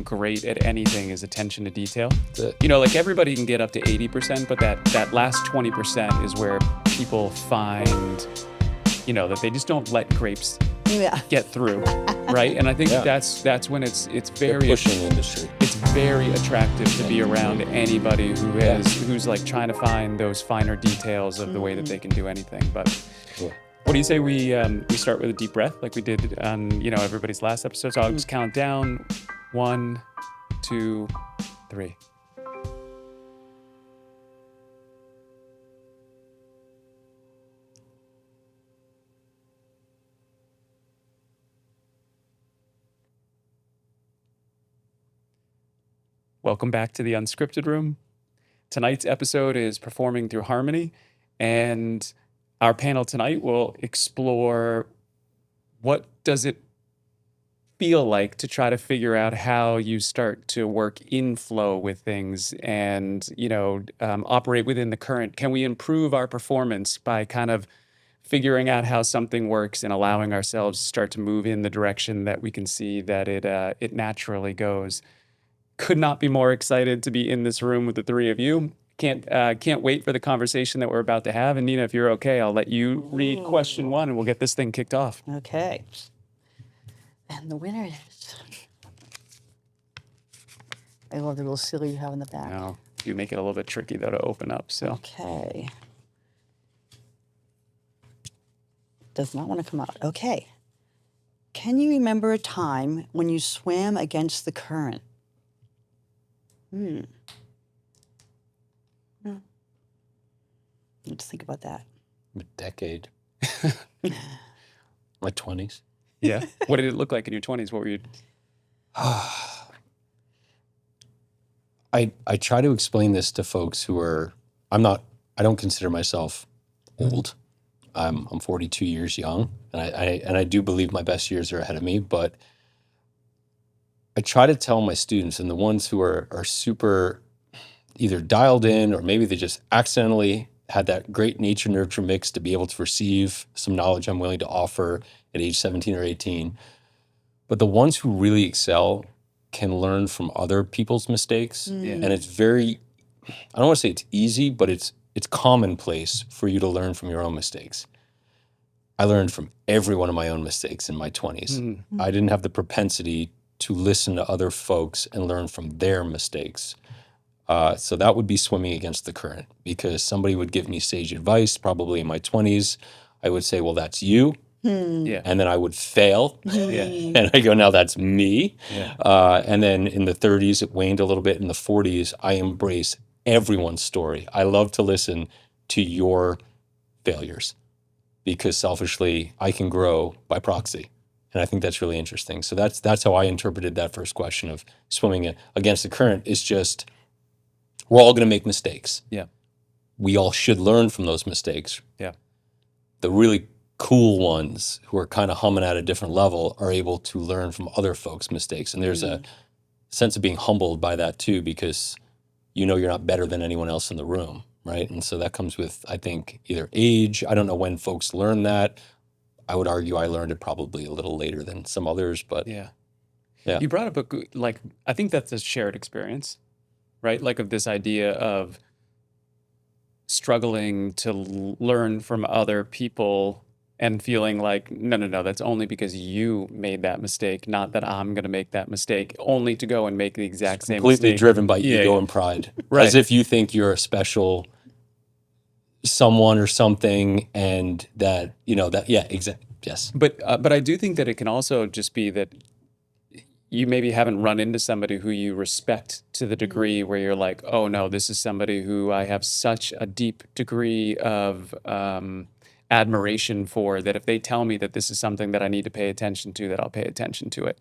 being great at anything is attention to detail. Like everybody can get up to 80%, but that last 20% is where people find, that they just don't let grapes get through, right? And I think that's when it's very pushing the industry. It's very attractive to be around anybody who's like trying to find those finer details of the way that they can do anything. But what do you say we start with a deep breath like we did on everybody's last episode? So I'll just count down 1, 2, 3. Welcome back to the Unscripted Room. Tonight's episode is Performing Through Harmony, and our panel tonight will explore what does it feel like to try to figure out how you start to work in flow with things and, operate within the current. Can we improve our performance by kind of figuring out how something works and allowing ourselves to start to move in the direction that we can see that it naturally goes? Could not be more excited to be in this room with the three of you. Can't wait for the conversation that we're about to have. And Nina, if you're okay, I'll let you read question 1 and we'll get this thing kicked off. Okay. And the winner is... I love the little seal you have in the back. No, you make it a little bit tricky though to open up. So okay. Does not want to come out. Okay. Can you remember a time when you swam against the current? Let's think about that. A decade. My 20s. Yeah. What did it look like in your 20s? What were you? I try to explain this to folks who are, I don't consider myself old. I'm 42 years young, and I do believe my best years are ahead of me, but I try to tell my students, and the ones who are super either dialed in or maybe they just accidentally had that great nature-nurture mix to be able to receive some knowledge I'm willing to offer at age 17 or 18. But the ones who really excel can learn from other people's mistakes. And it's very, I don't want to say it's easy, but it's commonplace for you to learn from your own mistakes. I learned from every one of my own mistakes in my 20s. I didn't have the propensity to listen to other folks and learn from their mistakes. So that would be swimming against the current, because somebody would give me sage advice, probably in my 20s. I would say, well, that's you. And then I would fail. And I go, now that's me. And then in the 30s, it waned a little bit. In the 40s, I embrace everyone's story. I love to listen to your failures because selfishly, I can grow by proxy. And I think that's really interesting. So that's how I interpreted that first question of swimming against the current. Is just, we're all going to make mistakes. We all should learn from those mistakes. The really cool ones who are kind of humming at a different level are able to learn from other folks' mistakes. And there's a sense of being humbled by that too, because you're not better than anyone else in the room, right? And so that comes with, I think, either age. I don't know when folks learn that. I would argue I learned it probably a little later than some others, but You brought up I think that's a shared experience, right? Like of this idea of struggling to learn from other people and feeling like, no, that's only because you made that mistake, not that I'm going to make that mistake, only to go and make the exact same mistake. Completely driven by ego and pride. As if you think you're a special someone or something, and that, exactly. Yes. But I do think that it can also just be that you maybe haven't run into somebody who you respect to the degree where you're like, oh no, this is somebody who I have such a deep degree of admiration for, that if they tell me that this is something that I need to pay attention to, that I'll pay attention to it.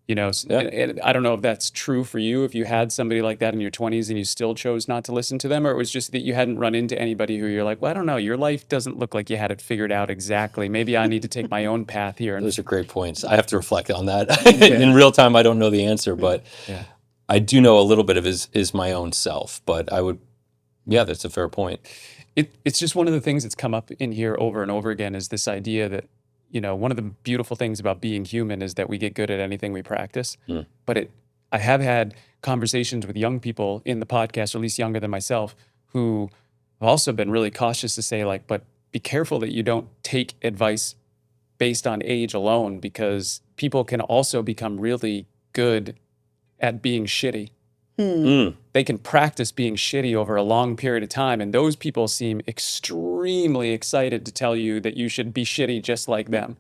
And I don't know if that's true for you, if you had somebody like that in your 20s and you still chose not to listen to them, or it was just that you hadn't run into anybody who you're like, well, I don't know, your life doesn't look like you had it figured out exactly. Maybe I need to take my own path here. Those are great points. I have to reflect on that. In real time, I don't know the answer, but I do know a little bit of is my own self. But I would, that's a fair point. It's just one of the things that's come up in here over and over again is this idea that, one of the beautiful things about being human is that we get good at anything we practice. Mm. But I have had conversations with young people in the podcast, or at least younger than myself, who have also been really cautious to say, like, but be careful that you don't take advice based on age alone, because people can also become really good at being shitty. Mm. They can practice being shitty over a long period of time. And those people seem extremely excited to tell you that you should be shitty just like them.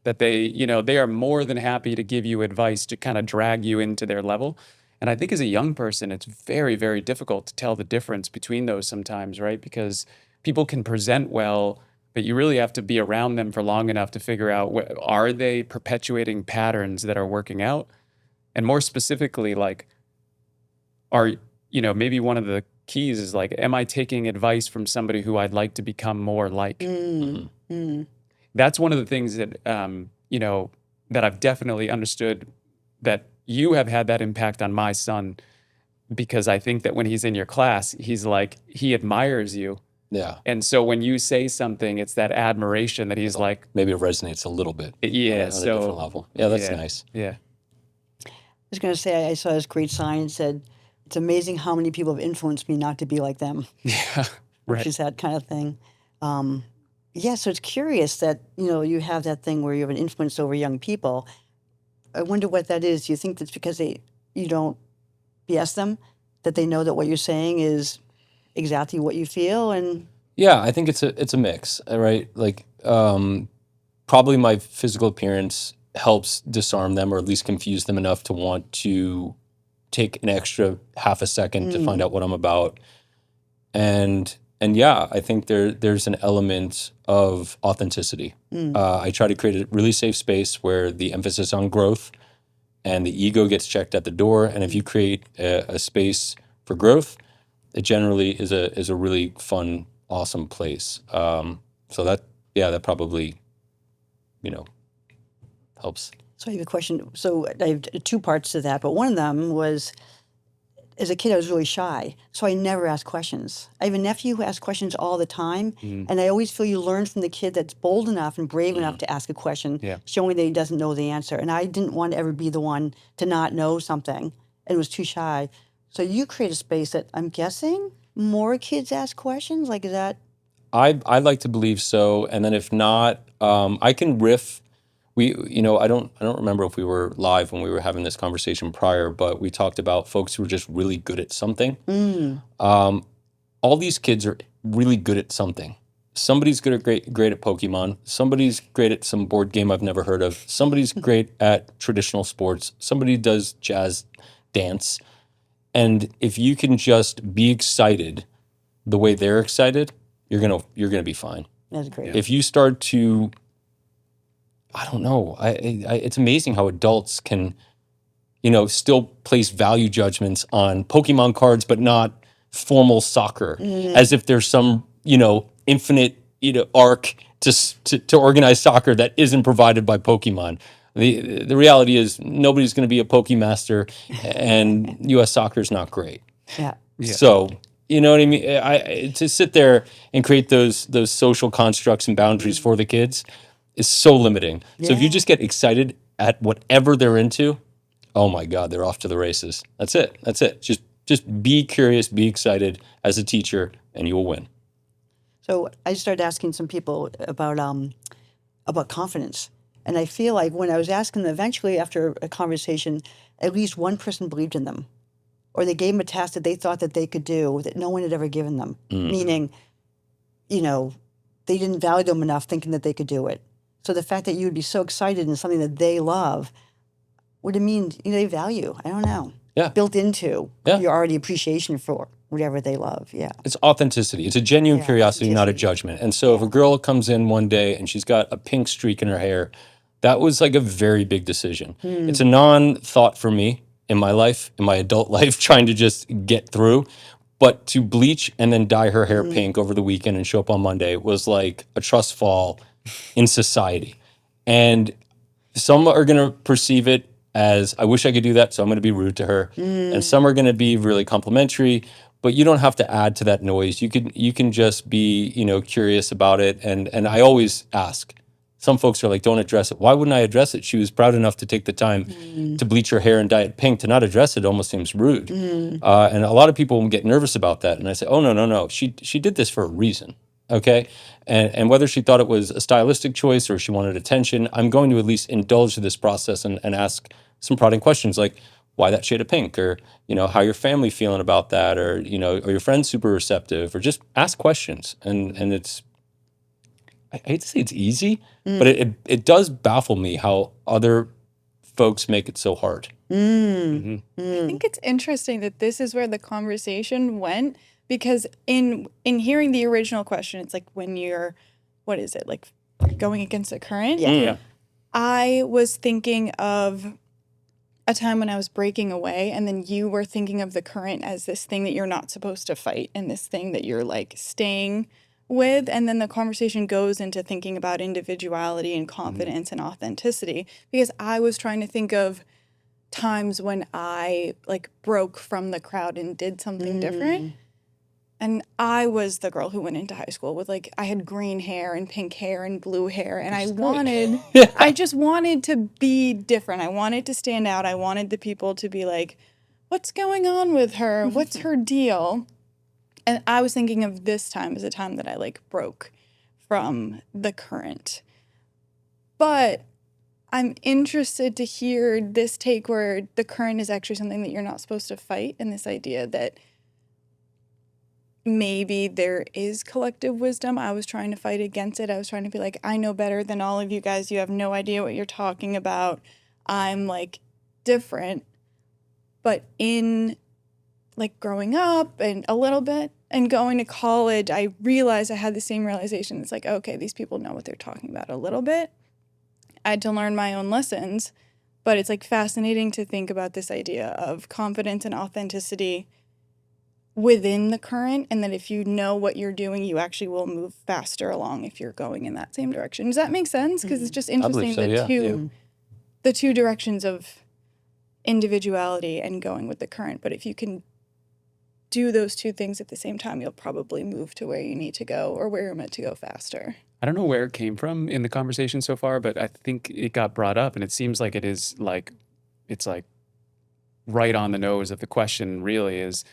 That they are more than happy to give you advice to kind of drag you into their level. And I think as a young person, it's very, very difficult to tell the difference between those sometimes, right? Because people can present well, but you really have to be around them for long enough to figure out, are they perpetuating patterns that are working out? And more specifically, like, maybe one of the keys is like, am I taking advice from somebody who I'd like to become more like? Mm-hmm. That's one of the things that, that I've definitely understood, that you have had that impact on my son, because I think that when he's in your class, he's like, he admires you. Yeah. And so when you say something, it's that admiration that he's like, maybe it resonates a little bit. Yeah. On a different level. Yeah, that's nice. Yeah. I was going to say, I saw this great sign that said, it's amazing how many people have influenced me not to be like them. Yeah. Right. Which is that kind of thing. So it's curious that, you have that thing where you have an influence over young people. I wonder what that is. Do you think that's because you don't BS them, that they know that what you're saying is exactly what you feel? And yeah, I think it's a mix, right? Like, probably my physical appearance helps disarm them, or at least confuse them enough to want to take an extra half a second to find out what I'm about. And yeah, I think there's an element of authenticity. I try to create a really safe space where the emphasis on growth and the ego gets checked at the door. And if you create a space for growth, it generally is a really fun, awesome place. So that probably, helps. so I have a question. So I have two parts to that, but one of them was, as a kid, I was really shy, so I never asked questions. I have a nephew who asks questions all the time, and I always feel you learn from the kid that's bold enough and brave enough to ask a question, showing that he doesn't know the answer. And I didn't want to ever be the one to not know something and was too shy. So you create a space that I'm guessing more kids ask questions. Like, is that? I'd like to believe so, and then if not, I can riff. I don't remember if we were live when we were having this conversation prior, but we talked about folks who are just really good at something. All these kids are really good at something. Somebody's great at Pokemon. Somebody's great at some board game I've never heard of. Somebody's great at traditional sports. Somebody does jazz dance. And if you can just be excited the way they're excited, you're gonna be fine. That's great. If you start to, I don't know, it's amazing how adults can, still place value judgments on Pokemon cards, but not formal soccer, as if there's some, infinite, arc to organize soccer that isn't provided by Pokemon. The reality is nobody's going to be a Pokemaster, and U.S. soccer is not great. Yeah. So, you know what I mean? To sit there and create those social constructs and boundaries for the kids is so limiting. So if you just get excited at whatever they're into, oh my God, they're off to the races. That's it. Just be curious, be excited as a teacher, and you will win. So I started asking some people about confidence. And I feel like when I was asking them, eventually after a conversation, at least one person believed in them. Or they gave them a task that they thought that they could do that no one had ever given them. Meaning, they didn't value them enough thinking that they could do it. So the fact that you would be so excited in something that they love, would it mean they value? I don't know. Yeah. Built into your already appreciation for whatever they love. Yeah. It's authenticity. It's a genuine curiosity, not a judgment. And so if a girl comes in one day and she's got a pink streak in her hair, that was like a very big decision. It's a non-thought for me in my life, in my adult life, trying to just get through. But to bleach and then dye her hair pink over the weekend and show up on Monday was like a trust fall in society. And some are going to perceive it as, I wish I could do that, so I'm going to be rude to her. And some are going to be really complimentary, but you don't have to add to that noise. You can just be, curious about it. And I always ask, Some folks are like, don't address it. Why wouldn't I address it? She was proud enough to take the time to bleach her hair and dye it pink. To not address it almost seems rude. And a lot of people get nervous about that. And I say, oh, no. She did this for a reason. Okay. And whether she thought it was a stylistic choice or she wanted attention, I'm going to at least indulge this process and ask some prodding questions like, why that shade of pink? Or, how your family feeling about that? Or, are your friends super receptive? Or just ask questions. And it's, I hate to say it's easy, but it does baffle me how other folks make it so hard. Mm-hmm. I think it's interesting that this is where the conversation went, because in hearing the original question, it's like when you're, what is it, like going against the current? Yeah. I was thinking of a time when I was breaking away, and then you were thinking of the current as this thing that you're not supposed to fight and this thing that you're like staying with. And then the conversation goes into thinking about individuality and confidence and authenticity, because I was trying to think of times when I like broke from the crowd and did something different. And I was the girl who went into high school with like, I had green hair and pink hair and blue hair. And I just wanted to be different. I wanted to stand out. I wanted the people to be like, what's going on with her? What's her deal? And I was thinking of this time as a time that I like broke from the current. But I'm interested to hear this take where the current is actually something that you're not supposed to fight, and this idea that maybe there is collective wisdom. I was trying to fight against it. I was trying to be like, I know better than all of you guys. You have no idea what you're talking about. I'm like different. But in like growing up and a little bit and going to college, I realized I had the same realization. It's like, okay, these people know what they're talking about a little bit. I had to learn my own lessons, but it's like fascinating to think about this idea of confidence and authenticity within the current, and that if you know what you're doing, you actually will move faster along if you're going in that same direction. Does that make sense? Because it's just interesting the two directions of individuality and going with the current. But if you can do those two things at the same time, you'll probably move to where you need to go or where you're meant to go faster. I don't know where it came from in the conversation so far, but I think it got brought up, and it seems like it is like, it's like right on the nose of the question really is,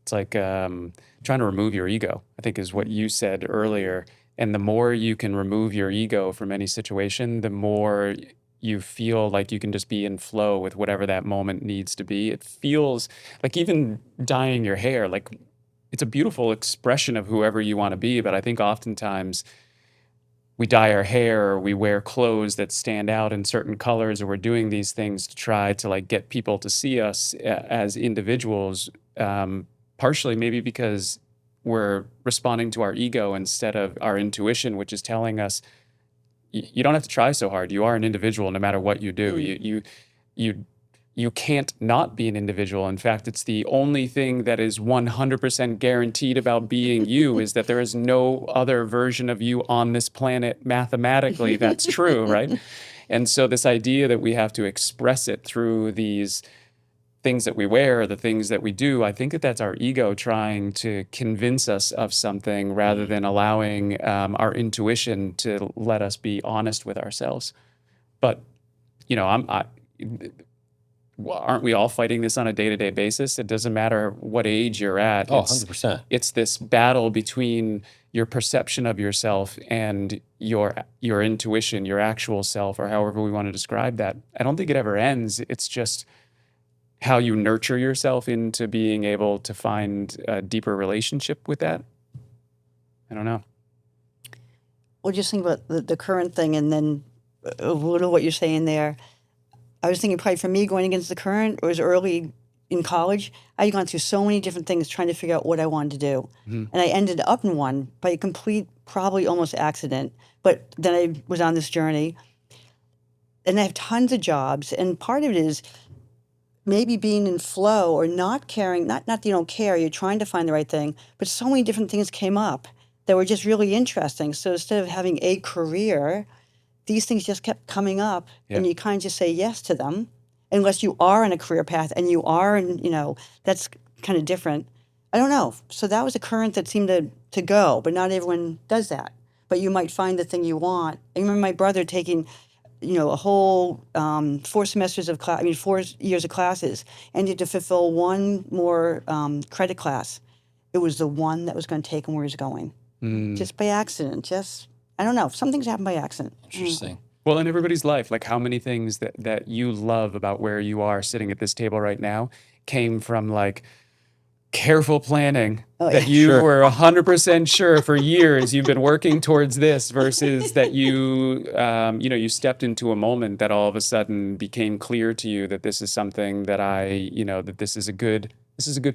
it's like trying to remove your ego, I think is what you said earlier. And the more you can remove your ego from any situation, the more you feel like you can just be in flow with whatever that moment needs to be. It feels like even dyeing your hair, like it's a beautiful expression of whoever you want to be. But I think oftentimes we dye our hair, or we wear clothes that stand out in certain colors, or we're doing these things to try to like get people to see us as individuals. Partially maybe because we're responding to our ego instead of our intuition, which is telling us you don't have to try so hard. You are an individual no matter what you do. You can't not be an individual. In fact, it's the only thing that is 100% guaranteed about being you is that there is no other version of you on this planet mathematically that's true, right? And so this idea that we have to express it through these things that we wear, the things that we do, I think that that's our ego trying to convince us of something rather than allowing our intuition to let us be honest with ourselves. But, aren't we all fighting this on a day-to-day basis? It doesn't matter what age you're at. Oh, 100%. It's this battle between your perception of yourself and your intuition, your actual self, or however we want to describe that. I don't think it ever ends. It's just how you nurture yourself into being able to find a deeper relationship with that. I don't know. Well, just think about the current thing, and then a little what you're saying there. I was thinking probably for me going against the current, it was early in college. I had gone through so many different things trying to figure out what I wanted to do. And I ended up in one by a complete, probably almost accident. But then I was on this journey. And I have tons of jobs. And part of it is maybe being in flow or not caring, not that you don't care, you're trying to find the right thing, but so many different things came up that were just really interesting. So instead of having a career, these things just kept coming up, and you kind of just say yes to them, unless you are in a career path and you are, that's kind of different. I don't know. So that was a current that seemed to go, but not everyone does that. but you might find the thing you want. I remember my brother taking, a whole 4 semesters of class, 4 years of classes, and he had to fulfill one more credit class. It was the one that was going to take him where he's going, just by accident. I don't know. Some things happen by accident. Interesting. Well, in everybody's life, like how many things that you love about where you are sitting at this table right now came from like careful planning that you Sure. were 100% sure for years you've been working towards this versus that you stepped into a moment that all of a sudden became clear to you that this is something that that this is a good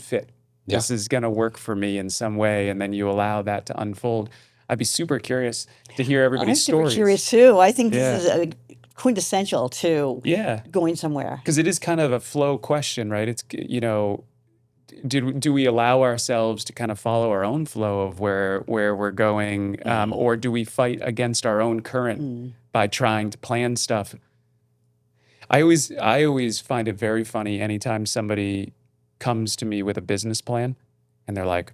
fit. Yeah. This is going to work for me in some way. And then you allow that to unfold. I'd be super curious to hear I'm everybody's super curious. curious too. I think Yeah. this is quintessential to Yeah. going somewhere. Because it is kind of a flow question, right? It's, do we allow ourselves to kind of follow our own flow of where we're going, or do we fight against our own current by trying to plan stuff? I always find it very funny anytime somebody comes to me with a business plan and they're like,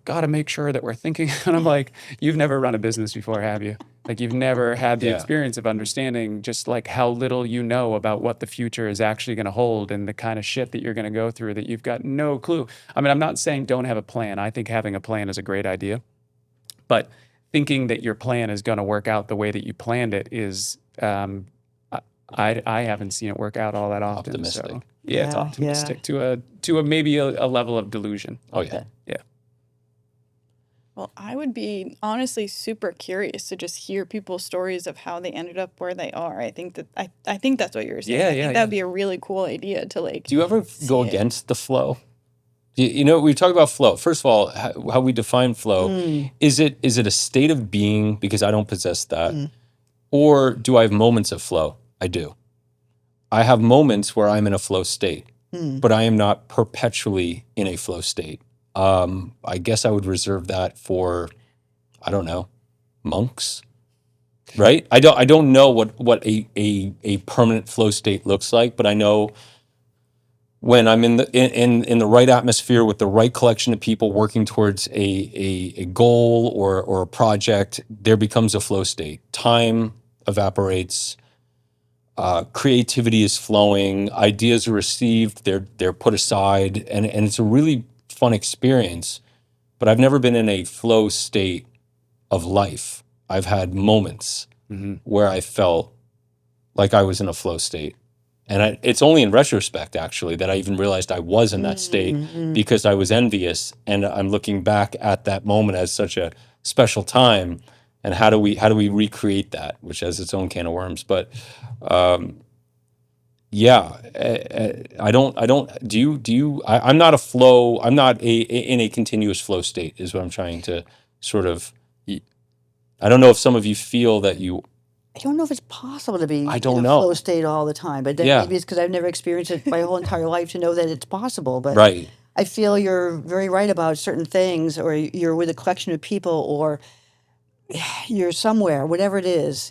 got to make sure that we're thinking. And I'm like, you've never run a business before, have you? Like you've never had the Yeah. experience of understanding just like how little you know about what the future is actually going to hold and the kind of shit that you're going to go through that you've got no clue. I mean, I'm not saying don't have a plan. I think having a plan is a great idea. But thinking that your plan is going to work out the way that you planned it is, I haven't seen it work out all that often. Optimistic. So yeah, it's Yeah, optimistic to a maybe a level of delusion. Oh yeah. Yeah. Well, I would be honestly super curious to just hear people's stories of how they ended up where they are. I think that's what you were saying. Yeah, I yeah, think yeah. that would be a really cool idea to like. Do you ever go it. against the flow? We talk about flow. First of all, how we define flow. Is it a state of being? Because I don't possess that. Or do I have moments of flow? I do. I have moments where I'm in a flow state, but I am not perpetually in a flow state. I guess I would reserve that for, I don't know, monks, right? I don't know what a permanent flow state looks like, but I know when I'm in the right atmosphere with the right collection of people working towards a goal or a project, there becomes a flow state. Time evaporates. Creativity is flowing. Ideas are received. They're put aside, and it's a really fun experience. But I've never been in a flow state of life. I've had moments where I felt like I was in a flow state. And it's only in retrospect, actually, that I even realized I was in that state because I was envious. And I'm looking back at that moment as such a special time. And how do we recreate that, which has its own can of worms. But yeah, I don't. Do you? I'm not a flow. I'm not in a continuous flow state. Is what I'm trying to sort of. I don't know if some of you feel that you. I don't know if it's possible to be I don't in a know. flow state all the time, but then Yeah. maybe it's because I've never experienced it my whole entire life to know that it's possible. But Right. I feel you're very right about certain things, or you're with a collection of people, or you're somewhere, whatever it is,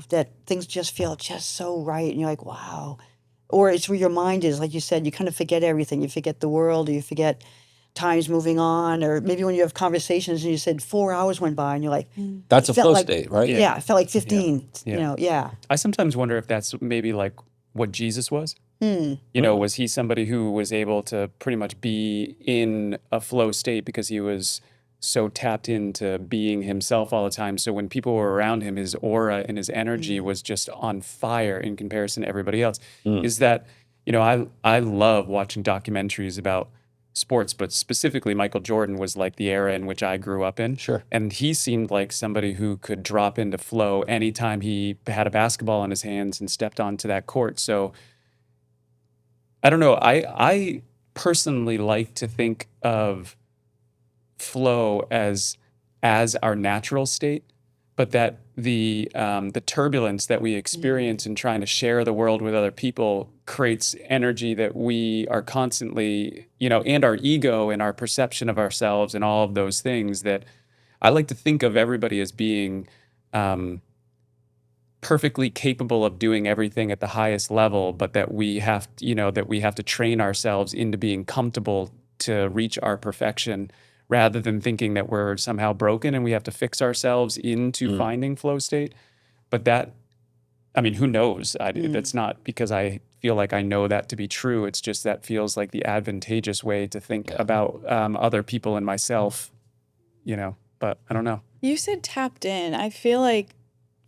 that things just feel just so right, and you're like, wow. Or it's where your mind is, like you said, you kind of forget everything. You forget the world, or you forget time's moving on, or maybe when you have conversations and you said 4 hours went by, and you're like, That's a felt flow like- state, right? yeah, it felt like 15. Yeah. Yeah. I sometimes wonder if that's maybe like what Jesus was. Was he somebody who was able to pretty much be in a flow state because he was so tapped into being himself all the time? So when people were around him, his aura and his energy was just on fire in comparison to everybody else. Is that, I love watching documentaries about sports, but specifically Michael Jordan was like the era in which I grew up in. Sure. And he seemed like somebody who could drop into flow anytime he had a basketball in his hands and stepped onto that court. So I don't know. I personally like to think of flow as our natural state, but that the turbulence that we experience in trying to share the world with other people creates energy that we are constantly, and our ego and our perception of ourselves and all of those things, that I like to think of everybody as being perfectly capable of doing everything at the highest level, but that we have to train ourselves into being comfortable to reach our perfection rather than thinking that we're somehow broken and we have to fix ourselves into Mm. finding flow state. But that, I mean, who knows? Mm. That's not because I feel like I know that to be true. It's just that feels like the advantageous way to think Yeah. about other people and myself, you know, but I don't know. You said tapped in. I feel like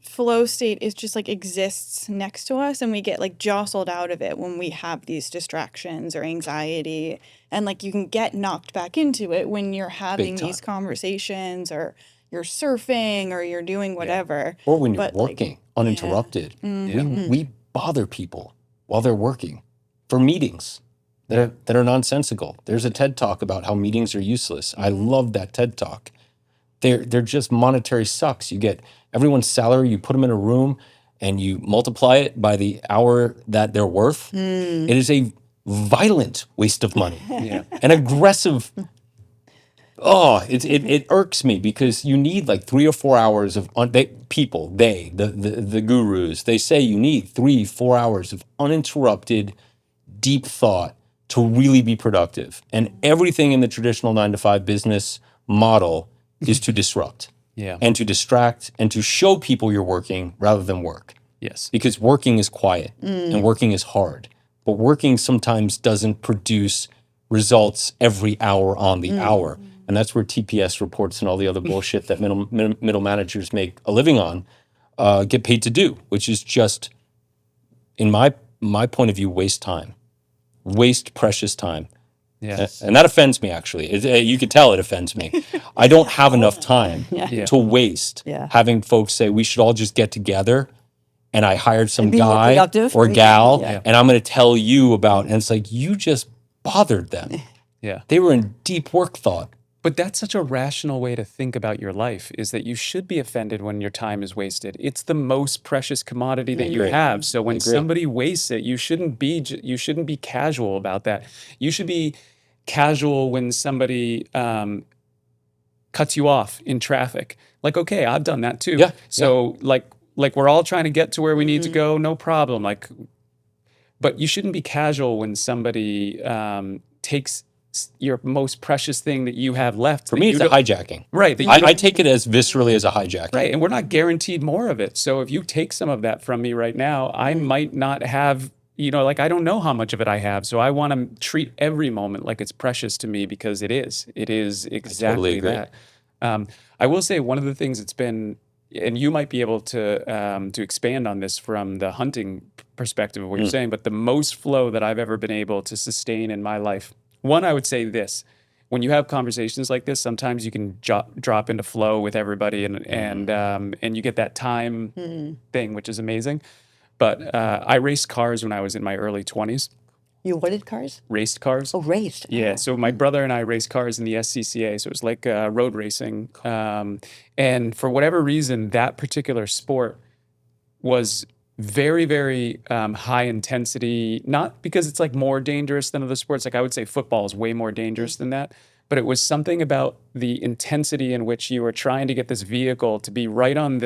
flow state is just like exists next to us and we get like jostled out of it when we have these distractions or anxiety. And like you can get knocked back into it when you're having time. these conversations or you're surfing or you're doing whatever. Or when you're But, like, working uninterrupted. Yeah. We bother people while they're working for meetings that are nonsensical. There's a TED Talk about how meetings are useless. I love that TED Talk. They're just monetary sucks. You get everyone's salary, you put them in a room, and you multiply it by the hour that they're worth. It is a violent waste of money. Yeah. An aggressive. Oh, it irks me because you need like 3 or 4 hours of the gurus. They say you need 3-4 hours of uninterrupted, deep thought to really be productive. And everything in the traditional 9 to 5 business model is to disrupt Yeah. and to distract and to show people you're working rather than work. Yes. Because working is quiet and working is hard. But working sometimes doesn't produce results every hour on the hour. And that's where TPS reports and all the other bullshit that middle managers make a living on get paid to do, which is just, in my point of view, waste precious time. Yes. And that offends me, actually. You could tell it offends me. I don't have enough time Yeah. to waste Yeah. having folks say we should all just get together and I hired some And be more guy productive. or gal Yeah. and I'm going to tell you about, and it's like, you just bothered them. Yeah. They were in deep work thought. But that's such a rational way to think about your life, is that you should be offended when your time is wasted. It's the most precious commodity that you agree. have. So when agree. somebody wastes it, you shouldn't be casual about that. You should be casual when somebody cuts you off in traffic. Like, okay, I've done that too. Yeah, So like we're all trying to get to where we need to go, no problem. Like, but you shouldn't be casual when somebody takes your most precious thing that you have left. For that me, you it's a don't- hijacking. Right. that you I don't- take it as viscerally as a hijacking. Right. And we're not guaranteed more of it. So if you take some of that from me right now, I might not have, like I don't know how much of it I have. So I want to treat every moment like it's precious to me because it is. It is exactly agree. that. I will say one of the things it's been, and you might be able to expand on this from the hunting perspective of what you're saying, but the most flow that I've ever been able to sustain in my life. One, I would say this. When you have conversations like this, sometimes you can drop into flow with everybody, and you get that time thing, which is amazing. But I raced cars when I was in my early 20s. You wanted cars? Raced cars. Oh, raced. Yeah, so my brother and I raced cars in the SCCA, so it was like road racing. And for whatever reason, that particular sport was very, very high intensity, not because it's like more dangerous than other sports. Like I would say football is way more dangerous than that. But it was something about the intensity in which you were trying to get this vehicle to be right on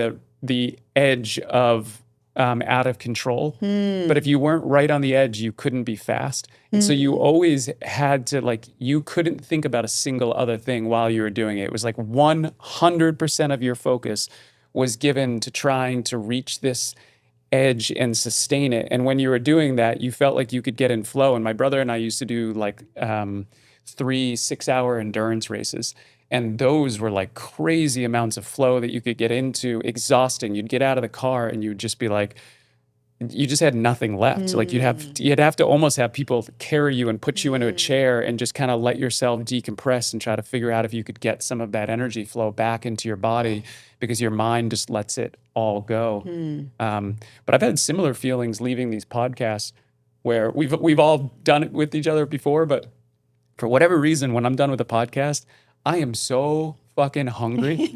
the edge of out of control. But if you weren't right on the edge, you couldn't be fast. And so you always had to you couldn't think about a single other thing while you were doing it. It was like 100% of your focus was given to trying to reach this edge and sustain it. And when you were doing that, you felt like you could get in flow. And my brother and I used to do 3 6-hour endurance races. And those were like crazy amounts of flow that you could get into, exhausting. You'd get out of the car and you'd just be like, you just had nothing left. So you'd have to almost have people carry you and put you into a chair and just kind of let yourself decompress and try to figure out if you could get some of that energy flow back into your body, because your mind just lets it all go. But I've had similar feelings leaving these podcasts where we've all done it with each other before, but for whatever reason, when I'm done with a podcast, I am so fucking hungry.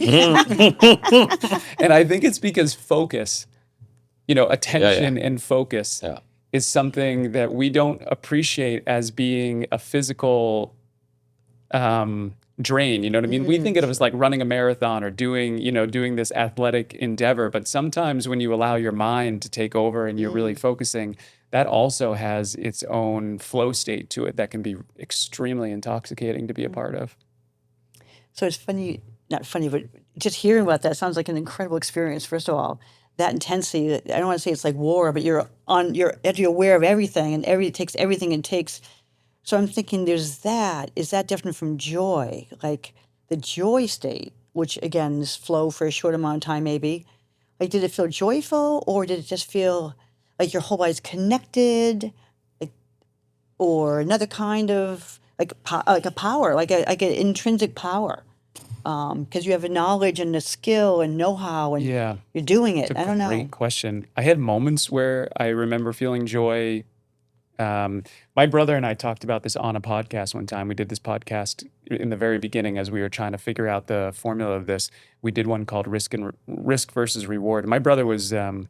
And I think it's because focus, attention and focus is something that we don't appreciate as being a physical drain. You know what I mean? We think of it as like running a marathon or doing this athletic endeavor. But sometimes when you allow your mind to take over and you're really focusing, that also has its own flow state to it that can be extremely intoxicating to be a part of. So it's funny, not funny, but just hearing about that sounds like an incredible experience. First of all, that intensity. I don't want to say it's like war, but you're aware of everything, and it takes everything it takes. So I'm thinking, there's that. Is that different from joy? Like the joy state, which again is flow for a short amount of time, maybe. Like, did it feel joyful, or did it just feel like your whole body's connected, like, or another kind of like a power, like an intrinsic power, because you have a knowledge and a skill and know-how, and Yeah, you're doing it's it. a I don't know. great question. I had moments where I remember feeling joy. My brother and I talked about this on a podcast one time. We did this podcast in the very beginning as we were trying to figure out the formula of this. We did one called Risk versus Reward. My brother was a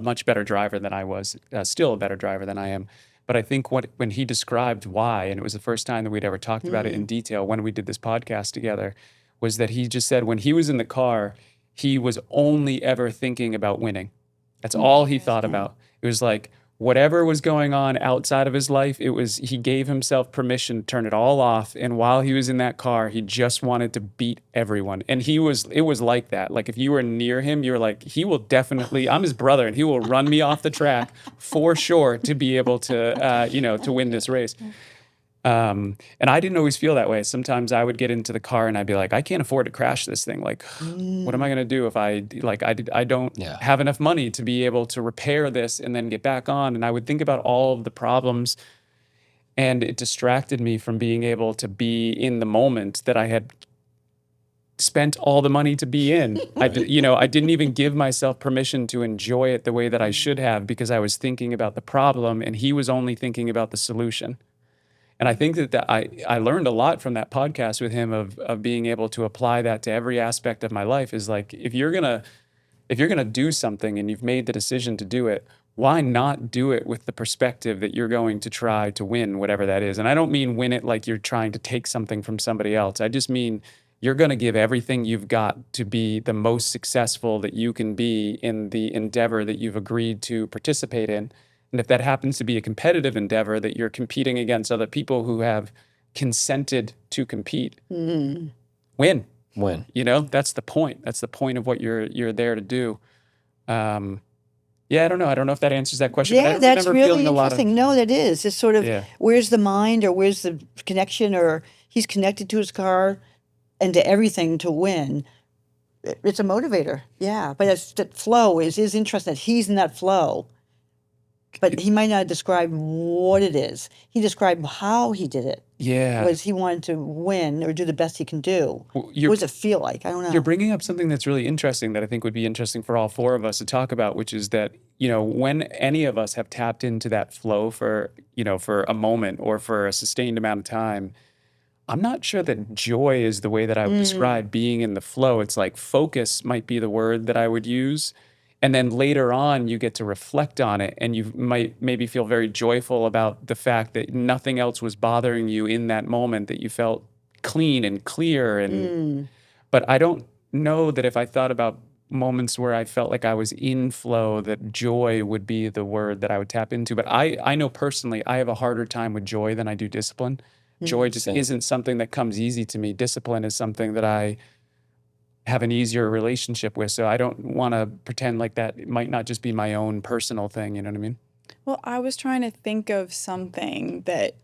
much better driver than I was, still a better driver than I am. But I think when he described why, and it was the first time that we'd ever talked about it in detail when we did this podcast together, was that he just said when he was in the car, he was only ever thinking about winning. That's all he thought about. It was like whatever was going on outside of his life, he gave himself permission to turn it all off. And while he was in that car, he just wanted to beat everyone. And it was like that. Like if you were near him, you were like, he will definitely, I'm his brother and he will run me off the track for sure to be able to, to win this race. And I didn't always feel that way. Sometimes I would get into the car and I'd be like, I can't afford to crash this thing. Like, what am I going to do if I don't have enough money to be able to repair this and then get back on? And I would think about all of the problems, and it distracted me from being able to be in the moment that I had spent all the money to be in. I didn't even give myself permission to enjoy it the way that I should have, because I was thinking about the problem and he was only thinking about the solution. And I think that I learned a lot from that podcast with him of being able to apply that to every aspect of my life. Is like, if you're gonna do something and you've made the decision to do it, why not do it with the perspective that you're going to try to win whatever that is? And I don't mean win it like you're trying to take something from somebody else. I just mean you're going to give everything you've got to be the most successful that you can be in the endeavor that you've agreed to participate in. And if that happens to be a competitive endeavor that you're competing against other people who have consented to compete, win. That's the point. That's the point of what you're there to do. I don't know. I don't know if that answers that question. Yeah, but I that's remember really feeling a lot of, interesting. No, that is. It's sort of where's the mind, or where's the connection, or he's connected to his car and to everything to win. It's a motivator. Yeah, but that flow is interesting that he's in that flow. But he might not describe what it is. He described how he did it. Yeah. Was he wanted to win or do the best he can do? Well, What does it feel like? I don't know. You're bringing up something that's really interesting that I think would be interesting for all four of us to talk about, which is that, when any of us have tapped into that flow for a moment or for a sustained amount of time, I'm not sure that joy is the way that I would describe being in the flow. It's like focus might be the word that I would use. And then later on, you get to reflect on it, and you might maybe feel very joyful about the fact that nothing else was bothering you in that moment, that you felt clean and clear. But I don't know that if I thought about moments where I felt like I was in flow, that joy would be the word that I would tap into. But I know personally, I have a harder time with joy than I do discipline. Joy just isn't something that comes easy to me. Discipline is something that I have an easier relationship with. So I don't want to pretend like that it might not just be my own personal thing. You know what I mean? Well, I was trying to think of something that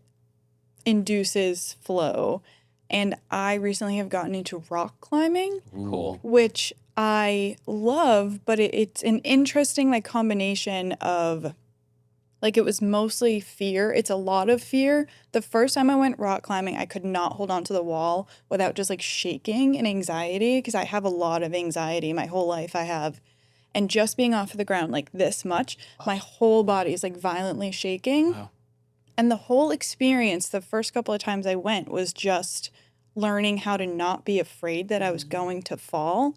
induces flow. And I recently have gotten into rock climbing. Cool. Which I love, but it's an interesting combination of it was mostly fear. It's a lot of fear. The first time I went rock climbing, I could not hold on to the wall without just shaking in anxiety, because I have a lot of anxiety my whole life. I have. And just being off of the ground this much, my whole body is violently shaking. Wow. And the whole experience, the first couple of times I went, was just learning how to not be afraid that I was going to fall,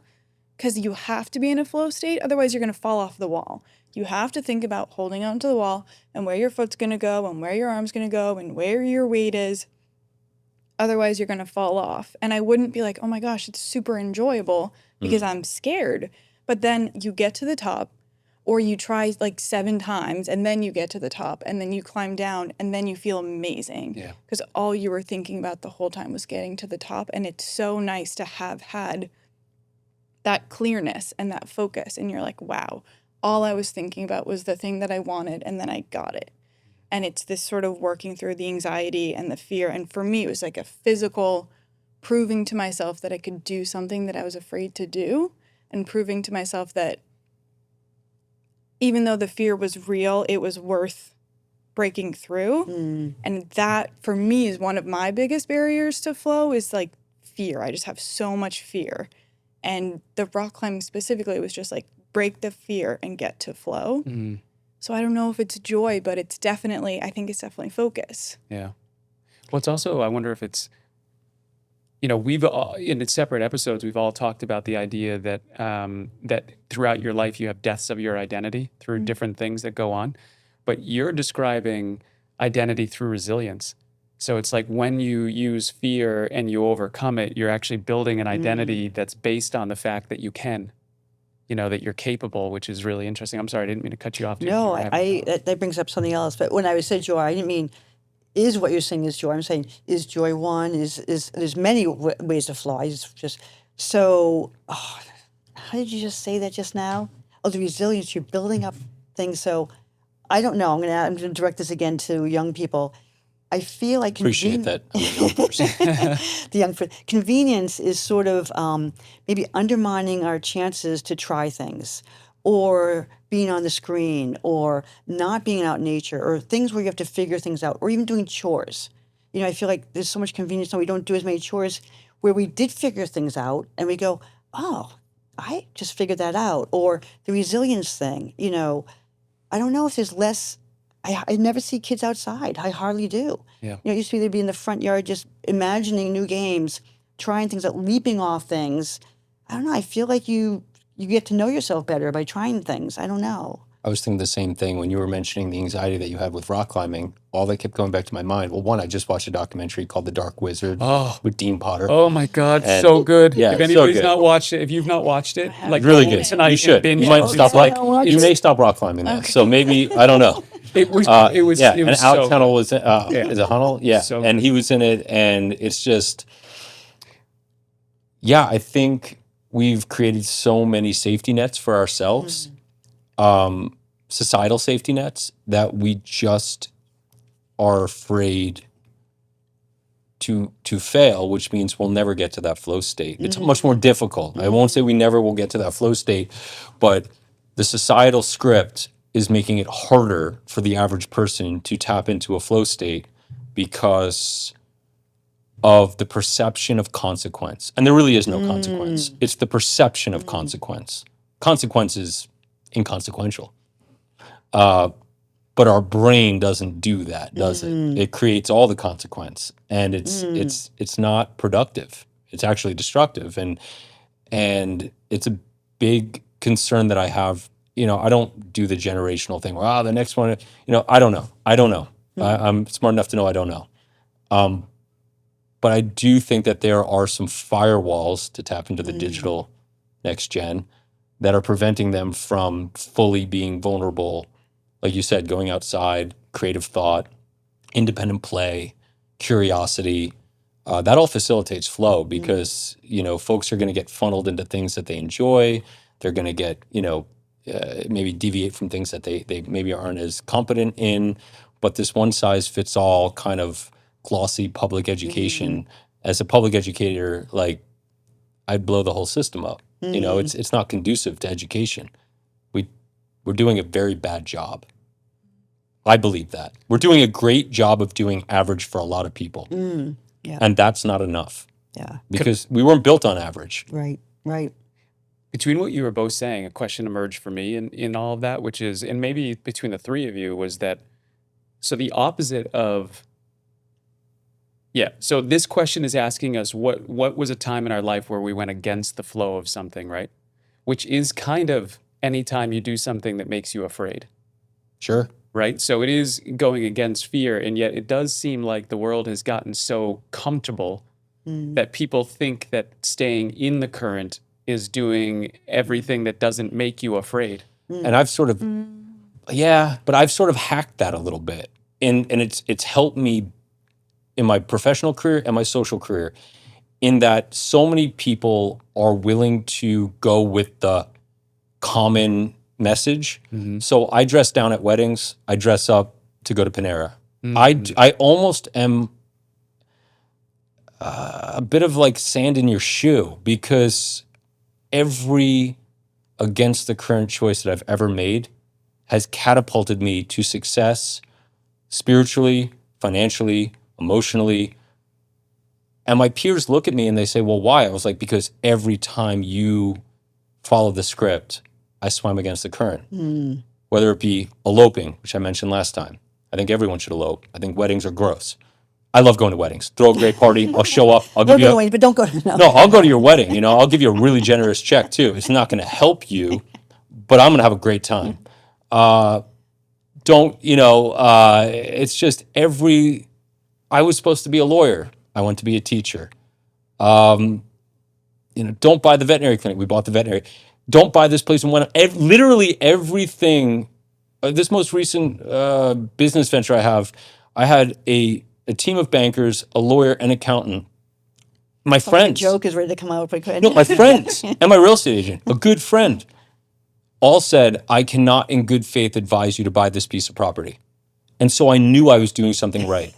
because you have to be in a flow state. Otherwise, you're going to fall off the wall. You have to think about holding onto the wall and where your foot's going to go and where your arm's going to go and where your weight is. Otherwise, you're going to fall off. And I wouldn't be like, oh my gosh, it's super enjoyable, because I'm scared. But then you get to the top. or you try like 7 times and then you get to the top and then you climb down and then you feel amazing. Yeah. Because all you were thinking about the whole time was getting to the top. And it's so nice to have had that clearness and that focus. And you're like, wow, all I was thinking about was the thing that I wanted and then I got it. And it's this sort of working through the anxiety and the fear. And for me, it was like a physical proving to myself that I could do something that I was afraid to do, and proving to myself that even though the fear was real, it was worth breaking through. And that for me is one of my biggest barriers to flow, is like fear. I just have so much fear. And the rock climbing specifically was just like break the fear and get to flow. So I don't know if it's joy, but it's definitely, I think it's definitely focus. Yeah. Well, it's also, I wonder if it's, you know, we've all, in separate episodes, we've all talked about the idea that that throughout your life you have deaths of your identity through different things that go on, but you're describing identity through resilience. So it's like when you use fear and you overcome it, you're actually building an identity that's based on the fact that you can, you know, that you're capable, which is really interesting. I'm sorry, I didn't mean to cut you off. Dude. No, that brings up something else. But when I said joy, I didn't mean is what you're saying is joy. I'm saying is joy one. Is there's many ways to flow. I just so. Oh, how did you just say that just now? Oh, the resilience. You're building up things. So I don't know. I'm gonna direct this again to young people. I feel like Appreciate that. I'm a young person. Convenience is sort of maybe undermining our chances to try things, or being on the screen, or not being out in nature, or things where you have to figure things out, or even doing chores. You know, I feel like there's so much convenience now we don't do as many chores where we did figure things out and we go, oh, I just figured that out. Or the resilience thing, you know, I don't know if there's less. I never see kids outside. I hardly do. Yeah. You know, it used to be they'd be in the front yard just imagining new games, trying things out, leaping off things. I don't know. I feel like you get to know yourself better by trying things. I don't know. I was thinking the same thing when you were mentioning the anxiety that you had with rock climbing. All that kept going back to my mind. Well, one, I just watched a documentary called The Dark Wizard with Dean Potter. Oh my God, And- so good. Yeah, if so anybody's good. not watched it, if you've not watched it, like Really go good. tonight You should. and binge You might it. stop you may stop rock climbing though. So maybe I don't know. It was Yeah, it was and Alex so Hunnell was is it Hunnell? Yeah, So and he was in it, and it's just, yeah, I think we've created so many safety nets for ourselves, societal safety nets, that we just are afraid to fail, which means we'll never get to that flow state. It's much more difficult. I won't say we never will get to that flow state, but the societal script is making it harder for the average person to tap into a flow state because of the perception of consequence. And there really is no consequence. It's the perception of consequence. Consequence is inconsequential. But our brain doesn't do that, does it? It creates all the consequence, and it's not productive. It's actually destructive, and it's a big concern that I have. You know, I don't do the generational thing where the next one. You know, I don't know. I'm smart enough to know I don't know. But I do think that there are some firewalls to tap into the digital next gen that are preventing them from fully being vulnerable. Like you said, going outside, creative thought, independent play, curiosity, that all facilitates flow because, you know, folks are going to get funneled into things that they enjoy. They're going to get, you know, maybe deviate from things that they maybe aren't as competent in. But this one size fits all kind of glossy public education, as a public educator, like, I'd blow the whole system up. You know, it's not conducive to education. We're doing a very bad job. I believe that. We're doing a great job of doing average for a lot of people. Yeah. And that's not enough Yeah. because we weren't built on average. Right. Right. between what you were both saying, a question emerged for me in all of that, which is, and maybe between the three of you, was that, so the opposite of, yeah, so this question is asking us what was a time in our life where we went against the flow of something, right? Which is kind of anytime you do something that makes you afraid. Sure. Right? So it is going against fear, and yet it does seem like the world has gotten so comfortable that people think that staying in the current is doing everything that doesn't make you afraid. And I've sort of, but I've sort of hacked that a little bit. And it's helped me in my professional career and my social career, in that so many people are willing to go with the common message. So I dress down at weddings. I dress up to go to Panera. I almost am a bit of like sand in your shoe, because every against the current choice that I've ever made has catapulted me to success spiritually, financially, emotionally. And my peers look at me and they say, well, why? I was like, because every time you follow the script, I swam against the current. Whether it be eloping, which I mentioned last time. I think everyone should elope. I think weddings are gross. I love going to weddings. Throw a great party. I'll show up. I'll give Don't you go away, but don't go to no, I'll go to your wedding. You know, I'll give you a really generous check too. It's not going to help you, but I'm going to have a great time. It's just I was supposed to be a lawyer. I went to be a teacher. Don't buy the veterinary clinic. We bought the veterinary. Don't buy this place and went literally everything. This most recent business venture I had a team of bankers, a lawyer, an accountant. My friends. Joke is ready to come out. No, my friends and my real estate agent, a good friend, all said, I cannot in good faith advise you to buy this piece of property. And so I knew I was doing something right.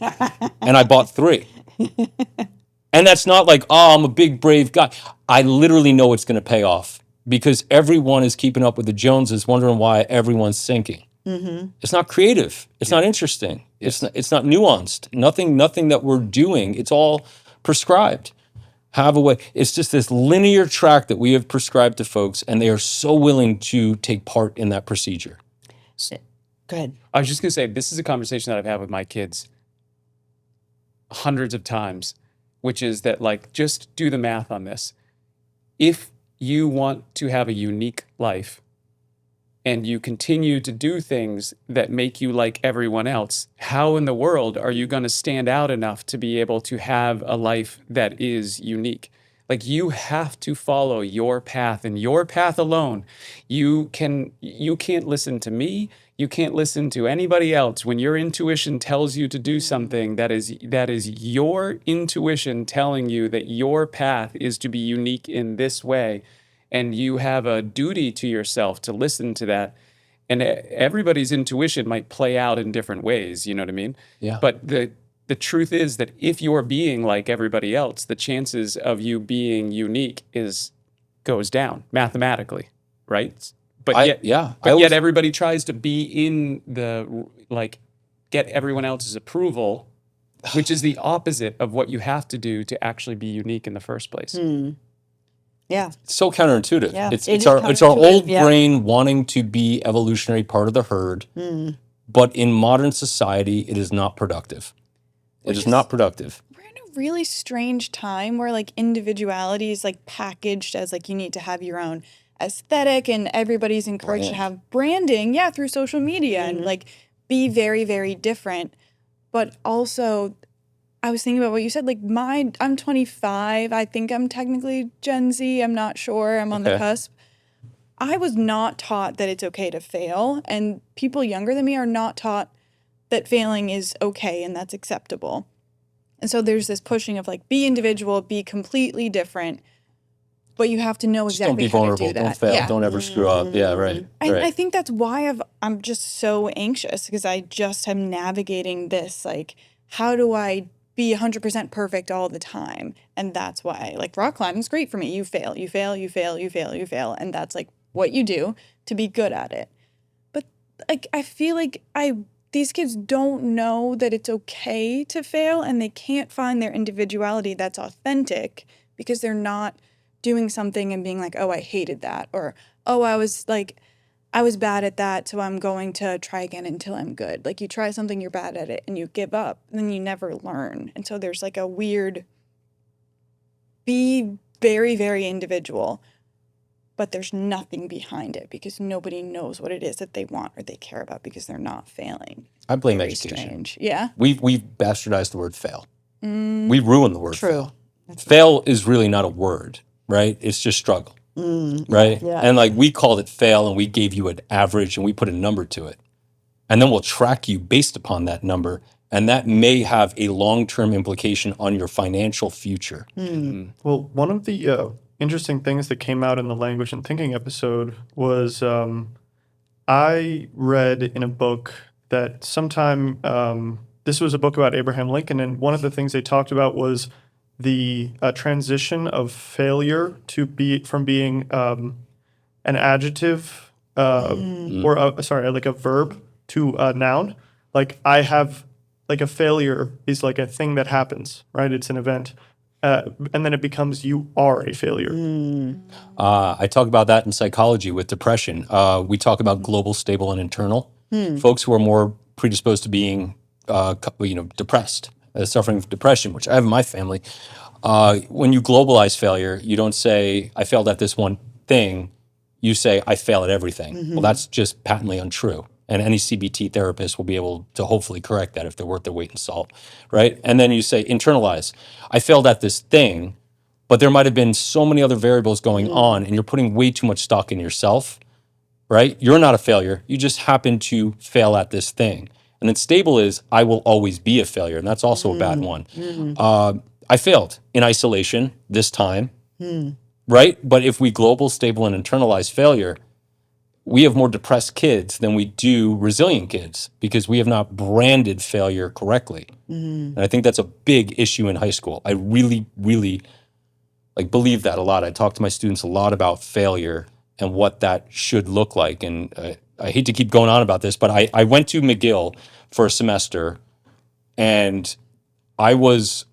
And I bought 3. And that's not like, oh, I'm a big, brave guy. I literally know it's going to pay off, because everyone is keeping up with the Joneses, wondering why everyone's sinking. It's not creative. It's not interesting. It's not nuanced. Nothing that we're doing. It's all prescribed. Have a way. It's just this linear track that we have prescribed to folks, and they are so willing to take part in that procedure. Go ahead. I was just going to say, this is a conversation that I've had with my kids hundreds of times, which is that, like, just do the math on this. If you want to have a unique life and you continue to do things that make you like everyone else, how in the world are you going to stand out enough to be able to have a life that is unique? Like, you have to follow your path, and your path alone. You can't listen to me. You can't listen to anybody else. When your intuition tells you to do something, that is your intuition telling you that your path is to be unique in this way. And you have a duty to yourself to listen to that. And everybody's intuition might play out in different ways, you know what I mean? Yeah. But the truth is that if you're being like everybody else, the chances of you being unique goes down mathematically, right? But yet everybody tries to be in get everyone else's approval, which is the opposite of what you have to do to actually be unique in the first place. Yeah. It's so counterintuitive. Yeah, It's our old brain wanting to be evolutionary part of the herd, but in modern society, it is not productive. It is not productive. We're in a really strange time where like individuality is like packaged as like you need to have your own aesthetic, and everybody's encouraged to have branding, through social media and like be very, very different. But also, I was thinking about what you said, like I'm 25. I think I'm technically Gen Z. I'm not sure. I'm on the cusp. I was not taught that it's okay to fail, and people younger than me are not taught that failing is okay and that's acceptable. And so there's this pushing of like, be individual, be completely different, but you have to know exactly Just don't be how vulnerable. to do that. Don't fail. Don't ever screw up. Yeah, right. I think that's why I'm just so anxious, because I just am navigating this, like, how do I be 100% perfect all the time? And that's why, like, rock climbing's great for me. You fail, you fail, you fail, you fail, you fail. And that's like what you do to be good at it. But like, I feel like these kids don't know that it's okay to fail, and they can't find their individuality that's authentic because they're not doing something and being like, oh, I hated that, or, oh, I was bad at that, so I'm going to try again until I'm good. Like, you try something, you're bad at it, and you give up, and then you never learn. And so there's like a weird, be very, very individual, but there's nothing behind it because nobody knows what it is that they want or they care about because they're not failing. I blame Very education. strange. Yeah. We've bastardized the word fail. We ruined the word True. fail. Fail is really not a word, right? It's just struggle. right? Yeah. And like we called it fail and we gave you an average and we put a number to it. And then we'll track you based upon that number. And that may have a long-term implication on your financial future. Well, one of the interesting things that came out in the language and thinking episode was I read in a book that sometime this was a book about Abraham Lincoln, and one of the things they talked about was the transition of failure to be from being an adjective or sorry, like a verb to a noun. Like I have, like a failure is like a thing that happens, right? It's an event. And then it becomes you are a failure. I talk about that in psychology with depression. We talk about global, stable, and internal. Folks who are more predisposed to being, depressed, suffering from depression, which I have in my family. When you globalize failure, you don't say, I failed at this one thing. You say, I fail at everything. Well, that's just patently untrue. And any CBT therapist will be able to hopefully correct that if they're worth their weight in salt, right? And then you say, internalize. I failed at this thing, but there might have been so many other variables going on, and you're putting way too much stock in yourself, right? You're not a failure. You just happen to fail at this thing. And then stable is, I will always be a failure. And that's also a bad one. I failed in isolation this time, right? But if we global, stable, and internalize failure, we have more depressed kids than we do resilient kids because we have not branded failure correctly. And I think that's a big issue in high school. I really, really believe that a lot. I talk to my students a lot about failure and what that should look like. And I hate to keep going on about this, but I went to McGill for a semester, and I was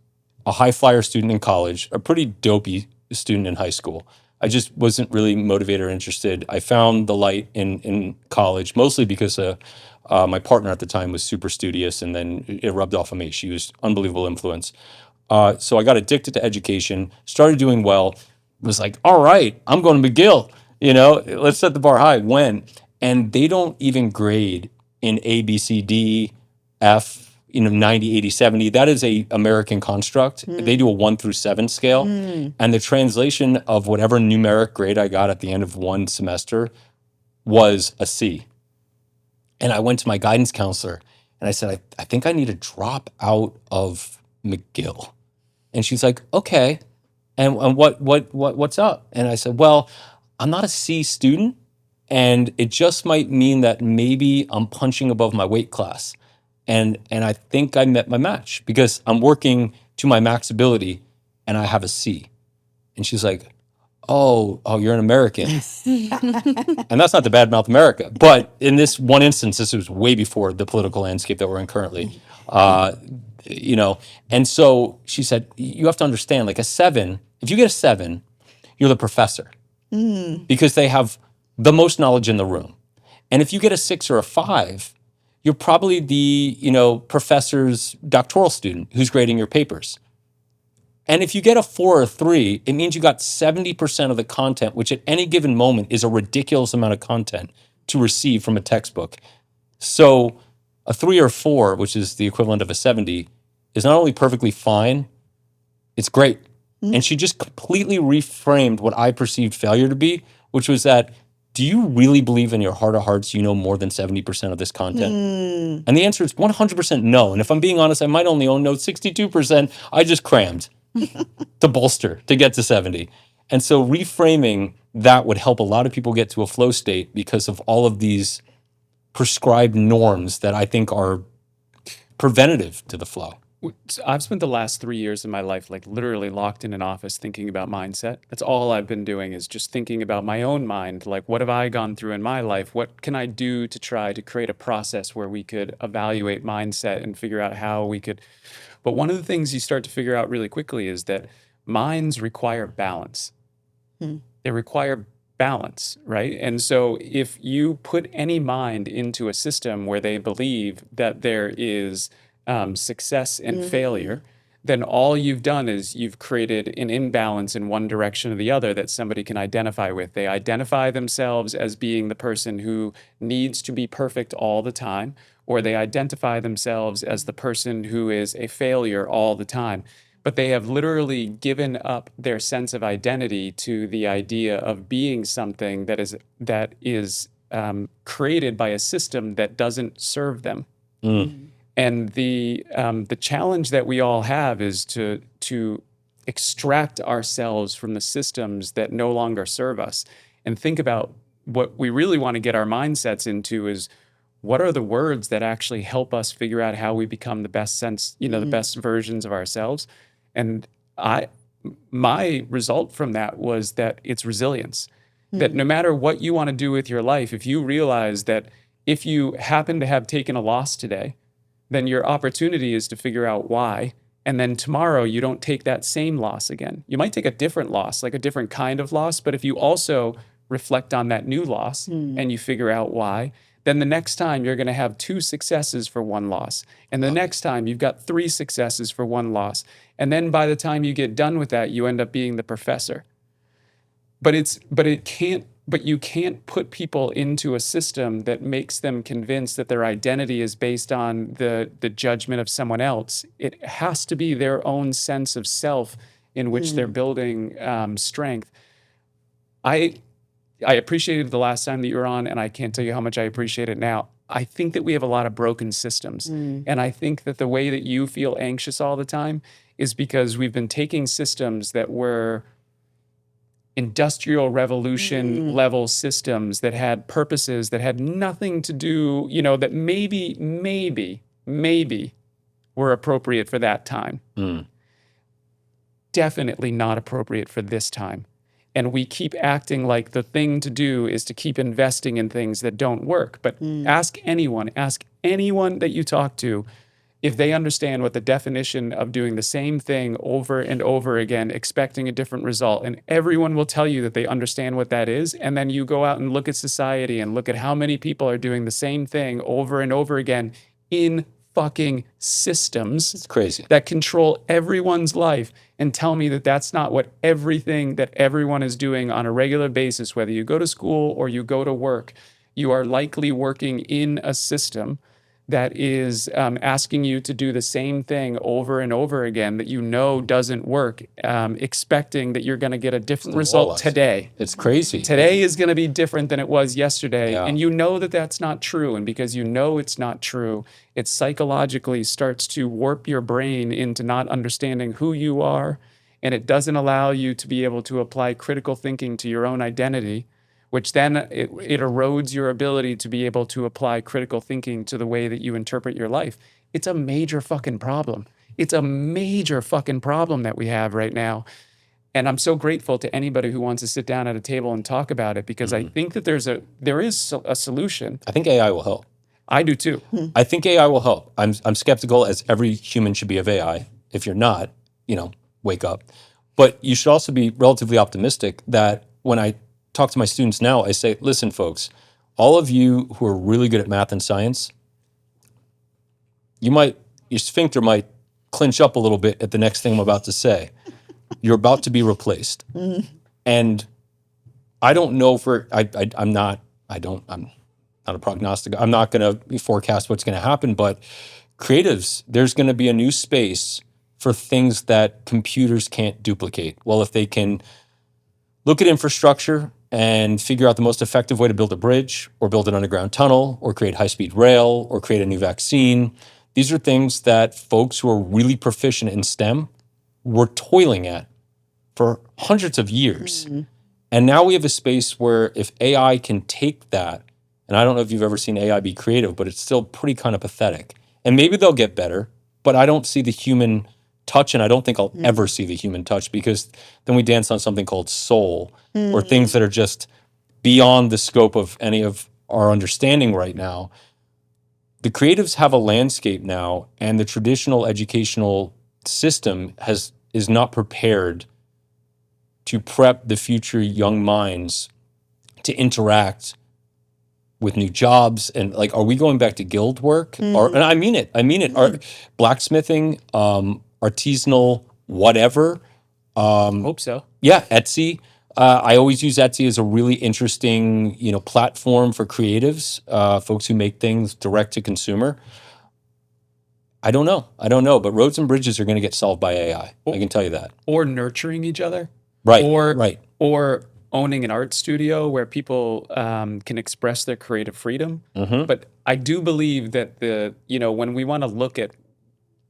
a high flyer student in college, a pretty dopey student in high school. I just wasn't really motivated or interested. I found the light in college, mostly because my partner at the time was super studious, and then it rubbed off on me. She was unbelievable influence. So I got addicted to education, started doing well, was like, all right, I'm going to McGill, let's set the bar high. Went, and they don't even grade in A, B, C, D, F, 90, 80, 70. That is a American construct. They do a 1 through 7 scale. And the translation of whatever numeric grade I got at the end of one semester was a C. And I went to my guidance counselor and I said, I think I need to drop out of McGill. And she's like, okay. And what's up? And I said, well, I'm not a C student, and it just might mean that maybe I'm punching above my weight class. And I think I met my match because I'm working to my max ability and I have a C. And she's like, oh, you're an American. And that's not to badmouth America. But in this one instance, this was way before the political landscape that we're in currently. And so she said, you have to understand, like a 7, if you get a 7, you're the professor because they have the most knowledge in the room. And if you get a 6 or a 5, you're probably the, professor's doctoral student who's grading your papers. And if you get a 4 or a 3, it means you got 70% of the content, which at any given moment is a ridiculous amount of content to receive from a textbook. So a 3 or 4, which is the equivalent of a 70, is not only perfectly fine, it's great. And she just completely reframed what I perceived failure to be, which was that, do you really believe in your heart of hearts you know more than 70% of this content? And the answer is 100% no. And if I'm being honest, I might only know 62%. I just crammed to bolster to get to 70. And so reframing that would help a lot of people get to a flow state because of all of these prescribed norms that I think are preventative to the flow. I've spent the last 3 years of my life literally locked in an office thinking about mindset. That's all I've been doing is just thinking about my own mind. Like, what have I gone through in my life? What can I do to try to create a process where we could evaluate mindset and figure out how we could. But one of the things you start to figure out really quickly is that minds require balance. They require balance, right? And so if you put any mind into a system where they believe that there is success and failure, then all you've done is you've created an imbalance in one direction or the other that somebody can identify with. They identify themselves as being the person who needs to be perfect all the time, or they identify themselves as the person who is a failure all the time. but they have literally given up their sense of identity to the idea of being something that is created by a system that doesn't serve them. And the challenge that we all have is to extract ourselves from the systems that no longer serve us, and think about what we really want to get our mindsets into is what are the words that actually help us figure out how we become the best sense, the best versions of ourselves. And my result from that was that it's resilience. That no matter what you want to do with your life, if you realize that if you happen to have taken a loss today, then your opportunity is to figure out why. And then tomorrow you don't take that same loss again. You might take a different loss, like a different kind of loss. But if you also reflect on that new loss and you figure out why, then the next time you're going to have 2 successes for 1 loss. And the next time you've got 3 successes for 1 loss. And then by the time you get done with that, you end up being the professor. But you can't put people into a system that makes them convinced that their identity is based on the judgment of someone else. It has to be their own sense of self in which they're building strength. I appreciated the last time that you were on, and I can't tell you how much I appreciate it now. I think that we have a lot of broken systems. And I think that the way that you feel anxious all the time is because we've been taking systems that were industrial revolution level systems that had purposes that had nothing to do, that maybe were appropriate for that time. Definitely not appropriate for this time. And we keep acting like the thing to do is to keep investing in things that don't work. But ask anyone that you talk to if they understand what the definition of doing the same thing over and over again, expecting a different result. And everyone will tell you that they understand what that is. And then you go out and look at society and look at how many people are doing the same thing over and over again in fucking systems. It's crazy. That control everyone's life, and tell me that that's not what everything that everyone is doing on a regular basis, whether you go to school or you go to work. You are likely working in a system that is asking you to do the same thing over and over again that doesn't work, expecting that you're going to get a different result today. It's crazy. Today is going to be different than it was yesterday. Yeah. And that that's not true. And because it's not true, it psychologically starts to warp your brain into not understanding who you are. And it doesn't allow you to be able to apply critical thinking to your own identity, which then it erodes your ability to be able to apply critical thinking to the way that you interpret your life. It's a major fucking problem. It's a major fucking problem that we have right now. And I'm so grateful to anybody who wants to sit down at a table and talk about it, because I think that there is a solution. I think AI will help. I do too. I think AI will help. I'm skeptical, as every human should be, of AI. If you're not, wake up. But you should also be relatively optimistic that when I talk to my students now, I say, listen, folks, all of you who are really good at math and science, your sphincter might clinch up a little bit at the next thing I'm about to say. You're about to be replaced. And I don't know I'm not a prognostic. I'm not going to forecast what's going to happen, but creatives, there's going to be a new space for things that computers can't duplicate. Well, if they can look at infrastructure and figure out the most effective way to build a bridge or build an underground tunnel or create high-speed rail or create a new vaccine. These are things that folks who are really proficient in STEM were toiling at for hundreds of years. And now we have a space where if AI can take that, and I don't know if you've ever seen AI be creative, but it's still pretty kind of pathetic. And maybe they'll get better, but I don't see the human touch, and I don't think I'll ever see the human touch, because then we dance on something called soul, or things that are just beyond the scope of any of our understanding right now. The creatives have a landscape now, and the traditional educational system is not prepared to prep the future young minds to interact with new jobs. And are we going back to guild work? And I mean it. Our blacksmithing, artisanal, whatever. Hope so. Yeah, Etsy. I always use Etsy as a really interesting, platform for creatives, folks who make things direct to consumer. I don't know, but roads and bridges are going to get solved by AI. I can tell you that. Or nurturing each other. Right. Or right. or owning an art studio where people can express their creative freedom. Mm-hmm. But I do believe that when we want to look at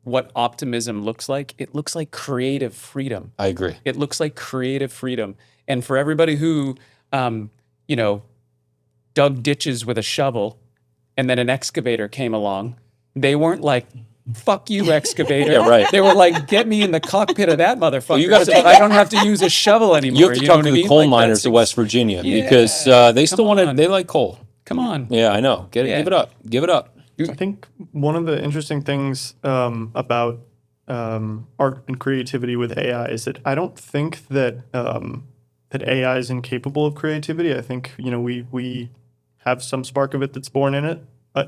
what optimism looks like, it looks like creative freedom. I agree. It looks like creative freedom. And for everybody who, dug ditches with a shovel and then an excavator came along, they weren't like, fuck you, excavator. Yeah, right. They were like, get me in the cockpit of that motherfucker. you gotta so talk- I don't have to use a shovel anymore. You have to know talk what to I the mean? coal Like, miners that's of West Virginia Yeah, because they still come want to. on. They like coal. Come on. Yeah, I know. Give it up. Give it up. I think one of the interesting things about art and creativity with AI is that I don't think that that AI is incapable of creativity. I think we have some spark of it that's born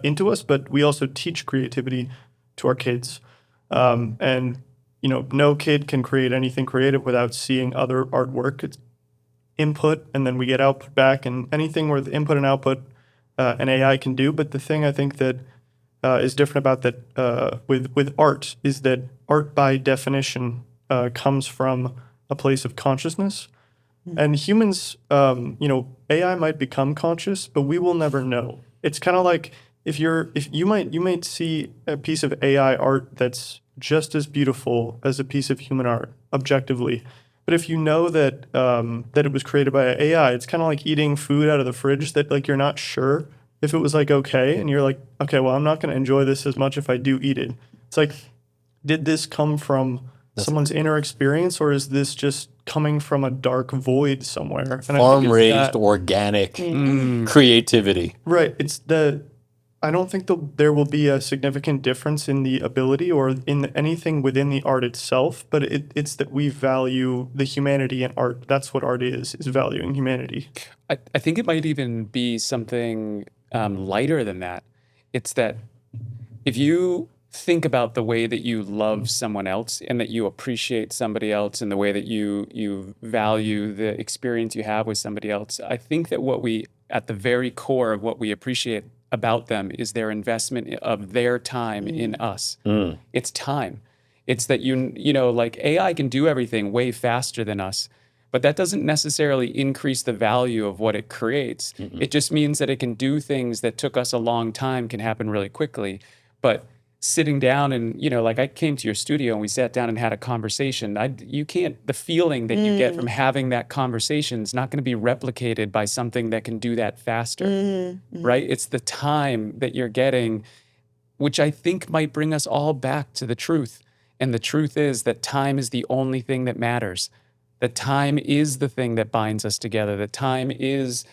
into us, but we also teach creativity to our kids, and no kid can create anything creative without seeing other artwork. It's input, and then we get output back, and anything with input and output, an AI can do. But the thing I think that is different about that with art is that art by definition comes from a place of consciousness, and humans, AI might become conscious, but we will never know. It's kind of like if you might see a piece of AI art that's just as beautiful as a piece of human art objectively. But if you know that that it was created by AI, it's kind of like eating food out of the fridge that like you're not sure if it was like okay, and you're like, okay, well, I'm not going to enjoy this as much if I do eat it. It's like, did this come from someone's inner experience, or is this just coming from a dark void somewhere? And I think it's Farm-raised, that- organic creativity. Right. I don't think there will be a significant difference in the ability or in anything within the art itself, but it's that we value the humanity in art. That's what art is valuing humanity. I think it might even be something lighter than that. It's that if you think about the way that you love someone else and that you appreciate somebody else and the way that you value the experience you have with somebody else, I think that what we, at the very core of what we appreciate about them is their investment of their time in us. It's time. It's that like AI can do everything way faster than us, but that doesn't necessarily increase the value of what it creates. It just means that it can do things that took us a long time can happen really quickly. But sitting down and, like I came to your studio and we sat down and had a conversation. The feeling that you get from having that conversation is not going to be replicated by something that can do that faster, right? It's the time that you're getting, which I think might bring us all back to the truth. And the truth is that time is the only thing that matters. That time is the thing that binds us together. That time is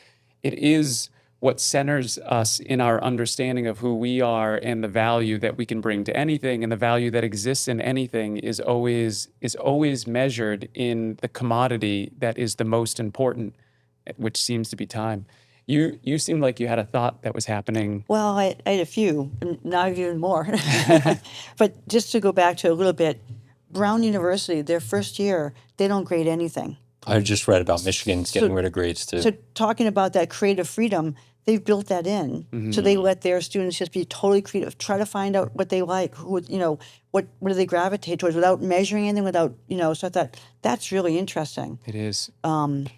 what centers us in our understanding of who we are and the value that we can bring to anything, and the value that exists in anything is always measured in the commodity that is the most important, which seems to be time. You seemed like you had a thought that was happening. Well, I had a few, not even more. But just to go back to a little bit, Brown University, their first year, they don't grade anything. I just read about Michigan's getting rid of grades too. So talking about that creative freedom, they've built that in. So they let their students just be totally creative, try to find out what they like, what do they gravitate towards without measuring anything, so that's really interesting. It is. I'm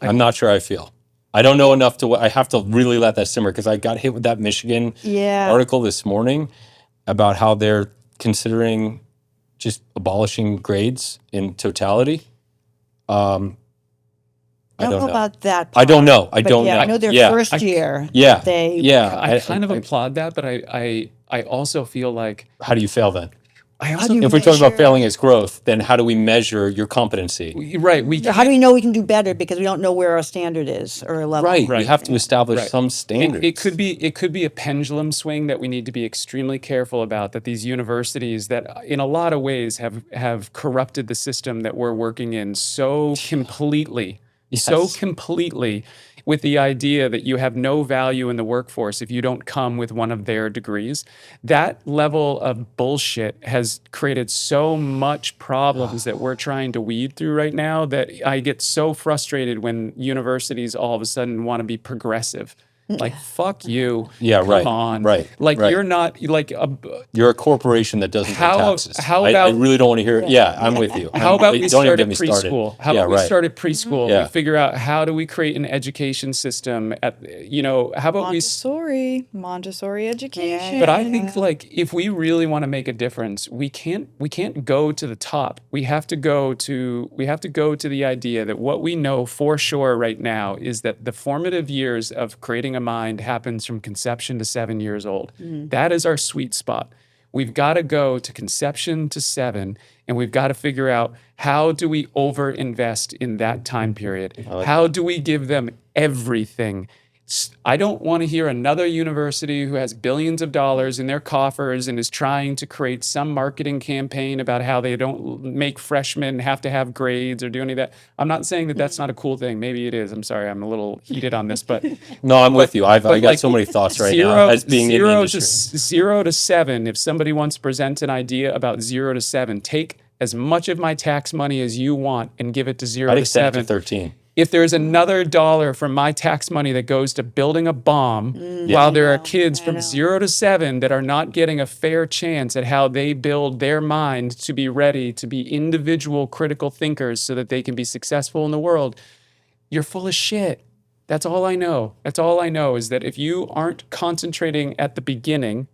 not sure I feel. I don't know enough I have to really let that simmer because I got hit with that Michigan article this morning about how they're considering just abolishing grades in totality. I don't know about that I don't know. I know their first year. I kind of applaud that, but I also feel like, how do you fail then? do you If we're talking about measure- failing as growth, then how do we measure your competency? right, How do we know we can do better because we don't know where our standard is or a level? Right. Right. You have to establish Right. some standards. It could be a pendulum swing that we need to be extremely careful about, that these universities that in a lot of ways have corrupted the system that we're working in so completely, with the idea that you have no value in the workforce if you don't come with one of their degrees. That level of bullshit has created so much problems that we're trying to weed through right now that I get so frustrated when universities all of a sudden want to be progressive. Like, fuck you. Yeah, Come right, on. right, Like, right. you're not, like, You're a corporation that doesn't pay taxes. how I about really don't want to hear it. Yeah, I'm with you. how about we Don't even start get at me started. preschool? How Yeah, about we right. start at preschool? We Yeah. figure out how do we create an education system at, how about Montessori education. but I think like if we really want to make a difference, we can't go to the top. We have to go to the idea that what we know for sure right now is that the formative years of creating a mind happens from conception to 7 years old. That is our sweet spot. We've got to go to conception to 7, and we've got to figure out how do we over invest in that time period? How do we give them everything? I don't want to hear another university who has billions of dollars in their coffers and is trying to create some marketing campaign about how they don't make freshmen have to have grades or do any of that. I'm not saying that that's not a cool thing. Maybe it is. I'm sorry, I'm a little heated on this, but No, I'm with you. I but got like so many thoughts right now as being in the industry. 0 to 7. If somebody wants to present an idea about 0 to 7, take as much of my tax money as you want and give it to 0 I'd to extend it 7. to 13. If there's another dollar from my tax money that goes to building a bomb while there are kids from 0 to 7 that are not getting a fair chance at how they build their mind to be ready to be individual critical thinkers so that they can be successful in the world, you're full of shit. That's all I know. That's all I know is that if you aren't concentrating at the beginning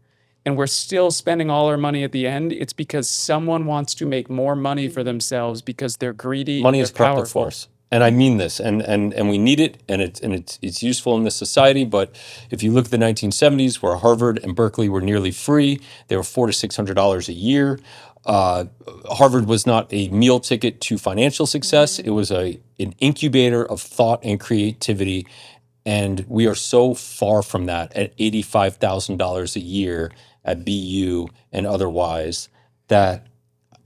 and we're still spending all our money at the end, it's because someone wants to make more money for themselves because they're greedy Money and is they're corruptive powerful. force. And I mean this, and we need it, and it's useful in this society. But if you look at the 1970s, where Harvard and Berkeley were nearly free, they were $400 to $600 a year. Harvard was not a meal ticket to financial success; it was an incubator of thought and creativity. And we are so far from that at $85,000 a year at BU and otherwise that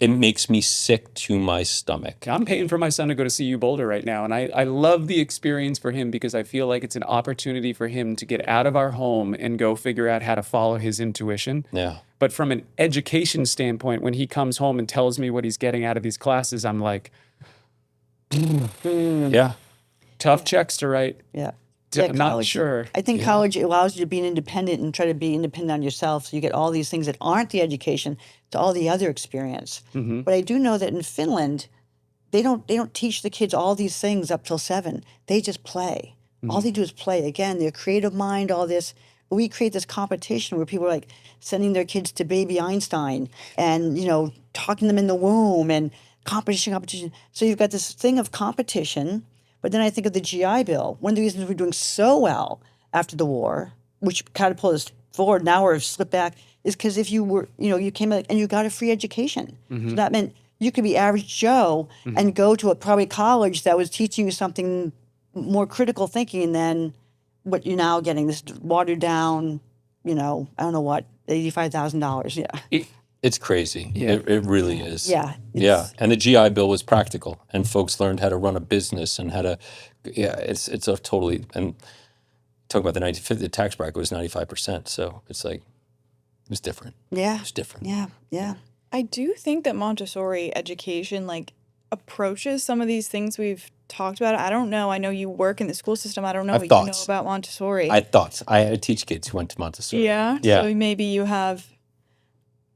it makes me sick to my stomach. I'm paying for my son to go to CU Boulder right now. And I love the experience for him because I feel like it's an opportunity for him to get out of our home and go figure out how to follow his intuition. Yeah. But from an education standpoint, when he comes home and tells me what he's getting out of these classes, I'm like, Yeah. tough checks to write. Yeah. Not college- sure. I think college allows you to be independent and try to be independent on yourself. So you get all these things that aren't the education to all the other experience. But I do know that in Finland, they don't teach the kids all these things up till 7. They just play. All they do is play. Again, their creative mind, all this. But we create this competition where people are like sending their kids to baby Einstein and, talking them in the womb and competition. So you've got this thing of competition. But then I think of the GI Bill. One of the reasons we're doing so well after the war, which catapulted us forward, now we're slipped back, is because if you were, you came out and you got a free education. So that meant you could be average Joe and go to probably college that was teaching you something more critical thinking than what you're now getting, this watered down, I don't know what, $85,000. Yeah. It's crazy. Yeah. It really is. Yeah. Yeah. And the GI Bill was practical, and folks learned how to run a business and how to, it's a totally, and talk about the 1950, the tax bracket was 95%. So it's like, it was different. Yeah. It's different. Yeah. I do think that Montessori education approaches some of these things we've talked about. I don't know. I know you work in the school system. I don't know I have what thoughts. you know about Montessori. I had thoughts. I teach kids who went to Montessori. Yeah. Yeah. So maybe you have.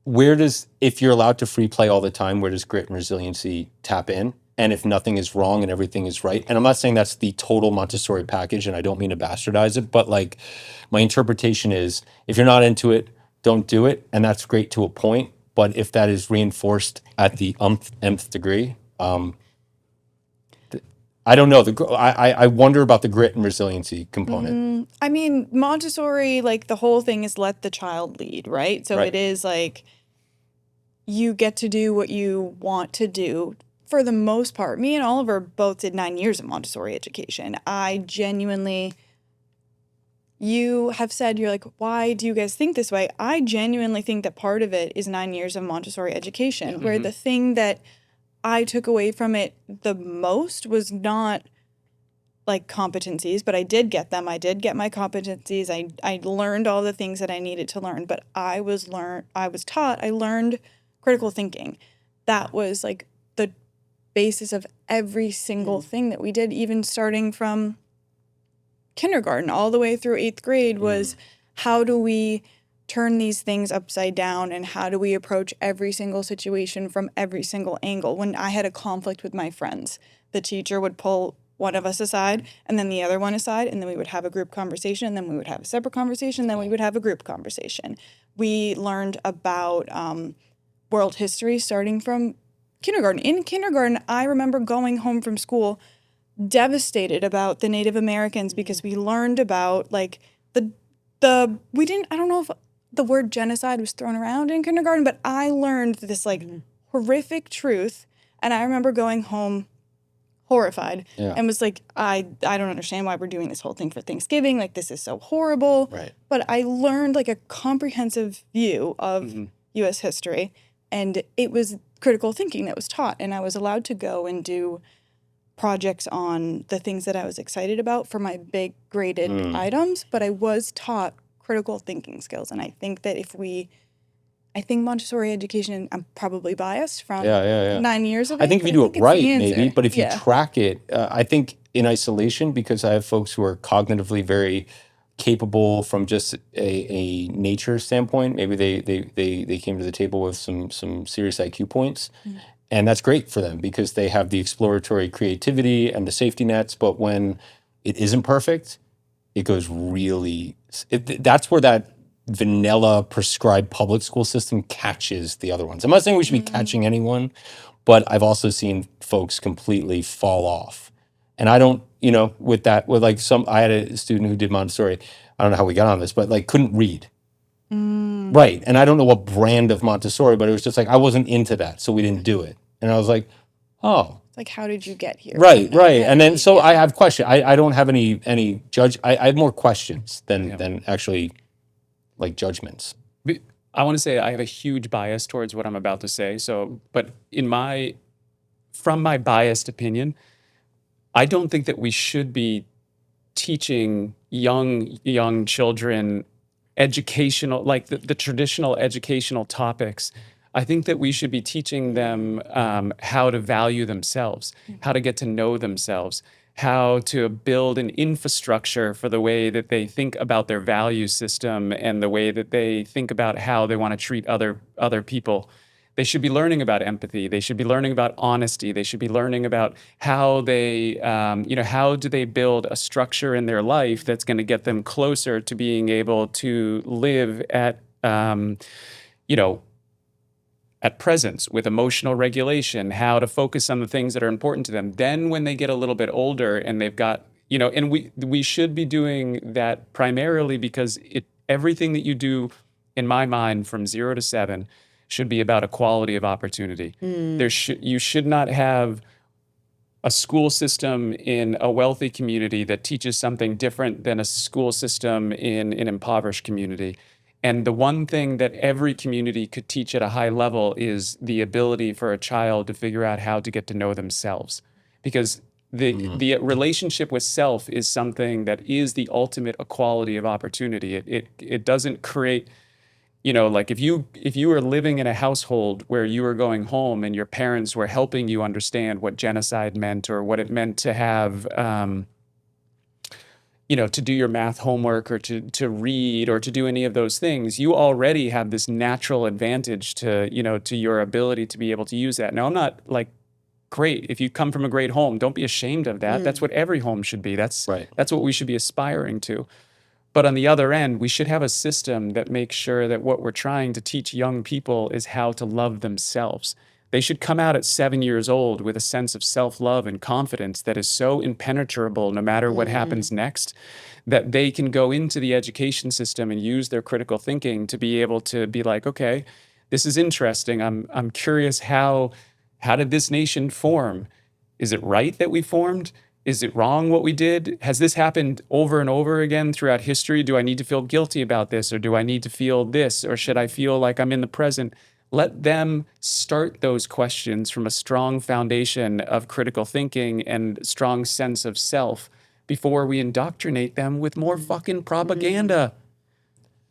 If you're allowed to free play all the time, where does grit and resiliency tap in? And if nothing is wrong and everything is right, and I'm not saying that's the total Montessori package, and I don't mean to bastardize it, but my interpretation is if you're not into it, don't do it. And that's great to a point. But if that is reinforced at the nth degree, I don't know. I wonder about the grit and resiliency component. I mean, Montessori, the whole thing is let the child lead, right? So Right. it is you get to do what you want to do for the most part. Me and Oliver both did 9 years of Montessori education. I genuinely, you have said, you're like, why do you guys think this way? I genuinely think that part of it is 9 years of Montessori education, where the thing that I took away from it the most was not competencies, but I did get them. I did get my competencies. I learned all the things that I needed to learn, but I learned critical thinking. That was the basis of every single thing that we did, even starting from kindergarten all the way through 8th grade was how do we turn these things upside down and how do we approach every single situation from every single angle. When I had a conflict with my friends, the teacher would pull one of us aside and then the other one aside, and then we would have a group conversation, and then we would have a separate conversation, then we would have a group conversation. We learned about world history starting from kindergarten. In kindergarten, I remember going home from school devastated about the Native Americans because we learned about like we didn't, I don't know if the word genocide was thrown around in kindergarten, but I learned this like horrific truth, and I remember going home horrified and was like, I don't understand why we're doing this whole thing for Thanksgiving. Like, this is so horrible. Right. But I learned like a comprehensive view of U.S. history, and it was critical thinking that was taught, and I was allowed to go and do projects on the things that I was excited about for my big graded items, but I was taught critical thinking skills. And I think that I think Montessori education, I'm probably biased from 9 years of it. I think if you but do it right, it's the maybe, answer. but if you track it, I think in isolation, because I have folks who are cognitively very capable from just a nature standpoint, maybe they came to the table with some serious IQ points. And that's great for them because they have the exploratory creativity and the safety nets. But when it isn't perfect, it goes really, that's where that vanilla prescribed public school system catches the other ones. I'm not saying we should be catching anyone, but I've also seen folks completely fall off. And I don't, with like I had a student who did Montessori. I don't know how we got on this, but like couldn't read. Right. And I don't know what brand of Montessori, but it was just like, I wasn't into that. So we didn't do it. And I was like, oh. It's like, how did you get here? Right. And then, so I have questions. I don't have any judge. I have more questions than actually like judgments. I want to say I have a huge bias towards what I'm about to say. So, but from my biased opinion, I don't think that we should be teaching young children educational, like the traditional educational topics. I think that we should be teaching them how to value themselves, how to get to know themselves, how to build an infrastructure for the way that they think about their value system and the way that they think about how they want to treat other people. They should be learning about empathy. They should be learning about honesty. They should be learning about how they, how do they build a structure in their life that's going to get them closer to being able to live at presence with emotional regulation, how to focus on the things that are important to them. Then when they get a little bit older and they've got, and we should be doing that primarily because everything that you do, in my mind, from 0 to 7, should be about equality of opportunity. You should not have a school system in a wealthy community that teaches something different than a school system in an impoverished community. And the one thing that every community could teach at a high level is the ability for a child to figure out how to get to know themselves. Because the relationship with self is something that is the ultimate equality of opportunity. It doesn't create, like if you were living in a household where you were going home and your parents were helping you understand what genocide meant or what it meant to have, to do your math homework or to read or to do any of those things, you already have this natural advantage to your ability to be able to use that. Now, I'm not like, great, if you come from a great home, don't be ashamed of that. That's what every home should be. That's what we should be aspiring to. But on the other end, we should have a system that makes sure that what we're trying to teach young people is how to love themselves. They should come out at 7 years old with a sense of self-love and confidence that is so impenetrable no matter what happens next, that they can go into the education system and use their critical thinking to be able to be like, okay, this is interesting. I'm curious, how did this nation form? Is it right that we formed? Is it wrong what we did? Has this happened over and over again throughout history? Do I need to feel guilty about this? Or do I need to feel this? Or should I feel like I'm in the present? Let them start those questions from a strong foundation of critical thinking and strong sense of self before we indoctrinate them with more fucking propaganda.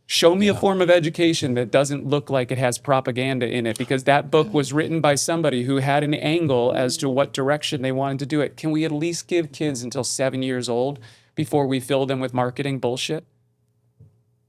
Show me a form of education that doesn't look like it has propaganda in it, because that book was written by somebody who had an angle as to what direction they wanted to do it. Can we at least give kids until 7 years old before we fill them with marketing bullshit?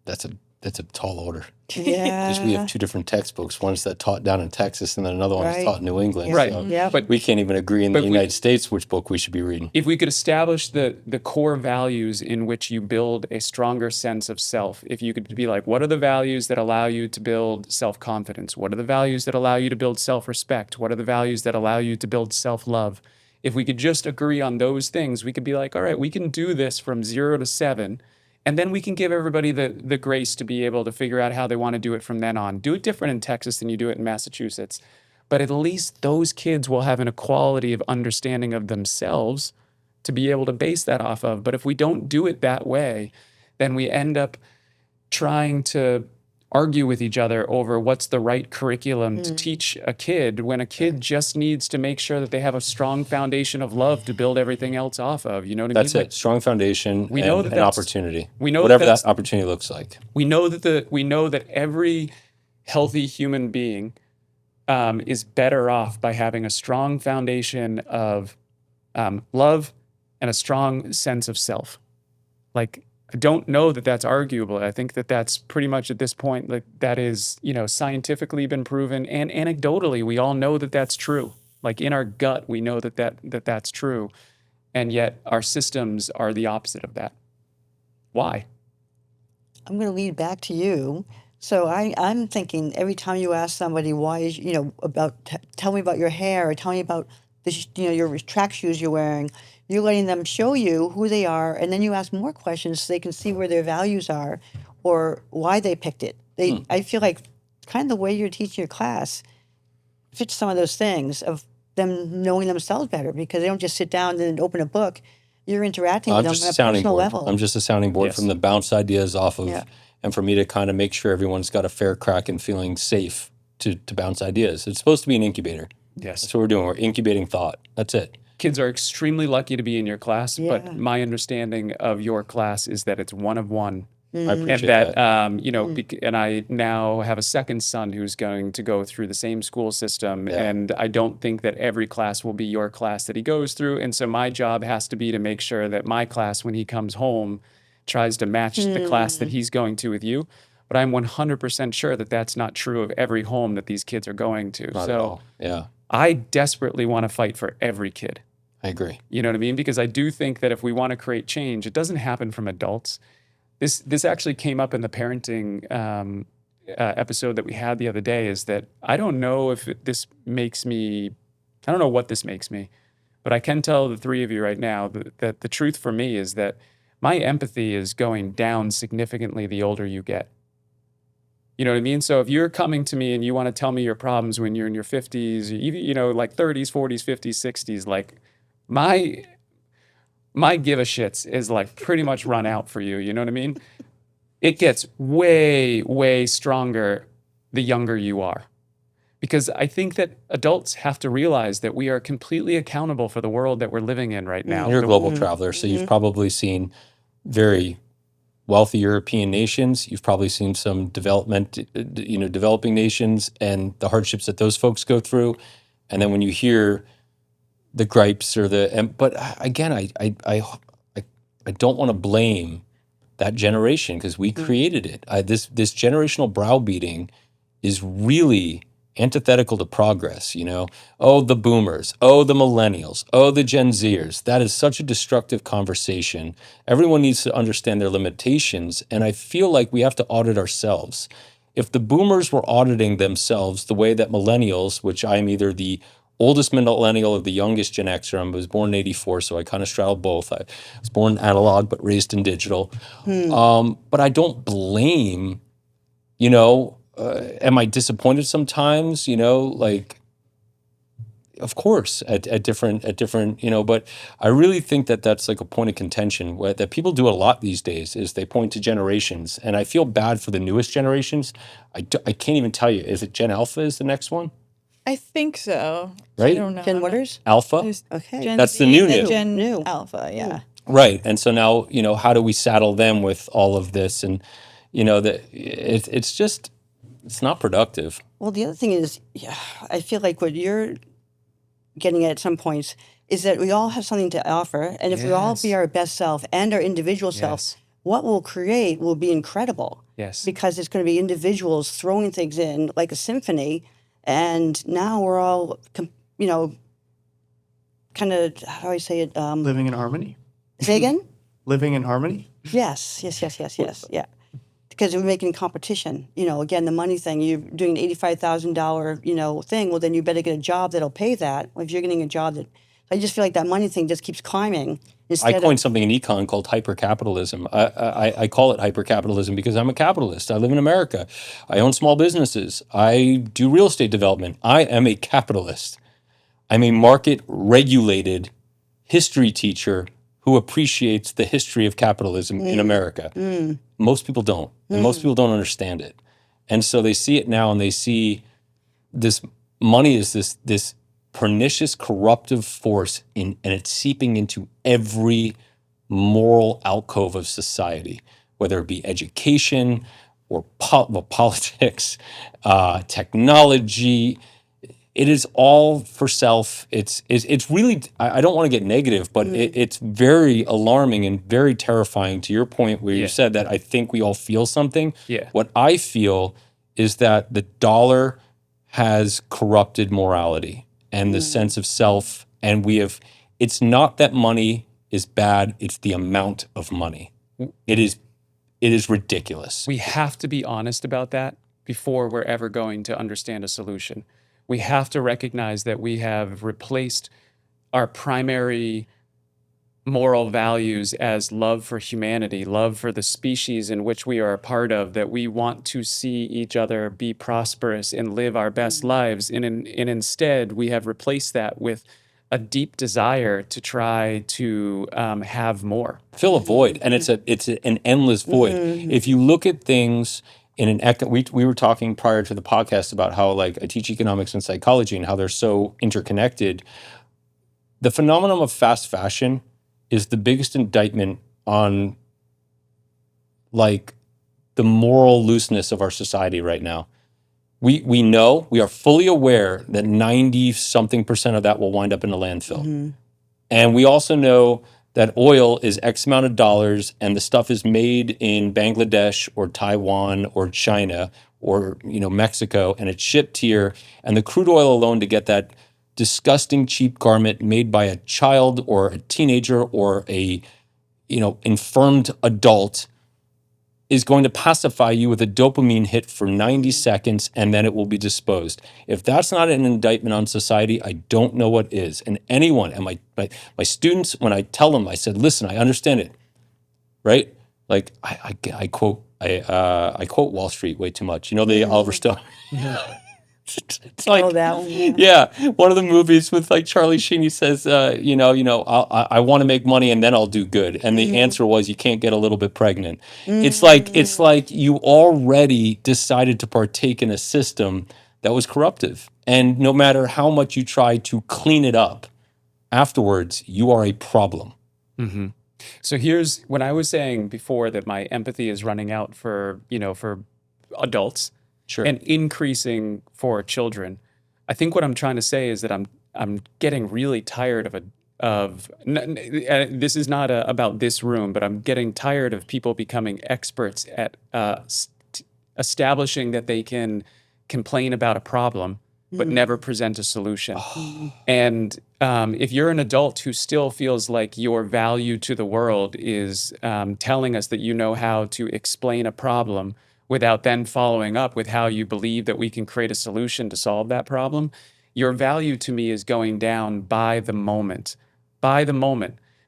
That's a tall order. Yeah. Because we have two different textbooks. One's that taught down in Texas, and then another one is Right. taught in New England. Right. So Yeah. But we can't even agree in the But we- United States which book we should be reading. if we could establish the core values in which you build a stronger sense of self, if you could be like, what are the values that allow you to build self-confidence? What are the values that allow you to build self-respect? What are the values that allow you to build self-love? If we could just agree on those things, we could be like, all right, we can do this from 0 to 7. And then we can give everybody the grace to be able to figure out how they want to do it from then on. Do it different in Texas than you do it in Massachusetts. But at least those kids will have an equality of understanding of themselves to be able to base that off of. But if we don't do it that way, then we end up trying to argue with each other over what's the right curriculum to teach a kid, when a kid just needs to make sure that they have a strong foundation of love to build everything else off of. You know what I mean? That's it. Strong foundation we know and that an that's- opportunity. we know that whatever that's- that opportunity looks like. We know that every healthy human being is better off by having a strong foundation of love and a strong sense of self. Like, I don't know that that's arguable. I think that that's pretty much at this point, like, that is, scientifically been proven, and anecdotally, we all know that that's true. Like, in our gut, we know that's true, and yet our systems are the opposite of that. Why? I'm going to lead back to you. So I'm thinking every time you ask somebody why is tell me about your hair, or tell me about this, your track shoes you're wearing, you're letting them show you who they are, and then you ask more questions so they can see where their values are or why they picked it. I feel like kind of the way you're teaching your class fits some of those things of them knowing themselves better, because they don't just sit down and open a book. You're interacting I'm with them just on a a sounding personal board. level. I'm just a sounding board Yes. from the bounce ideas off of, Yeah. and for me to kind of make sure everyone's got a fair crack and feeling safe to bounce ideas. It's supposed to be an incubator. Yes. That's what we're doing. We're incubating thought. That's it. Kids are extremely lucky to be in your class, Yeah. but my understanding of your class is that it's one of one. I Mm-hmm. And appreciate that, that. and I now have a second son who's going to go through the same school system. Yeah. And I don't think that every class will be your class that he goes through. And so my job has to be to make sure that my class, when he comes home, tries to match the class that he's going to with you. But I'm 100% sure that that's not true of every home that these kids are going to. Not at So all. Yeah, I desperately want to fight for every kid. I agree. You know what I mean? Because I do think that if we want to create change, it doesn't happen from adults. This actually came up in the parenting episode that we had the other day, is that I don't know if this makes me, I don't know what this makes me, but I can tell the three of you right now that the truth for me is that my empathy is going down significantly the older you get. You know what I mean? So if you're coming to me and you want to tell me your problems when you're in your 50s, even, like 30s, 40s, 50s, 60s, like my give a shits is like pretty much run out for you. You know what I mean? It gets way, way stronger the younger you are. Because I think that adults have to realize that we are completely accountable for the world that we're living in right now. You're a The- global traveler, so you've probably seen very wealthy European nations. You've probably seen some developing nations and the hardships that those folks go through. And then when you hear the gripes or but again, I don't want to blame that generation, because we created it. This generational browbeating is really antithetical to progress. Oh, the boomers, oh, the millennials, oh, the Gen Zers. That is such a destructive conversation. Everyone needs to understand their limitations, and I feel like we have to audit ourselves. If the boomers were auditing themselves the way that millennials, which I am either the oldest millennial or the youngest Gen Xer, I was born in '84, so I kind of straddle both. I was born analog but raised in digital. But I don't blame, am I disappointed sometimes? Of course, at different, but I really think that that's like a point of contention that people do a lot these days, is they point to generations. And I feel bad for the newest generations. I can't even tell you, is it Gen Alpha is the next one? I think so. Right? I don't know. Gen Waters? Alpha? There's Okay. Gen That's Z the new and new. Gen New. Alpha, yeah. Right. And so now, how do we saddle them with all of this? And, it's not productive. Well, the other thing is, I feel like what you're getting at some points is that we all have something to offer, and if we all be Yes. our best self and our individual self, Yes. what we'll create will be incredible. Yes. Because it's going to be individuals throwing things in like a symphony, and now we're all, kind of, how do I say it? Living in harmony. Say again? Living in harmony. Yes. Yeah. Because we're making competition. Again, the money thing. You're doing an $85,000, thing. Well, then you better get a job that'll pay that. Well, if you're getting a job that, I just feel like that money thing just keeps climbing. I coined something in econ called hypercapitalism. I call it hypercapitalism because I'm a capitalist. I live in America. I own small businesses. I do real estate development. I am a capitalist. I'm a market regulated history teacher who appreciates the history of capitalism in America. Most people don't, and most people don't understand it. And so they see it now, and they see this money is this pernicious, corruptive force, and it's seeping into every moral alcove of society, whether it be education or politics, technology. It is all for self. It's really, I don't want to get negative, but it's very alarming and very terrifying, to your point where you said that I think we all feel something. Yeah. What I feel is that the dollar has corrupted morality and the sense of self. And it's not that money is bad, it's the amount of money. It is ridiculous. We have to be honest about that before we're ever going to understand a solution. We have to recognize that we have replaced our primary moral values as love for humanity, love for the species in which we are a part of, that we want to see each other be prosperous and live our best lives. And instead, we have replaced that with a deep desire to try to have more. Fill a void, and it's an endless void. If you look at things in we were talking prior to the podcast about how, like, I teach economics and psychology and how they're so interconnected. The phenomenon of fast fashion is the biggest indictment on, like, the moral looseness of our society right now. We know, we are fully aware that 90-something% of that will wind up in a landfill. And we also know that oil is X amount of dollars, and the stuff is made in Bangladesh or Taiwan or China or Mexico, and it's shipped here. And the crude oil alone to get that disgusting cheap garment made by a child or a teenager or a infirmed adult is going to pacify you with a dopamine hit for 90 seconds, and then it will be disposed. If that's not an indictment on society, I don't know what is. And anyone, and my students, when I tell them, I said, listen, I understand it, right? Like I quote Wall Street way too much. The Oliver Stone. It's like, that one, yeah, one of the movies with, like, Charlie Sheen. He says, I want to make money and then I'll do good. And the answer was, you can't get a little bit pregnant. It's like you already decided to partake in a system that was corruptive, and no matter how much you try to clean it up afterwards, you are a problem. Mm-hmm. So here's when I was saying before that my empathy is running out for adults. Sure. And increasing for children. I think what I'm trying to say is that I'm getting really tired this is not about this room, but I'm getting tired of people becoming experts at establishing that they can complain about a problem but never present a solution. And if you're an adult who still feels like your value to the world is telling us that you know how to explain a problem without then following up with how you believe that we can create a solution to solve that problem, your value to me is going down by the moment,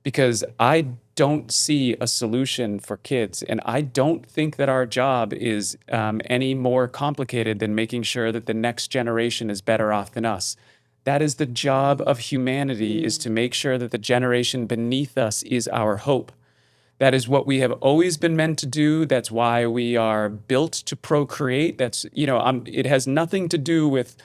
because I don't see a solution for kids. And I don't think that our job is any more complicated than making sure that the next generation is better off than us. That is the job of humanity, is to make sure that the generation beneath us is our hope. That is what we have always been meant to do. That's why we are built to procreate. It has nothing to do with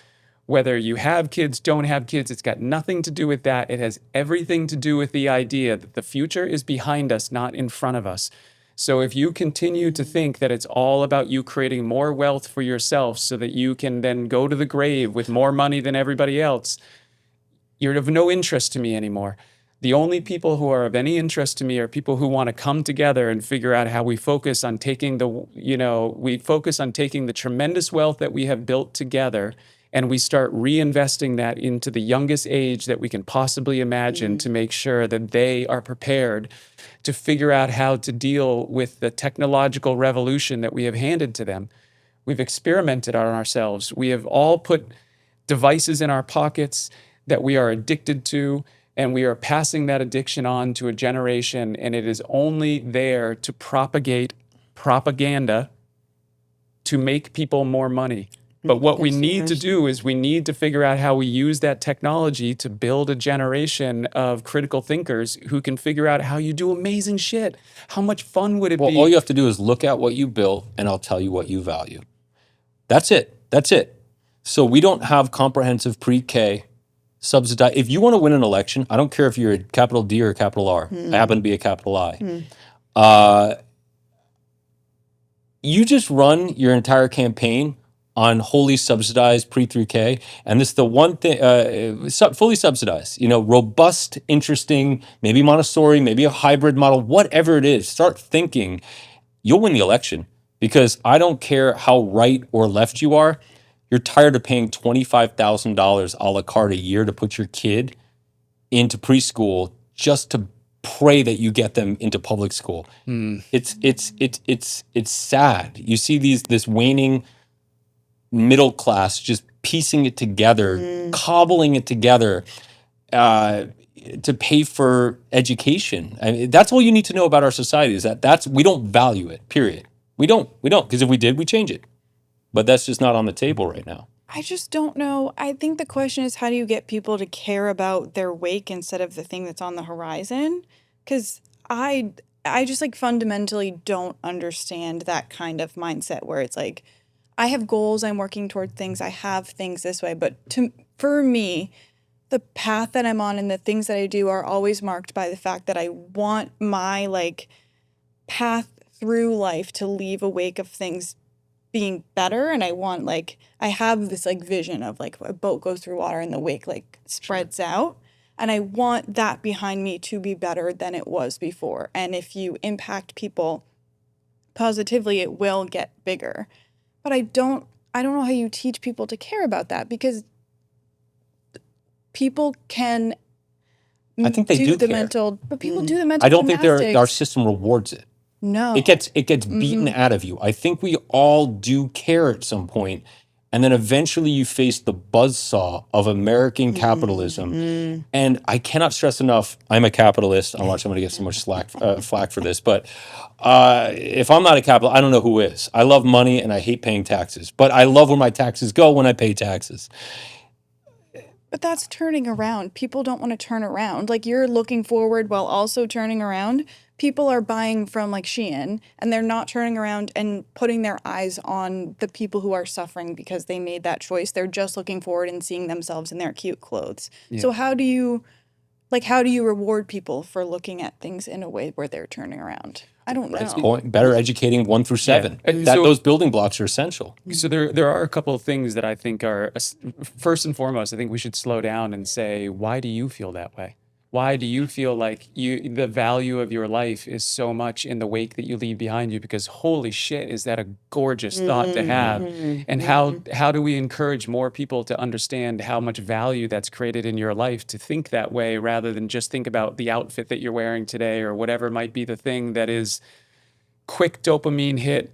whether you have kids, don't have kids. It's got nothing to do with that. It has everything to do with the idea that the future is behind us, not in front of us. So if you continue to think that it's all about you creating more wealth for yourself so that you can then go to the grave with more money than everybody else, You're of no interest to me anymore. The only people who are of any interest to me are people who want to come together and figure out how we focus on taking the tremendous wealth that we have built together, and we start reinvesting that into the youngest age that we can possibly imagine to make sure that they are prepared to figure out how to deal with the technological revolution that we have handed to them. We've experimented on ourselves. We have all put devices in our pockets that we are addicted to, and we are passing that addiction on to a generation, and it is only there to propagate propaganda to make people more money. But what we need to do is we need to figure out how we use that technology to build a generation of critical thinkers who can figure out how you do amazing shit. How much fun would it Well, be? all you have to do is look at what you built, and I'll tell you what you value. That's it. That's it. So we don't have comprehensive pre-K subsidized. If you want to win an election, I don't care if you're a capital D or a capital R. I happen to be a capital I. You just run your entire campaign on wholly subsidized pre-3K, and this is the one thing, fully subsidized, robust, interesting, maybe Montessori, maybe a hybrid model, whatever it is, start thinking, you'll win the election. Because I don't care how right or left you are, you're tired of paying $25,000 a la carte a year to put your kid into preschool just to pray that you get them into public school. It's sad. You see this waning middle class just piecing it together, cobbling it together to pay for education. I mean, that's all you need to know about our society is that we don't value it, period. We don't, because if we did, we change it. But that's just not on the table right now. I just don't know. I think the question is, how do you get people to care about their wake instead of the thing that's on the horizon? Because I just like fundamentally don't understand that kind of mindset where it's like, I have goals, I'm working toward things, I have things this way. But for me, the path that I'm on and the things that I do are always marked by the fact that I want my like path through life to leave a wake of things being better. And I want I have this like vision of like a boat goes through water and the wake like spreads out. And I want that behind me to be better than it was before. And if you impact people positively, it will get bigger. But I don't know how you teach people to care about that, because people can I think they do the care. mental, but people do the mental I don't think gymnastics. our system rewards it. No. It gets beaten out of you. I think we all do care at some point, and then eventually you face the buzzsaw of American capitalism. And I cannot stress enough, I'm a capitalist. I don't want somebody to get so much flack for this, but if I'm not a capitalist, I don't know who is. I love money and I hate paying taxes, but I love where my taxes go when I pay taxes. But that's turning around. People don't want to turn around. Like, you're looking forward while also turning around. People are buying from like Shein and they're not turning around and putting their eyes on the people who are suffering because they made that choice. They're just looking forward and seeing themselves in their cute clothes. Yeah. So how do you reward people for looking at things in a way where they're turning around? I don't know. Better educating 1 through 7. Yeah. Those building blocks are essential. So there are a couple of things that I think are, first and foremost, I think we should slow down and say, why do you feel that way? Why do you feel like the value of your life is so much in the wake that you leave behind you? Because holy shit, is that a gorgeous thought to have? And how do we encourage more people to understand how much value that's created in your life, to think that way rather than just think about the outfit that you're wearing today or whatever might be the thing that is quick dopamine hit,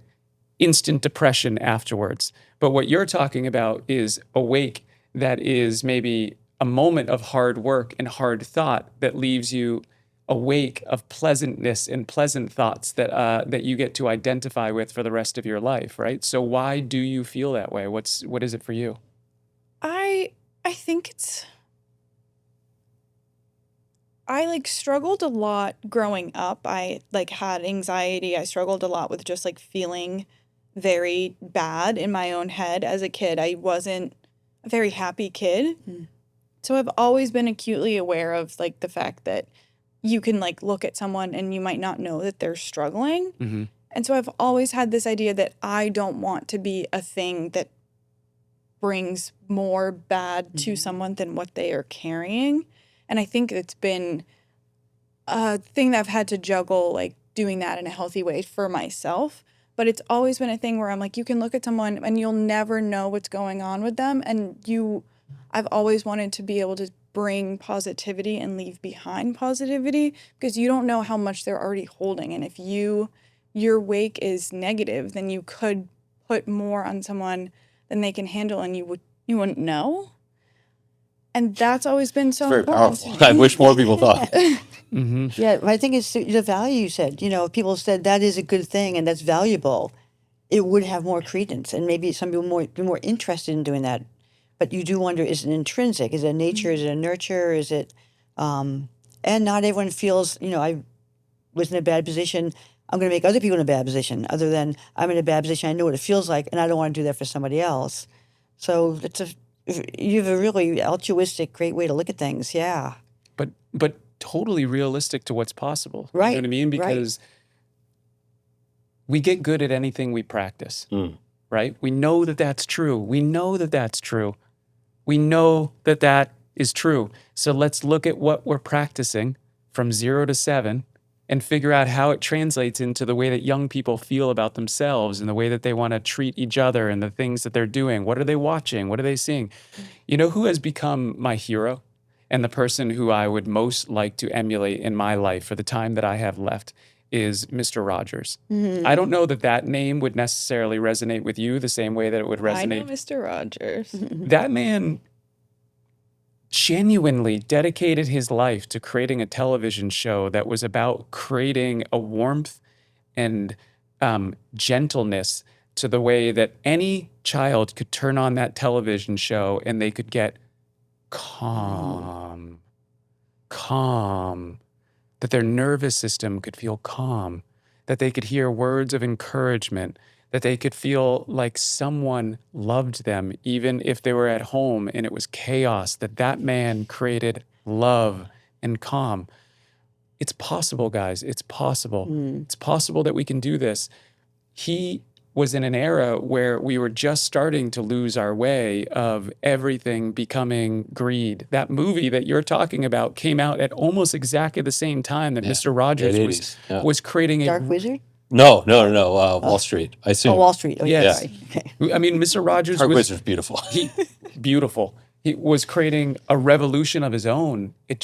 instant depression afterwards. But what you're talking about is a wake that is maybe a moment of hard work and hard thought that leaves you a wake of pleasantness and pleasant thoughts that you get to identify with for the rest of your life, right? So why do you feel that way? What is it for you? I think I struggled a lot growing up. I had anxiety. I struggled a lot with just feeling very bad in my own head as a kid. I wasn't a very happy kid. So I've always been acutely aware of the fact that you can look at someone and you might not know that they're struggling. And so I've always had this idea that I don't want to be a thing that brings more bad to someone than what they are carrying. And I think it's been a thing that I've had to juggle, like doing that in a healthy way for myself. But it's always been a thing where I'm like, you can look at someone and you'll never know what's going on with them. And I've always wanted to be able to bring positivity and leave behind positivity, because you don't know how much they're already holding. And if your wake is negative, then you could put more on someone than they can handle, and you wouldn't know. And that's always been so Very important powerful. to I me. wish more people thought. Yeah, but I think it's the value you said. If people said that is a good thing and that's valuable, it would have more credence, and maybe some people be more interested in doing that. But you do wonder: is it intrinsic? Is it nature? Is it a nurture? Is it? And not everyone feels. I was in a bad position. I'm going to make other people in a bad position. Other than I'm in a bad position, I know what it feels like, and I don't want to do that for somebody else. So you have a really altruistic, great way to look at things. Yeah. But totally realistic to what's possible. You know what I mean? Right. Because we get good at anything we practice, right? We know that that's true. We know that that's true. We know that that is true. So let's look at what we're practicing from 0 to 7 and figure out how it translates into the way that young people feel about themselves and the way that they want to treat each other and the things that they're doing. What are they watching? What are they seeing? You know who has become my hero and the person who I would most like to emulate in my life for the time that I have left is Mr. Rogers. I don't know that that name would necessarily resonate with you the same way that it would I know resonate. Mr. Rogers. That man genuinely dedicated his life to creating a television show that was about creating a warmth and gentleness to the way that any child could turn on that television show and they could get calm, that their nervous system could feel calm, that they could hear words of encouragement, that they could feel like someone loved them, even if they were at home and it was chaos, that man created love and calm. It's possible, guys. It's possible. It's possible that we can do this. He was in an era where we were just starting to lose our way of everything becoming greed. That movie that you're talking about came out at almost exactly the same time that Mr. Rogers was creating Dark Wizard? No. Wall Street. I assume. Oh, Wall Street. Oh, yeah. Yes. Sorry. Okay. I mean, Mr. Rogers Dark was Wizard's beautiful. beautiful. He was creating a revolution of his own. It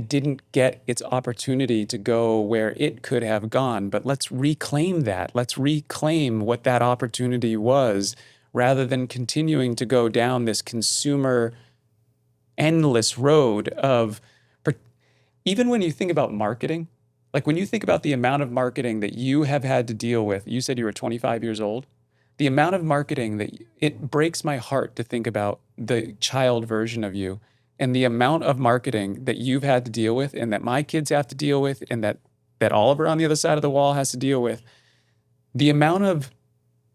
didn't get its opportunity to go where it could have gone. But let's reclaim that. Let's reclaim what that opportunity was, rather than continuing to go down this consumer endless road of, even when you think about marketing, like when you think about the amount of marketing that you have had to deal with, you said you were 25 years old. The amount of marketing that it breaks my heart to think about the child version of you and the amount of marketing that you've had to deal with and that my kids have to deal with and that Oliver on the other side of the wall has to deal with. The amount of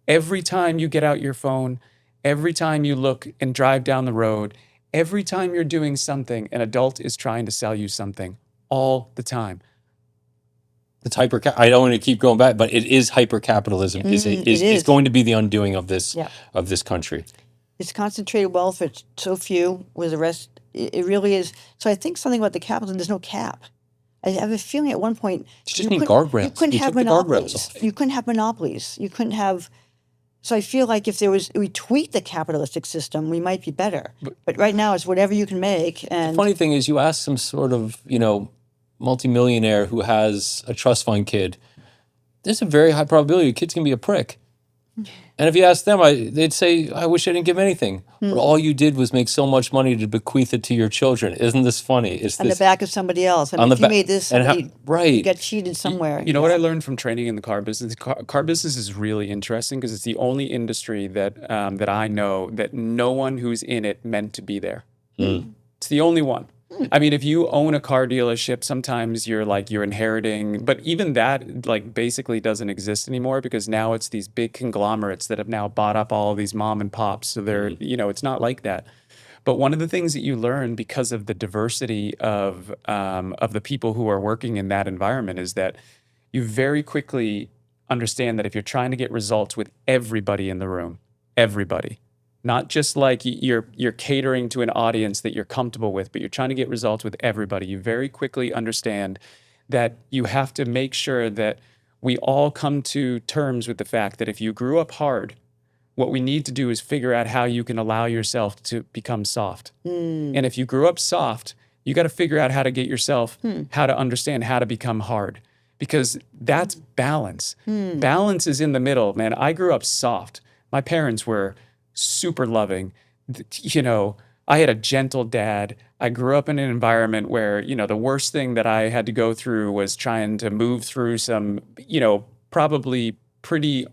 every time you get out your phone, every time you look and drive down the road, every time you're doing something, an adult is trying to sell you something all the time. It's I don't want to keep going back, but it is hyper-capitalism. Is going to be the undoing of this country. It's concentrated wealth for so few, with the rest. It really is. So I think something about the capitalism, there's no cap. I have a feeling at one point You just need guardrails. You couldn't You have took the guardrails monopolies. off. You couldn't have monopolies. You couldn't have. So I feel like if we tweak the capitalistic system, we might be better. But right now, it's whatever you can make. And The funny thing is, you ask some sort of, multimillionaire who has a trust fund kid, there's a very high probability the kid's going to be a prick. And if you ask them, they'd say, I wish I didn't give anything. But all you did was make so much money to bequeath it to your children. Isn't this funny? It's on the back of somebody else. I mean, if you made this, somebody right. got cheated somewhere. You know what I learned from training in the car business? Car business is really interesting because it's the only industry that that I know that no one who's in it meant to be there. It's the only one. I mean, if you own a car dealership, sometimes you're inheriting, but even that basically doesn't exist anymore because now it's these big conglomerates that have now bought up all of these mom and pops. So they're, it's not like that. But one of the things that you learn because of the diversity of the people who are working in that environment is that you very quickly understand that if you're trying to get results with everybody in the room, everybody, not just like you're catering to an audience that you're comfortable with, but you're trying to get results with everybody. You very quickly understand that you have to make sure that we all come to terms with the fact that if you grew up hard, what we need to do is figure out how you can allow yourself to become soft. And if you grew up soft, you got to figure out how to get yourself, how to understand how to become hard, because that's balance. Balance is in the middle, man. I grew up soft. My parents were super loving. You know, I had a gentle dad. I grew up in an environment where, you know, the worst thing that I had to go through was trying to move through some, you know, probably pretty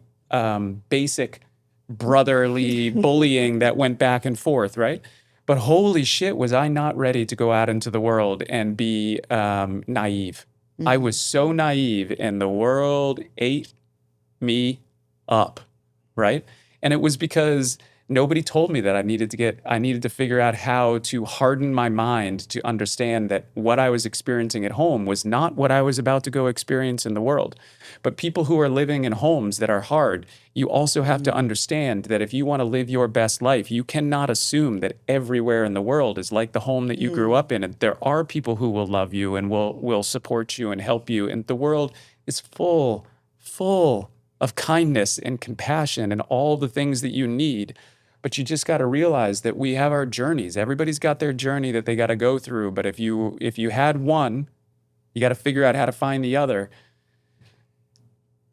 basic brotherly bullying that went back and forth, right? But holy shit, was I not ready to go out into the world and be naive. I was so naive, and the world ate me up, right? And it was because nobody told me that I needed to figure out how to harden my mind to understand that what I was experiencing at home was not what I was about to go experience in the world. But people who are living in homes that are hard, you also have to understand that if you want to live your best life, you cannot assume that everywhere in the world is like the home that you grew up in. And there are people who will love you and will support you and help you. And the world is full of kindness and compassion and all the things that you need. But you just got to realize that we have our journeys. Everybody's got their journey that they got to go through. But if you had one, you got to figure out how to find the other.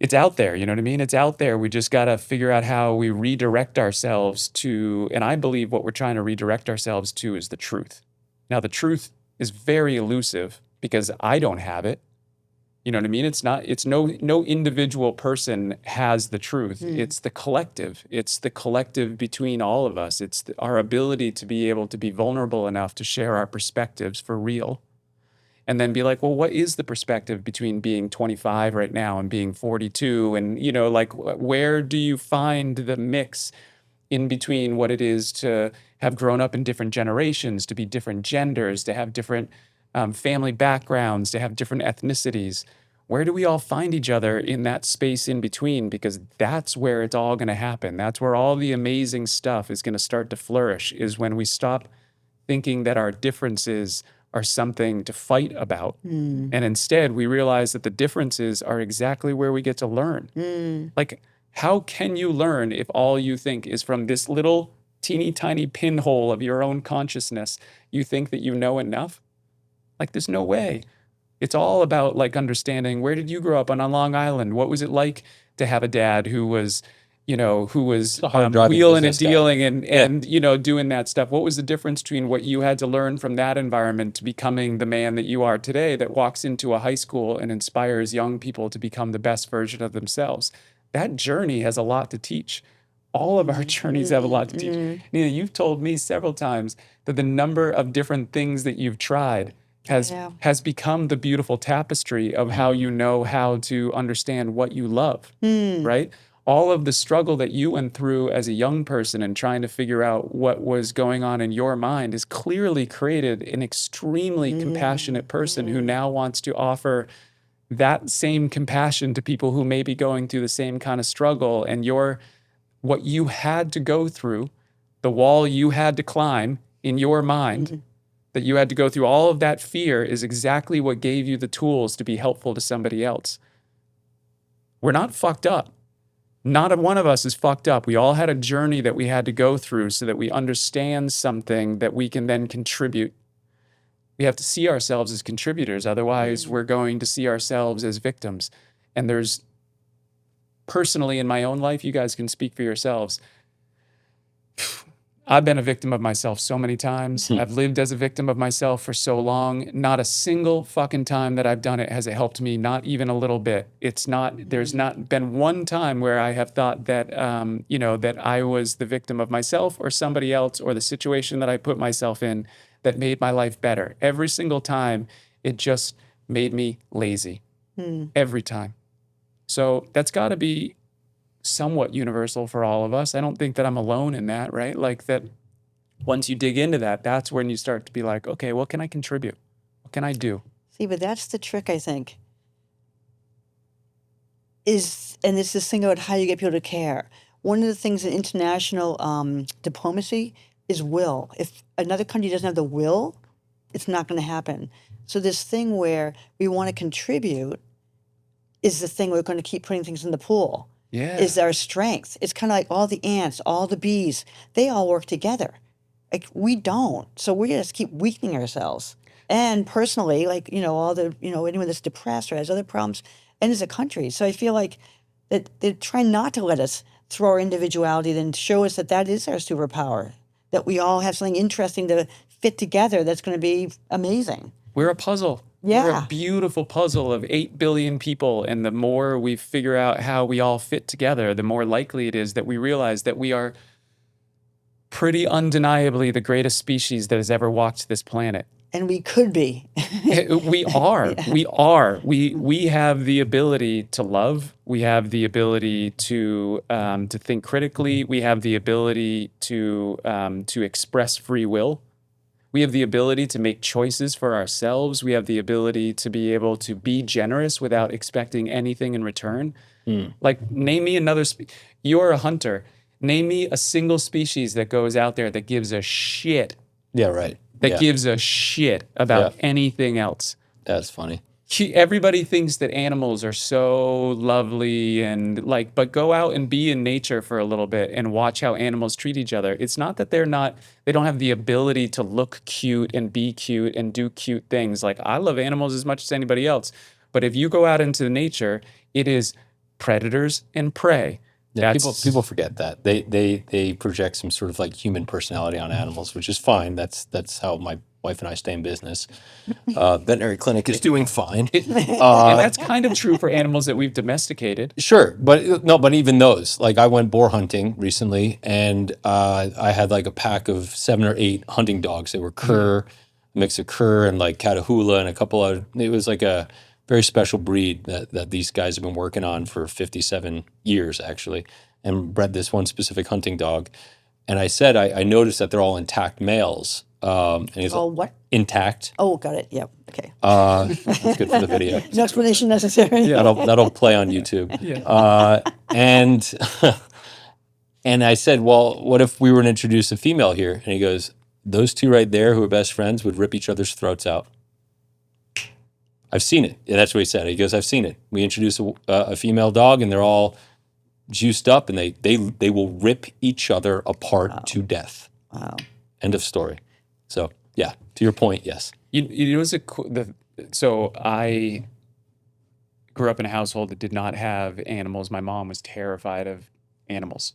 It's out there, you know what I mean? It's out there. We just got to figure out how we redirect ourselves to, and I believe what we're trying to redirect ourselves to is the truth. Now, the truth is very elusive because I don't have it. You know what I mean? It's no individual person has the truth. It's the collective. It's the collective between all of us. It's our ability to be able to be vulnerable enough to share our perspectives for real. And then be like, well, what is the perspective between being 25 right now and being 42? And, you know, like, where do you find the mix in between what it is to have grown up in different generations, to be different genders, to have different family backgrounds, to have different ethnicities? Where do we all find each other in that space in between? Because that's where it's all going to happen. That's where all the amazing stuff is going to start to flourish, is when we stop thinking that our differences are something to fight about. And instead, we realize that the differences are exactly where we get to learn. Like, how can you learn if all you think is from this little teeny tiny pinhole of your own consciousness? You think that you know enough? Like, there's no way. It's all about like understanding, where did you grow up on Long Island? What was it like to have a dad who was, you know, wheeling and dealing and you know, doing that stuff? What was the difference between what you had to learn from that environment to becoming the man that you are today, that walks into a high school and inspires young people to become the best version of themselves? That journey has a lot to teach. All of our journeys have a lot to teach. Nina, you've told me several times that the number of different things that you've tried has become the beautiful tapestry of how you know how to understand what you love, right? All of the struggle that you went through as a young person and trying to figure out what was going on in your mind has clearly created an extremely compassionate person who now wants to offer that same compassion to people who may be going through the same kind of struggle. And what you had to go through, the wall you had to climb in your mind, that you had to go through, all of that fear is exactly what gave you the tools to be helpful to somebody else. We're not fucked up. Not one of us is fucked up. We all had a journey that we had to go through so that we understand something that we can then contribute. We have to see ourselves as contributors. Otherwise, we're going to see ourselves as victims. And there's, personally in my own life, you guys can speak for yourselves, I've been a victim of myself so many times. I've lived as a victim of myself for so long. Not a single fucking time that I've done it has it helped me, not even a little bit. There's not been one time where I have thought that, you know, that I was the victim of myself or somebody else or the situation that I put myself in that made my life better. Every single time, it just made me lazy. Every time. So that's got to be somewhat universal for all of us. I don't think that I'm alone in that, right? Like, that once you dig into that, that's when you start to be like, okay, what can I contribute? What can I do? See, but that's the trick, I think. And it's this thing about how you get people to care. one of the things in international diplomacy is will. If another country doesn't have the will, it's not going to happen. So this thing where we want to contribute is the thing we're going to keep putting things in the pool. Yeah. Is our strength. It's kind of like all the ants, all the bees, they all work together. Like we don't. So we just keep weakening ourselves. And personally, like, all the, anyone that's depressed or has other problems, and as a country. So I feel like that they're trying not to let us throw our individuality, then show us that is our superpower, that we all have something interesting to fit together that's going to be amazing. We're a puzzle. Yeah. We're a beautiful puzzle of 8 billion people. And the more we figure out how we all fit together, the more likely it is that we realize that we are pretty undeniably the greatest species that has ever walked this planet. And we could be. We are. Yeah. We are. We have the ability to love. We have the ability to think critically. We have the ability to express free will. We have the ability to make choices for ourselves. We have the ability to be able to be generous without expecting anything in return. Like, name me another. You're a hunter. Name me a single species that goes out there that gives a shit. Yeah, right. That gives a shit about anything else. That's funny. Everybody thinks that animals are so lovely and but go out and be in nature for a little bit and watch how animals treat each other. It's not that they don't have the ability to look cute and be cute and do cute things. Like, I love animals as much as anybody else. But if you go out into nature, it is predators and prey. Yeah, people forget that. They project some sort of like human personality on animals, which is fine. That's how my wife and I stay in business. Veterinary clinic is doing fine. And that's kind of true for animals that we've domesticated. Sure, but even those, like I went boar hunting recently, and I had like a pack of 7 or 8 hunting dogs. They were cur, a mix of cur and like Catahoula and a couple of. It was like a very special breed that these guys have been working on for 57 years actually, and bred this one specific hunting dog. And I said I noticed that they're all intact males. And he's All what? intact. Oh, got it. Yep. Okay. That's good for the video. No explanation necessary. Yeah. That'll play on YouTube. Yeah. And I said, well, what if we were to introduce a female here? And he goes, those two right there who are best friends would rip each other's throats out. I've seen it. Yeah, that's what he said. He goes, I've seen it. We introduce a female dog and they're all juiced up and they will rip each other apart to death. Wow. End of story. So yeah, to your point, yes. So I grew up in a household that did not have animals. My mom was terrified of animals,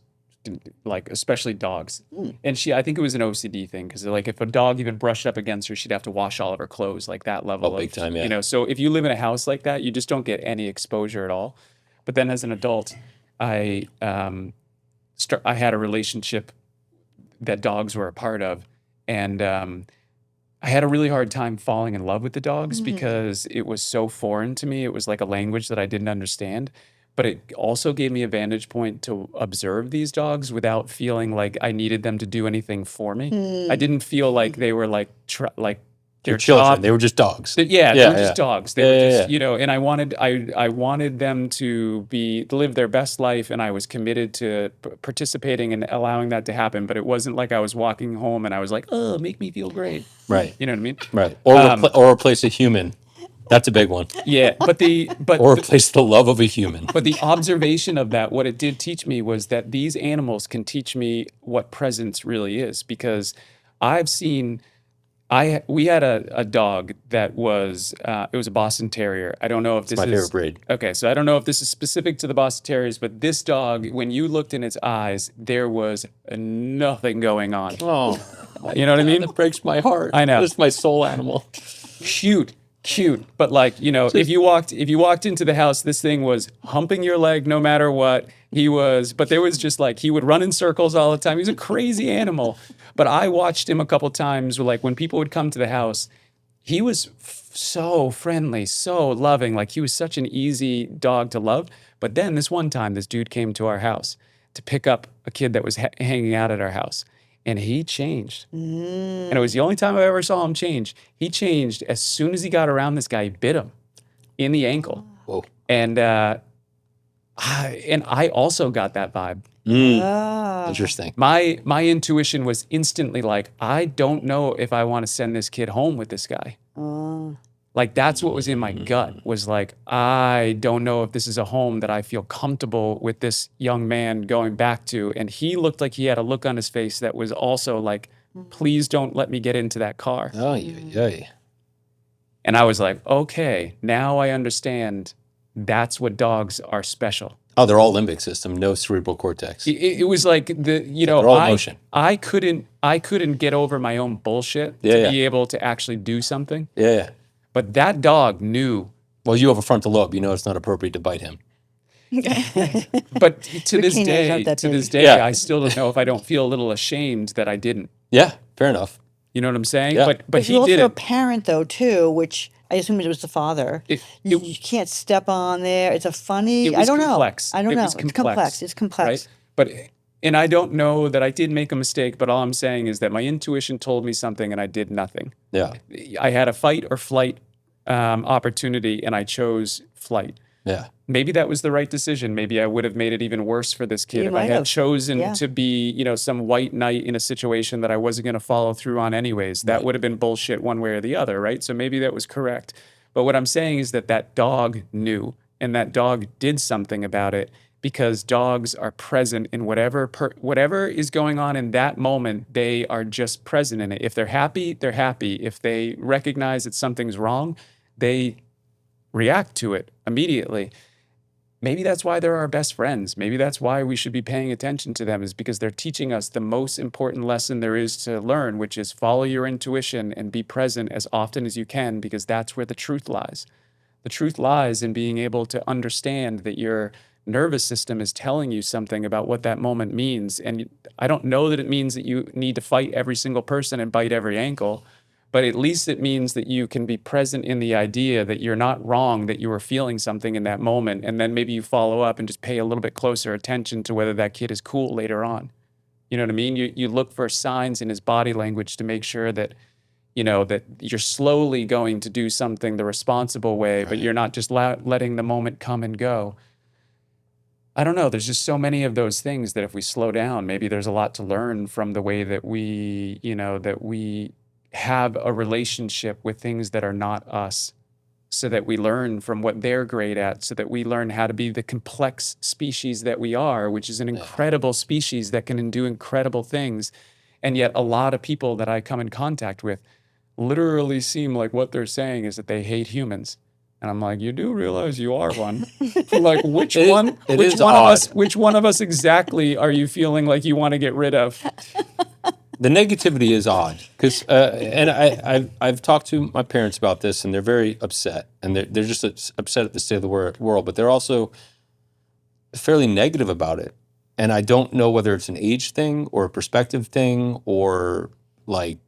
like especially dogs. And I think it was an OCD thing because like if a dog even brushed up against her, she'd have to wash all of her clothes, like that level of big time, yeah. So if you live in a house like that, you just don't get any exposure at all. But then as an adult, I had a relationship that dogs were a part of, and I had a really hard time falling in love with the dogs because it was so foreign to me. It was like a language that I didn't understand. But it also gave me a vantage point to observe these dogs without feeling like I needed them to do anything for me. I didn't feel like they were like They're children. They were just dogs. They were just dogs. They were just, and I wanted them to live their best life, and I was committed to participating and allowing that to happen. But it wasn't like I was walking home and I was like, oh, make me feel great. Right. You know what I mean? Right. Or replace a human. That's a big one. Yeah, or replace the love of a human. But the observation of that, what it did teach me was that these animals can teach me what presence really is, because I've seen. We had a dog that was it was a Boston Terrier. I don't know if this is my favorite breed. Okay, so I don't know if this is specific to the Boston Terriers, but this dog, when you looked in its eyes, there was nothing going on. Oh, you know what I mean? That breaks my heart. I know. It's my soul animal. Cute, but like, if you walked into the house, this thing was humping your leg no matter what. But there was just like, he would run in circles all the time. He was a crazy animal. But I watched him a couple times, like when people would come to the house, he was so friendly, so loving. Like he was such an easy dog to love. But then this one time, this dude came to our house to pick up a kid that was hanging out at our house. And he changed. And it was the only time I ever saw him change. He changed as soon as he got around this guy, he bit him in the ankle. Whoa. And I also got that vibe. Ah. Interesting. My intuition was instantly like, I don't know if I want to send this kid home with this guy. Oh. Like that's what was in my gut, was like, I don't know if this is a home that I feel comfortable with this young man going back to. And he looked like he had a look on his face that was also like, please don't let me get into that car. Oh, yeah. And I was like, okay, now I understand that's what dogs are special. Oh, they're all limbic system, no cerebral cortex. It was like They're all emotion. I couldn't get over my own bullshit to be able to actually do something. Yeah. But that dog knew. Well, you have a frontal lobe. You know it's not appropriate to bite him. But to Your this canines aren't day, that big. Yeah. I still don't know if I don't feel a little ashamed that I didn't. Yeah, fair enough. You know what I'm saying? Yeah. But But he you're also did a it. parent, though, too, which I assume it was the father. You can't step on there. It's a funny. It was I don't complex. know. I don't It know. was It's complex. It's complex. Right? But and I don't know that I did make a mistake, but all I'm saying is that my intuition told me something and I did nothing. Yeah. I had a fight or flight opportunity and I chose flight. Yeah. Maybe that was the right decision. Maybe I would have made it even worse for this kid You if I might had have. chosen Yeah. to be, some white knight in a situation that I wasn't going to follow through on anyways. That would have been bullshit one way or the other, right? So maybe that was correct. But what I'm saying is that that dog knew and that dog did something about it, because dogs are present in whatever is going on in that moment. They are just present in it. If they're happy, they're happy. If they recognize that something's wrong, they react to it immediately. Maybe that's why they're our best friends. Maybe that's why we should be paying attention to them, is because they're teaching us the most important lesson there is to learn, which is follow your intuition and be present as often as you can, because that's where the truth lies. The truth lies in being able to understand that your nervous system is telling you something about what that moment means. And I don't know that it means that you need to fight every single person and bite every ankle, but at least it means that you can be present in the idea that you're not wrong, that you were feeling something in that moment. And then maybe you follow up and just pay a little bit closer attention to whether that kid is cool later on. You know what I mean? You look for signs in his body language to make sure that, that you're slowly going to do something the responsible way, but you're not just letting the moment come and go. I don't know. There's just so many of those things that if we slow down, maybe there's a lot to learn from the way that we have a relationship with things that are not us, so that we learn from what they're great at, so that we learn how to be the complex species that we are, which is an incredible species that can do incredible things. And yet a lot of people that I come in contact with literally seem like what they're saying is that they hate humans. And I'm like, you do realize you are one. Like, which one of us exactly are you feeling like you want to get rid of? The negativity is odd, because and I've talked to my parents about this, and they're very upset, and they're just upset at the state of the world, but they're also fairly negative about it. And I don't know whether it's an age thing or a perspective thing, or like,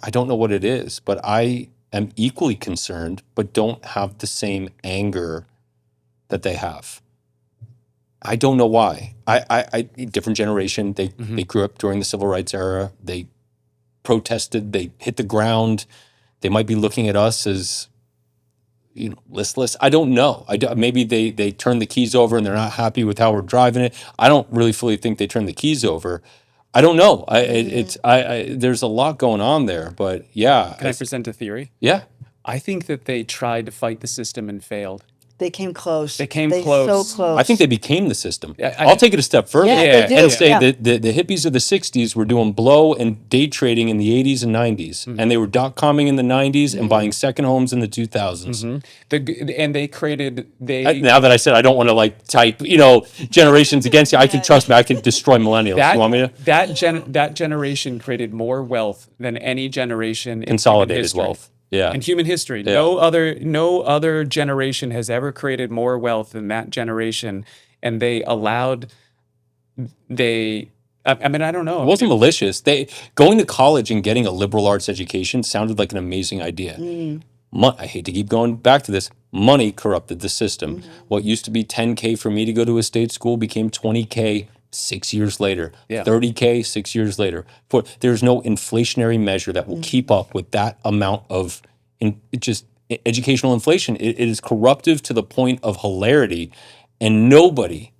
I don't know what it is, but I am equally concerned, but don't have the same anger that they have. I don't know why. I different generation. They grew up during the civil rights era. They protested. They hit the ground. They might be looking at us as, listless. I don't know. Maybe they turn the keys over and they're not happy with how we're driving it. I don't really fully think they turn the keys over. I don't know. There's a lot going on there, but yeah. Can I present a theory? Yeah. I think that they tried to fight the system and failed. They came close. They came So close. close. I think they became the system. I- I'll take it a step further Yeah, they do. and say Yeah. that the hippies of the 60s were doing blow and day trading in the 80s and 90s. And they were dot-comming in the 90s and buying second homes in the 2000s. And they created Now that I said I don't want to type, generations against you, I can trust me, I can destroy millennials. You want me to? that generation created more wealth than any generation in Consolidated human history. wealth. Yeah. In human history, Yeah. no other generation has ever created more wealth than that generation, and I don't know. It wasn't malicious. Going to college and getting a liberal arts education sounded like an amazing idea. I hate to keep going back to this. Money corrupted the system. What used to be $10K for me to go to a state school became $20K 6 years later, Yeah. $30K 6 years later. There's no inflationary measure that will keep up with that amount of educational inflation. It is corruptive to the point of hilarity, and nobody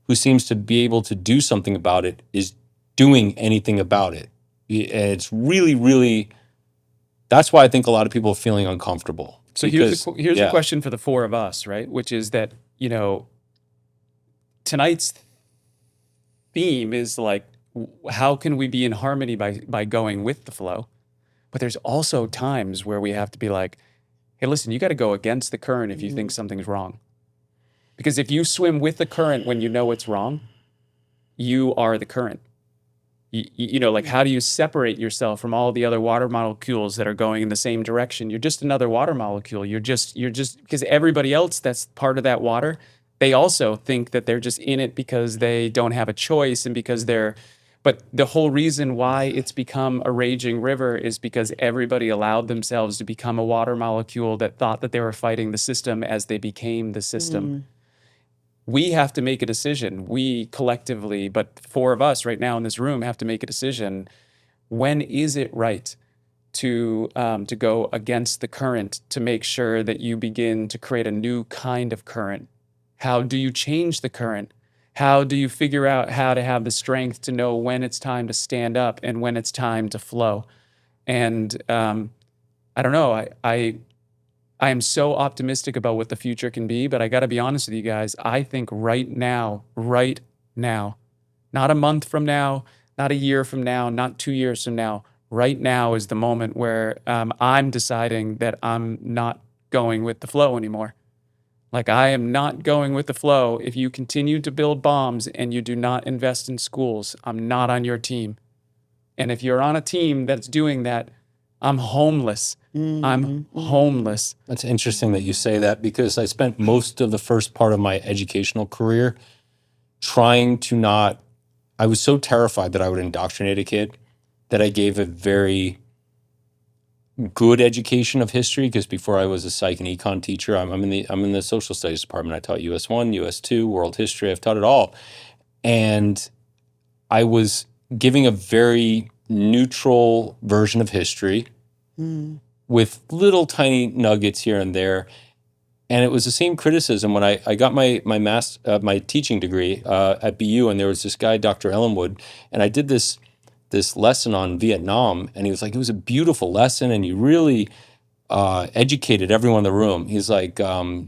who seems to be able to do something about it is doing anything about it. It's really, really, that's why I think a lot of people are feeling uncomfortable. So Because, here's a yeah. question for the four of us, right? Which is that, tonight's theme is like, how can we be in harmony by going with the flow? But there's also times where we have to be like, hey, listen, you got to go against the current if you think something's wrong. Because if you swim with the current when you know it's wrong, you are the current. Like, how do you separate yourself from all the other water molecules that are going in the same direction? You're just another water molecule. You're just because everybody else that's part of that water, they also think that they're just in it because they don't have a choice and because but the whole reason why it's become a raging river is because everybody allowed themselves to become a water molecule that thought that they were fighting the system as they became the system. We have to make a decision. We collectively, but four of us right now in this room have to make a decision. When is it right to go against the current to make sure that you begin to create a new kind of current? How do you change the current? How do you figure out how to have the strength to know when it's time to stand up and when it's time to flow? And I don't know. I am so optimistic about what the future can be, but I got to be honest with you guys. I think right now, not a month from now, not a year from now, not 2 years from now, right now is the moment where I'm deciding that I'm not going with the flow anymore. Like, I am not going with the flow. If you continue to build bombs and you do not invest in schools, I'm not on your team. And if you're on a team that's doing that, I'm homeless. I'm homeless. That's interesting that you say that, because I spent most of the first part of my educational career trying to not, I was so terrified that I would indoctrinate a kid that I gave a very good education of history, because before I was a psych and econ teacher, I'm in the social studies department. I taught US 1, US 2, world history. I've taught it all. And I was giving a very neutral version of history with little tiny nuggets here and there. And it was the same criticism when I got my teaching degree at BU, and there was this guy, Dr. Ellenwood, and I did this lesson on Vietnam, and he was like, it was a beautiful lesson, and you really educated everyone in the room. He's like, I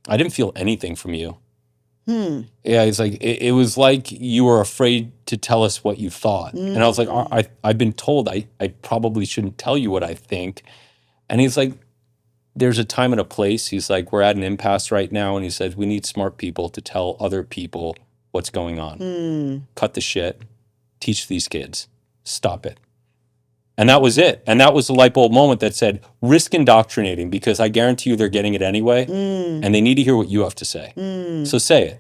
didn't feel anything from you. Yeah, he's like, it was like you were afraid to tell us what you thought. And I was like, I've been told I probably shouldn't tell you what I think. And he's like, there's a time and a place. He's like, we're at an impasse right now. And he said, we need smart people to tell other people what's going on. Cut the shit. Teach these kids. Stop it. And that was it. And that was the light bulb moment that said, risk indoctrinating, because I guarantee you they're getting it anyway. And they need to hear what you have to say. So say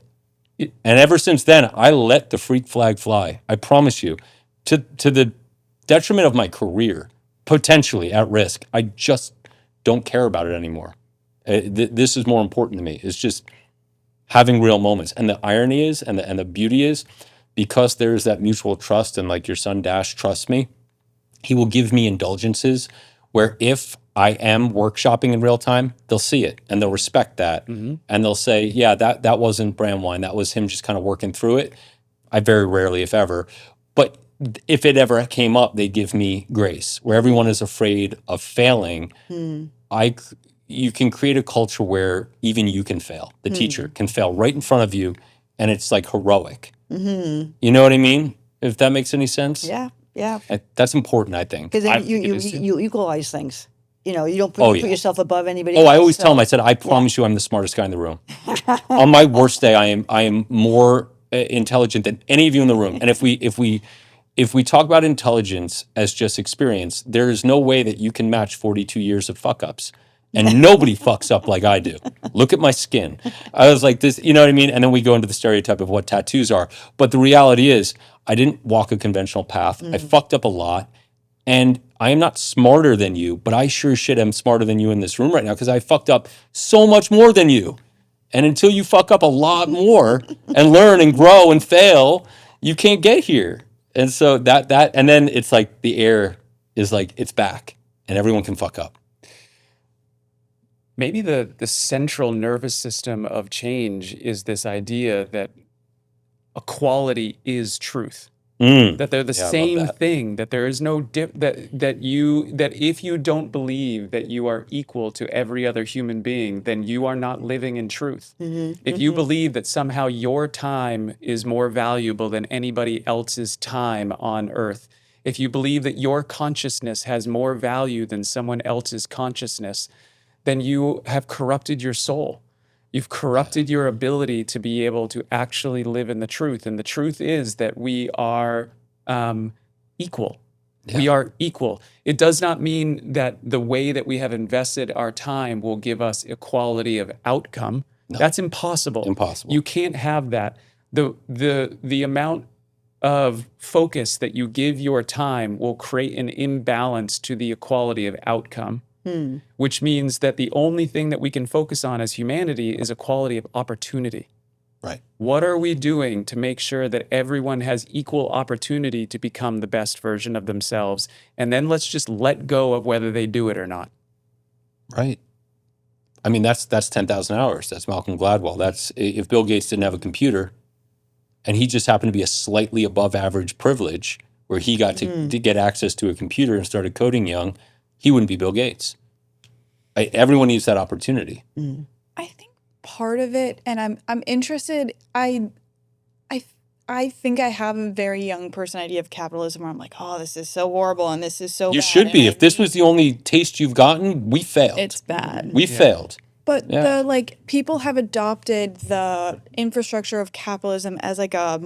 it. And ever since then, I let the freak flag fly. I promise you, to the detriment of my career, potentially at risk. I just don't care about it anymore. This is more important to me. It's just having real moments. And the irony is, and the beauty is, because there's that mutual trust, and like your son Dash trusts me, he will give me indulgences where if I am workshopping in real time, they'll see it and they'll respect that. And they'll say, yeah, that wasn't Bramwine. That was him just kind of working through it. I very rarely, if ever. But if it ever came up, they give me grace. Where everyone is afraid of failing, you can create a culture where even you can fail. The teacher can fail right in front of you, and it's like heroic. You know what I mean? If that makes any sense? Yeah. That's important, I think. Because then you equalize things. You don't put yourself above anybody else. I always tell them, I said, I promise you I'm the smartest guy in the room. On my worst day, I am more intelligent than any of you in the room. And if we talk about intelligence as just experience, there is no way that you can match 42 years of fuck ups. And nobody fucks up like I do. Look at my skin. I was like this, you know what I mean? And then we go into the stereotype of what tattoos are. But the reality is, I didn't walk a conventional path. I fucked up a lot. And I am not smarter than you, but I sure shit am smarter than you in this room right now, because I fucked up so much more than you. And until you fuck up a lot more and learn and grow and fail, you can't get here. And so that and then it's like the air is like, it's back and everyone can fuck up. Maybe the central nervous system of change is this idea that equality is truth. Mm. That they're the Yeah, I love same that. thing, that there is no that if you don't believe that you are equal to every other human being, then you are not living in truth. If you believe that somehow your time is more valuable than anybody else's time on earth, if you believe that your consciousness has more value than someone else's consciousness, then you have corrupted your soul. You've corrupted your ability to be able to actually live in the truth. And the truth is that we are equal. We Yeah. are equal. It does not mean that the way that we have invested our time will give us equality of outcome. No. That's impossible. Impossible. You can't have that. The amount of focus that you give your time will create an imbalance to the equality of outcome, which means that the only thing that we can focus on as humanity is equality of opportunity. Right. What are we doing to make sure that everyone has equal opportunity to become the best version of themselves? And then let's just let go of whether they do it or not. Right. I mean, that's 10,000 hours. That's Malcolm Gladwell. That's if Bill Gates didn't have a computer and he just happened to be a slightly above average privilege where he got to get access to a computer and started coding young, he wouldn't be Bill Gates. Everyone needs that opportunity. I think part of it, and I'm interested. I think I have a very young person idea of capitalism where I'm like, oh, this is so horrible and this is so You bad, should be. and If this was the only taste you've gotten, we failed. it's bad. We failed. But Yeah. people have adopted the infrastructure of capitalism as like a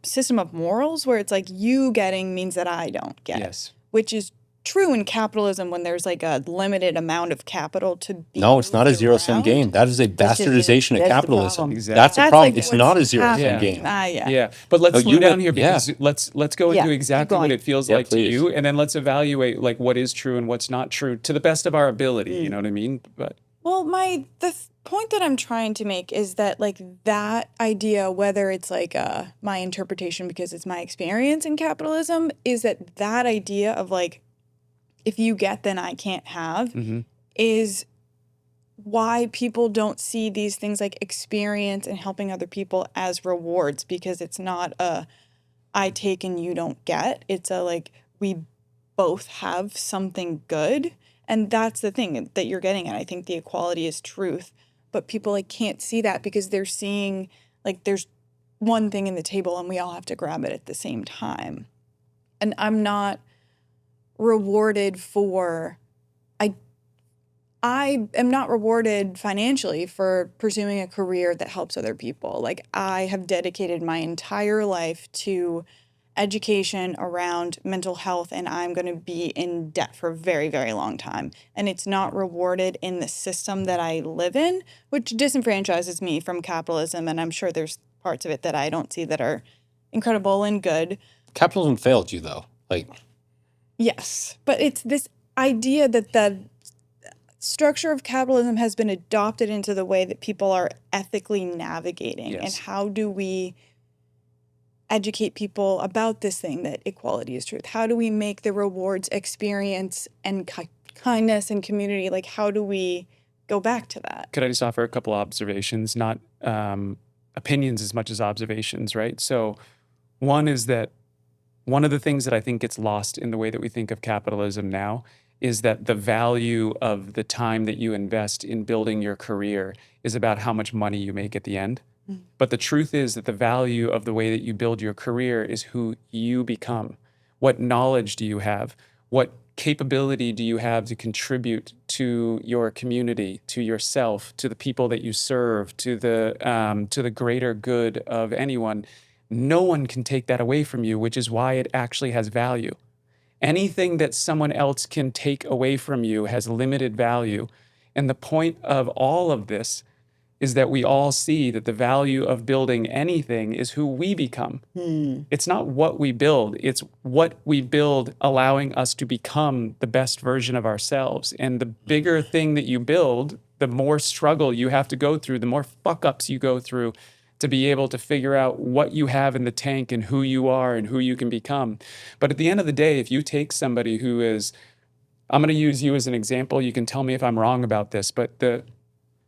system of morals where it's like you getting means that I don't get. Yes. Which is true in capitalism when there's like a limited amount of capital to be No, it's not a moved zero-sum around. game. That is a That's just it. bastardization of That's the capitalism. problem. Exactly. That's the That's problem. like It's what's not a zero-sum happening. game. Yeah. But let's No, slow you down got- here because let's go Yeah, into keep exactly what going. it feels Yeah, like please. to you, and then let's evaluate like what is true and what's not true to the best of our ability. You know what I mean? But Well, point that I'm trying to make is that like that idea, whether it's like my interpretation because it's my experience in capitalism, is that idea of like if you get then I can't have is why people don't see these things like experience and helping other people as rewards, because it's not a I take and you don't get. It's a like we both have something good. And that's the thing that you're getting at. I think the equality is truth. But people like can't see that because they're seeing like there's one thing in the table and we all have to grab it at the same time. And I'm not rewarded for I am not rewarded financially for pursuing a career that helps other people. Like I have dedicated my entire life to education around mental health, and I'm going to be in debt for a very, very long time. And it's not rewarded in the system that I live in, which disenfranchises me from capitalism. And I'm sure there's parts of it that I don't see that are incredible and good. Capitalism failed you, though. Like, Yes, but it's this idea that the structure of capitalism has been adopted into the way that people are ethically navigating. Yes. And how do we educate people about this thing that equality is truth? How do we make the rewards experience and kindness and community? Like, how do we go back to that? could I just offer a couple observations, not opinions as much as observations, right? So one is that one of the things that I think gets lost in the way that we think of capitalism now is that the value of the time that you invest in building your career is about how much money you make at the end. But the truth is that the value of the way that you build your career is who you become. What knowledge do you have? What capability do you have to contribute to your community, to yourself, to the people that you serve, to the greater good of anyone? No one can take that away from you, which is why it actually has value. Anything that someone else can take away from you has limited value. And the point of all of this is that we all see that the value of building anything is who we become. It's not what we build, it's what we build allowing us to become the best version of ourselves. And the bigger thing that you build, the more struggle you have to go through, the more fuck ups you go through to be able to figure out what you have in the tank and who you are and who you can become. But at the end of the day, if you take somebody who is, I'm going to use you as an example, you can tell me if I'm wrong about this, but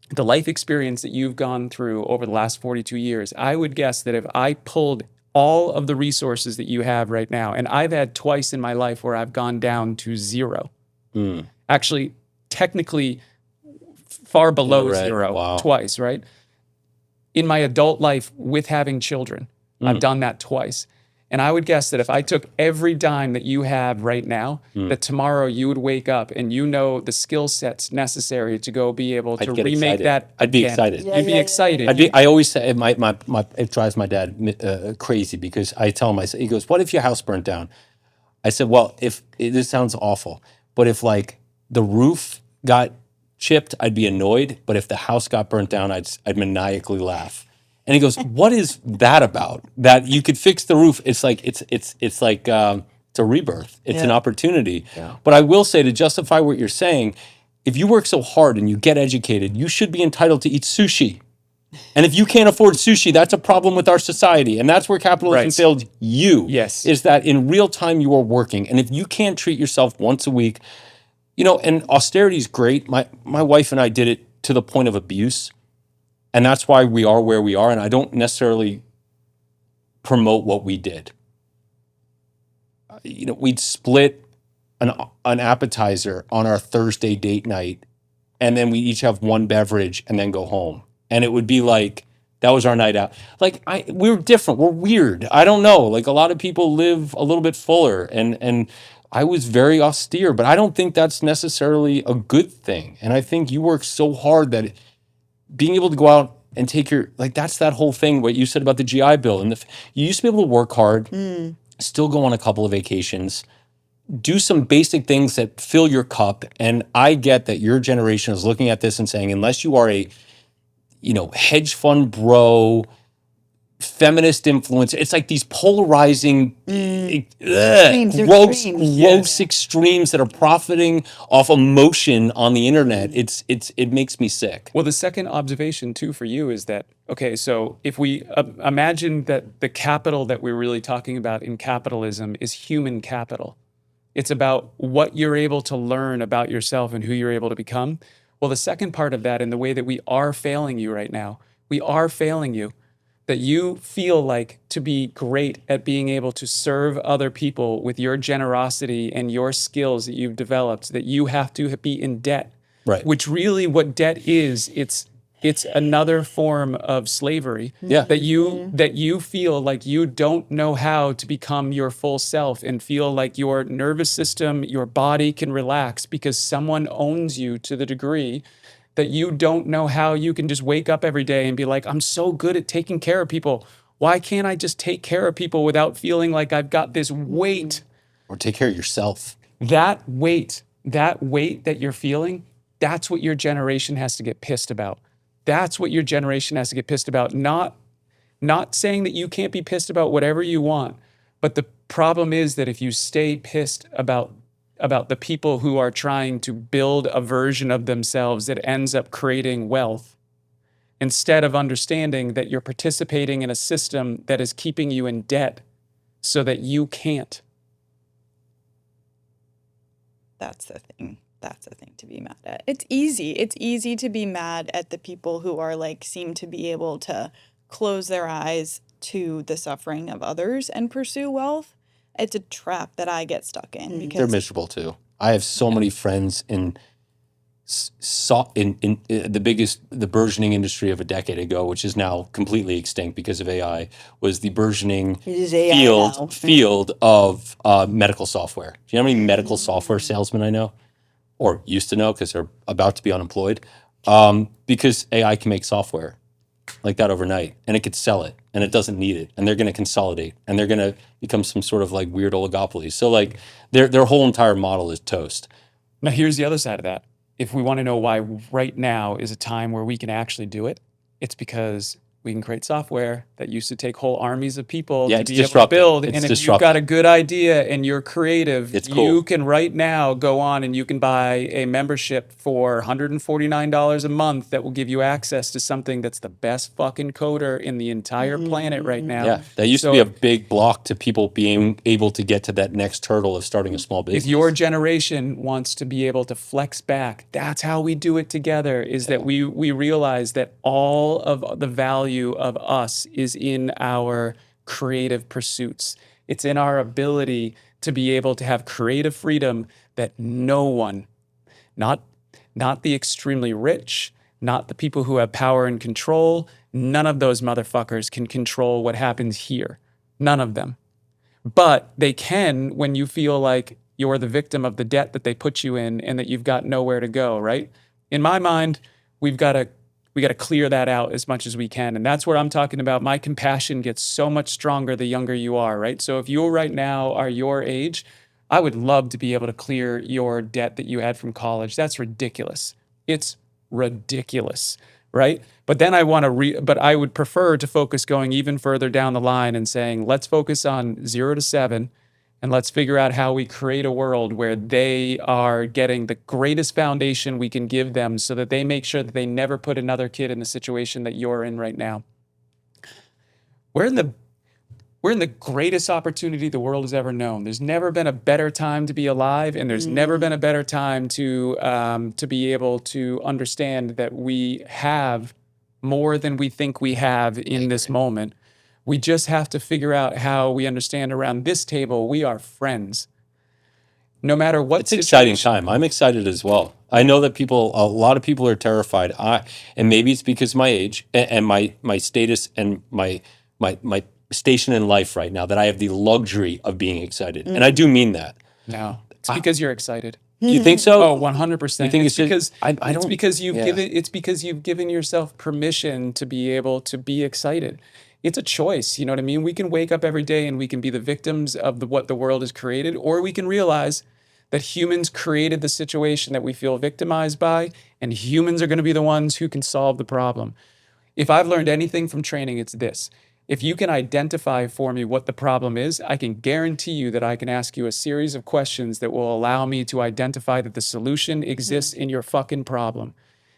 the life experience that you've gone through over the last 42 years, I would guess that if I pulled all of the resources that you have right now, and I've had twice in my life where I've gone down to zero, actually, technically far below red. zero Wow. twice, right? In my adult life with having children, I've done that twice. And I would guess that if I took every dime that you have right now, that tomorrow you would wake up and you know the skill sets necessary to go be able to I'd get remake excited. that. I'd be again. excited. Yeah, You'd be yeah, yeah, excited. I always say it drives my dad crazy because I tell him, he goes, "What if your house burnt down?" I said, "Well, this sounds awful, but if like the roof got chipped, I'd be annoyed. But if the house got burnt down, I'd maniacally laugh." And he goes, "What is that about? That you could fix the roof? It's like it's a rebirth. It's an Yeah. opportunity." But I will say, to justify what you're saying, if you work so hard and you get educated, you should be entitled to eat sushi. And if you can't afford sushi, that's a problem with our society. And that's where capitalism Right. failed you. Yes. Is that in real time you are working. And if you can't treat yourself once a week, and austerity is great. My wife and I did it to the point of abuse. And that's why we are where we are. And I don't necessarily promote what we did. We'd split an appetizer on our Thursday date night, and then we each have one beverage and then go home. And it would be like, that was our night out. Like, we're different. We're weird. I don't know. Like, a lot of people live a little bit fuller, and I was very austere, but I don't think that's necessarily a good thing. And I think you work so hard that being able to go out and take that's that whole thing, what you said about the GI Bill. And you used to be able to work hard, still go on a couple of vacations, do some basic things that fill your cup. And I get that your generation is looking at this and saying, unless you are a, hedge fund bro, feminist influencer, it's like these polarizing, gross Extremes. extremes that are profiting off emotion on the internet. It makes me sick. Well, the second observation too for you is that, okay, so if we imagine that the capital that we're really talking about in capitalism is human capital, it's about what you're able to learn about yourself and who you're able to become. Well, the second part of that, and the way that we are failing you right now, we are failing you, that you feel like to be great at being able to serve other people with your generosity and your skills that you've developed, that you have to be in debt. Right. Which really what debt is, it's another form of slavery. Yeah. That you feel like you don't know how to become your full self and feel like your nervous system, your body can relax because someone owns you to the degree that you don't know how you can just wake up every day and be like, I'm so good at taking care of people. Why can't I just take care of people without feeling like I've got this weight? Or take care of yourself. That weight that you're feeling, that's what your generation has to get pissed about. That's what your generation has to get pissed about. Not saying that you can't be pissed about whatever you want, but the problem is that if you stay pissed about the people who are trying to build a version of themselves that ends up creating wealth, instead of understanding that you're participating in a system that is keeping you in debt so that you can't. That's the thing. That's the thing to be mad at. It's easy. It's easy to be mad at the people who are seem to be able to close their eyes to the suffering of others and pursue wealth. It's a trap that I get stuck in because They're miserable too. I have so many friends in the burgeoning industry of a decade ago, which is now completely extinct because of AI, was the burgeoning It is AI now. field of medical software. Do you know how many medical software salesmen I know, or used to know because they're about to be unemployed? Because AI can make software like that overnight, and it could sell it, and it doesn't need it, and they're going to consolidate, and they're going to become some sort of weird oligopoly. So their whole entire model is toast. Now, here's the other side of that. If we want to know why right now is a time where we can actually do it, it's because we can create software that used to take whole armies of people Yeah, to it's be able to disruptive. build. It's And if you've disruptive. got a good idea and you're creative, It's you cool. can right now go on and you can buy a membership for $149 a month that will give you access to something that's the best fucking coder in the entire planet right now. Yeah, that used to So be a big block to people being able to get to that next hurdle of starting a small business. if your generation wants to be able to flex back, that's how we do it together, is that we realize that all of the value of us is in our creative pursuits. It's in our ability to be able to have creative freedom that no one, not not the extremely rich, not the people who have power and control, none of those motherfuckers can control what happens here. None of them. But they can when you feel like you're the victim of the debt that they put you in and that you've got nowhere to go, right? In my mind, we got to clear that out as much as we can. And that's where I'm talking about. My compassion gets so much stronger the younger you are, right? So if you right now are your age, I would love to be able to clear your debt that you had from college. That's ridiculous. It's ridiculous, right? But then but I would prefer to focus going even further down the line and saying, let's focus on 0 to 7 and let's figure out how we create a world where they are getting the greatest foundation we can give them so that they make sure that they never put another kid in the situation that you're in right now. We're in the greatest opportunity the world has ever known. There's never been a better time to be alive, and there's never been a better time to be able to understand that we have more than we think we have in this moment. We just have to figure out how we understand around this table we are friends. No matter what It's an exciting situation. time. I'm excited as well. I know that a lot of people are terrified. And maybe it's because my age and my status and my station in life right now that I have the luxury of being excited. And I do mean that. No, it's because you're excited. You think so? Oh, 100%. You think it's it's because just, I it's don't, because you've yeah. given yourself permission to be able to be excited. It's a choice, you know what I mean? We can wake up every day and we can be the victims of what the world has created, or we can realize that humans created the situation that we feel victimized by, and humans are going to be the ones who can solve the problem. If I've learned anything from training, it's this. If you can identify for me what the problem is, I can guarantee you that I can ask you a series of questions that will allow me to identify that the solution exists in your fucking problem,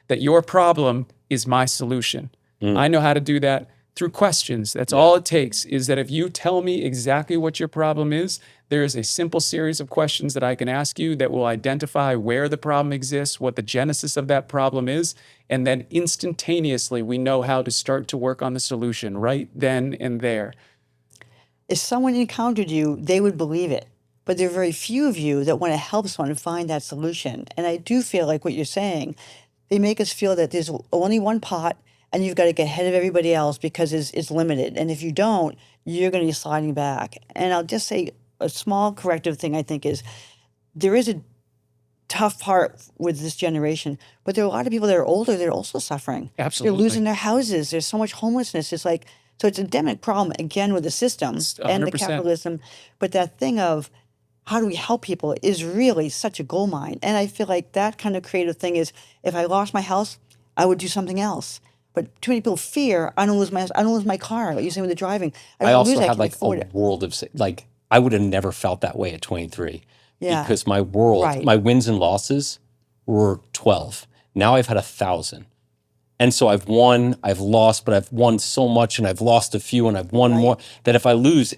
that your problem is my solution. I know how to do that through questions. That's all it takes, is that if you tell me exactly what your problem is, there is a simple series of questions that I can ask you that will identify where the problem exists, what the genesis of that problem is, and then instantaneously we know how to start to work on the solution right then and there. If someone encountered you, they would believe it. But there are very few of you that want to help someone find that solution. And I do feel like what you're saying, they make us feel that there's only one pot and you've got to get ahead of everybody else because it's limited. And if you don't, you're going to be sliding back. And I'll just say a small corrective thing, I think, is there is a tough part with this generation, but there are a lot of people that are older that are also suffering. Absolutely. They're losing their houses. There's so much homelessness. It's like, so it's an endemic problem, again, with the system and the 100%. capitalism. But that thing of how do we help people is really such a gold mine. And I feel like that kind of creative thing is, if I lost my house, I would do something else. But too many people fear, I don't lose my car, like you say with the driving. I also lose it, I had can't like afford a it. world of, like, I would have never felt that way at 23 Yeah. because my world, Right. my wins and losses were 12. Now I've had 1,000. And so I've won, I've lost, but I've won so much and I've lost a few and I've won more that if I lose,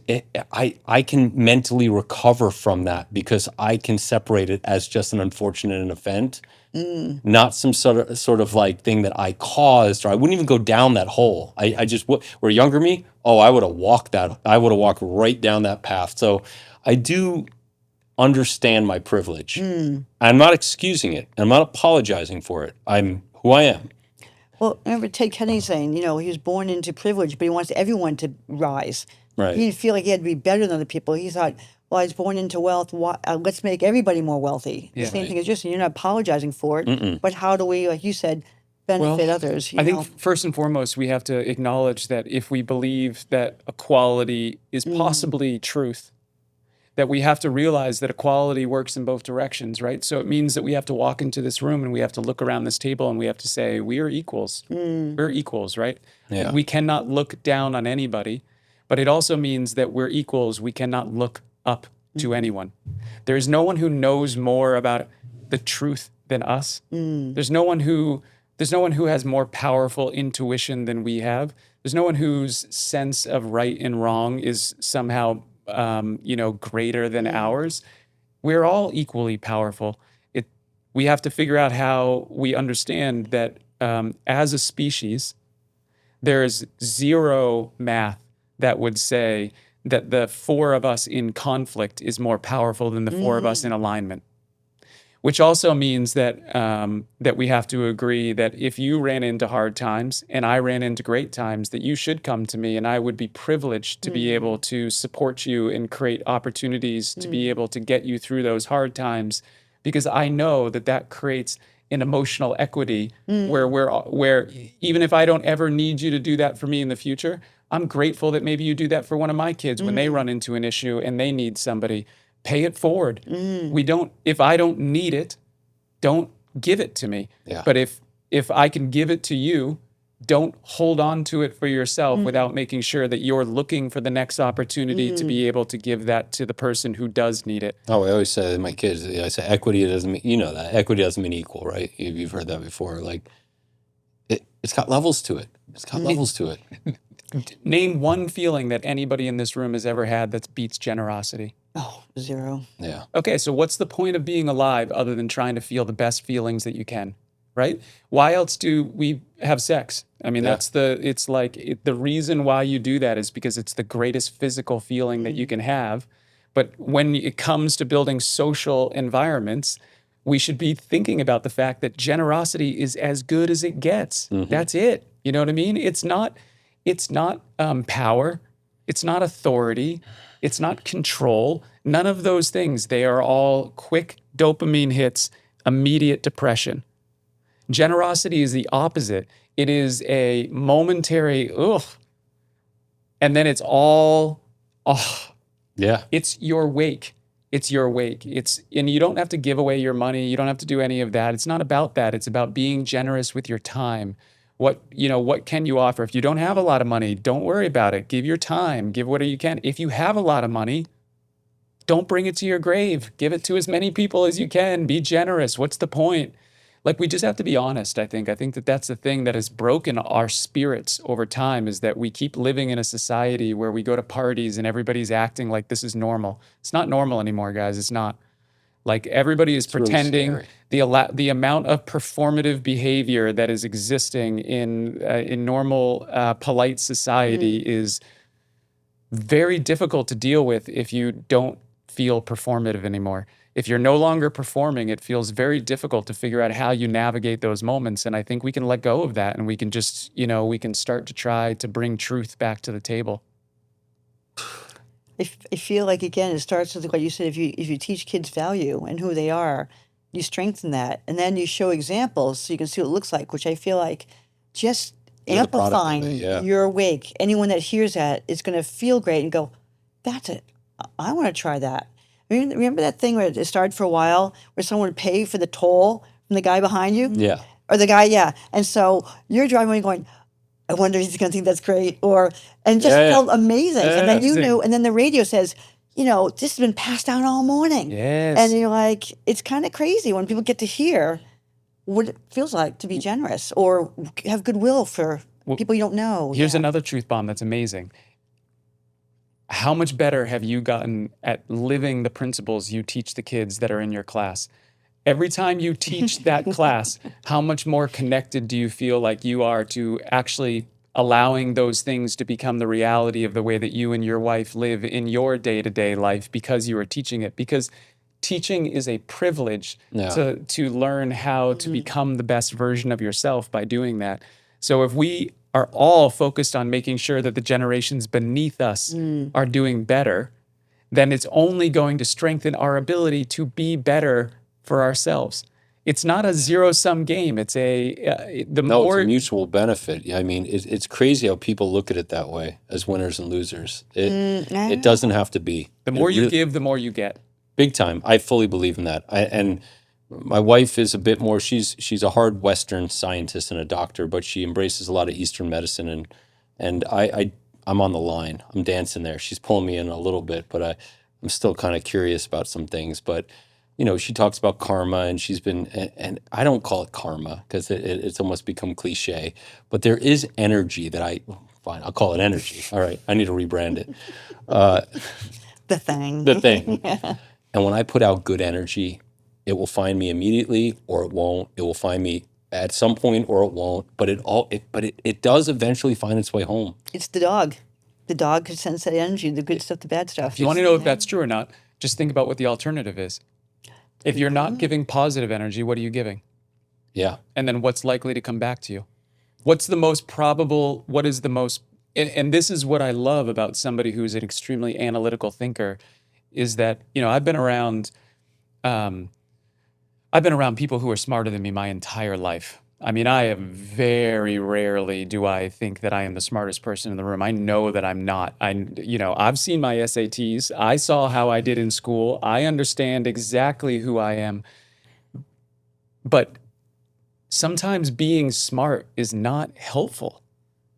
I can mentally recover from that because I can separate it as just an unfortunate event, not some sort of like thing that I caused, or I wouldn't even go down that hole. I just, where younger me, I would have walked right down that path. So I do understand my privilege. I'm not excusing it. I'm not apologizing for it. I'm who I am. Well, remember Ted Kennedy saying, he was born into privilege, but he wants everyone to rise. Right. He didn't feel like he had to be better than other people. He thought, well, I was born into wealth. Let's make everybody more wealthy. Yeah. The same thing as you're not apologizing for it, but how do we, like you said, benefit others? I think first and foremost, we have to acknowledge that if we believe that equality is possibly truth, that we have to realize that equality works in both directions, right? So it means that we have to walk into this room and we have to look around this table and we have to say, we are equals. We're equals, right? Yeah. We cannot look down on anybody, but it also means that we're equals. We cannot look up to anyone. There is no one who knows more about the truth than us. There's no one who has more powerful intuition than we have. There's no one whose sense of right and wrong is somehow greater than ours. We're all equally powerful. We have to figure out how we understand that as a species, there's zero math that would say that the four of us in conflict is more powerful than the four of us in alignment. Which also means that that we have to agree that if you ran into hard times and I ran into great times, that you should come to me and I would be privileged to be able to support you and create opportunities to be able to get you through those hard times, because I know that that creates an emotional equity where even if I don't ever need you to do that for me in the future, I'm grateful that maybe you do that for one of my kids when they run into an issue and they need somebody. Pay it forward. If I don't need it, don't give it to me. Yeah. But if I can give it to you, don't hold on to it for yourself without making sure that you're looking for the next opportunity to be able to give that to the person who does need it. Oh, I always say to my kids, I say equity doesn't mean, that equity doesn't mean equal, right? You've heard that before. Like it's got levels to it. It's got levels to it. Name one feeling that anybody in this room has ever had that beats generosity. Oh, zero. Yeah. Okay, so what's the point of being alive other than trying to feel the best feelings that you can, right? Why else do we have sex? I mean, the reason why you do that is because it's the greatest physical feeling that you can have. But when it comes to building social environments, we should be thinking about the fact that generosity is as good as it gets. That's it. You know what I mean? It's not power. It's not authority. It's not control. None of those things. They are all quick dopamine hits, immediate depression. Generosity is the opposite. It is a momentary, and then it's all, Yeah. it's your wake. It's your wake. And you don't have to give away your money. You don't have to do any of that. It's not about that. It's about being generous with your time. What can you offer? If you don't have a lot of money, don't worry about it. Give your time. Give what you can. If you have a lot of money, don't bring it to your grave. Give it to as many people as you can. Be generous. What's the point? Like, we just have to be honest, I think. I think that that's the thing that has broken our spirits over time, is that we keep living in a society where we go to parties and everybody's acting like this is normal. It's not normal anymore, guys. It's not. Like, everybody is really pretending. scary. The amount of performative behavior that is existing in normal, polite society is very difficult to deal with if you don't feel performative anymore. If you're no longer performing, it feels very difficult to figure out how you navigate those moments. And I think we can let go of that, and we can just, we can start to try to bring truth back to the table. I feel like, again, it starts with what you said. If you teach kids value and who they are, you strengthen that, and then you show examples so you can see what it looks like. Which I feel like just You're the product of it, amplifying yeah. your wake. Anyone that hears that is going to feel great and go, "That's it. I want to try that." Remember that thing where it started for a while, where someone would pay for the toll from the guy behind you, Yeah. or the guy, yeah. And so you're driving away going, I wonder if he's going to think that's great, and it just Yeah, yeah. felt amazing. And then you Yeah. knew, and then the radio says, this has been passed down all morning. Yes. And you're like, it's kind of crazy when people get to hear what it feels like to be generous or have goodwill for people you don't know. Here's Yeah. another truth bomb that's amazing. How much better have you gotten at living the principles you teach the kids that are in your class? Every time you teach that class, how much more connected do you feel like you are to actually allowing those things to become the reality of the way that you and your wife live in your day-to-day life because you are teaching it? Because teaching is a privilege Yeah. to learn how to become the best version of yourself by doing that. So if we are all focused on making sure that the generations beneath us are doing better, then it's only going to strengthen our ability to be better for ourselves. It's not a zero-sum game. It's the No, it's more a mutual benefit. Yeah, I mean, it's crazy how people look at it that way as winners and losers. It doesn't have to be. the It more you really- give, the more you get. Big time. I fully believe in that. And my wife is a bit more. She's a hard Western scientist and a doctor, but she embraces a lot of Eastern medicine, and I'm on the line. I'm dancing there. She's pulling me in a little bit, but I'm still kind of curious about some things. But she talks about karma, and she's been, and I don't call it karma because it's almost become cliche. But there is energy that fine. I'll call it energy. All right, I need to rebrand it. The thing. The thing. And when I put out good energy, it will find me immediately, or it won't. It will find me at some point, or it won't. But it does eventually find its way home. It's the dog. The dog can sense that energy, the good stuff, the bad stuff. If you want to know if that's true or not, just think about what the alternative is. If you're not giving positive energy, what are you giving? Yeah. And then what's likely to come back to you? What's the most probable? What is the most? And this is what I love about somebody who's an extremely analytical thinker, is that I've been around people who are smarter than me my entire life. I mean, I am very rarely do I think that I am the smartest person in the room. I know that I'm not. I've seen my SATs. I saw how I did in school. I understand exactly who I am. But sometimes being smart is not helpful.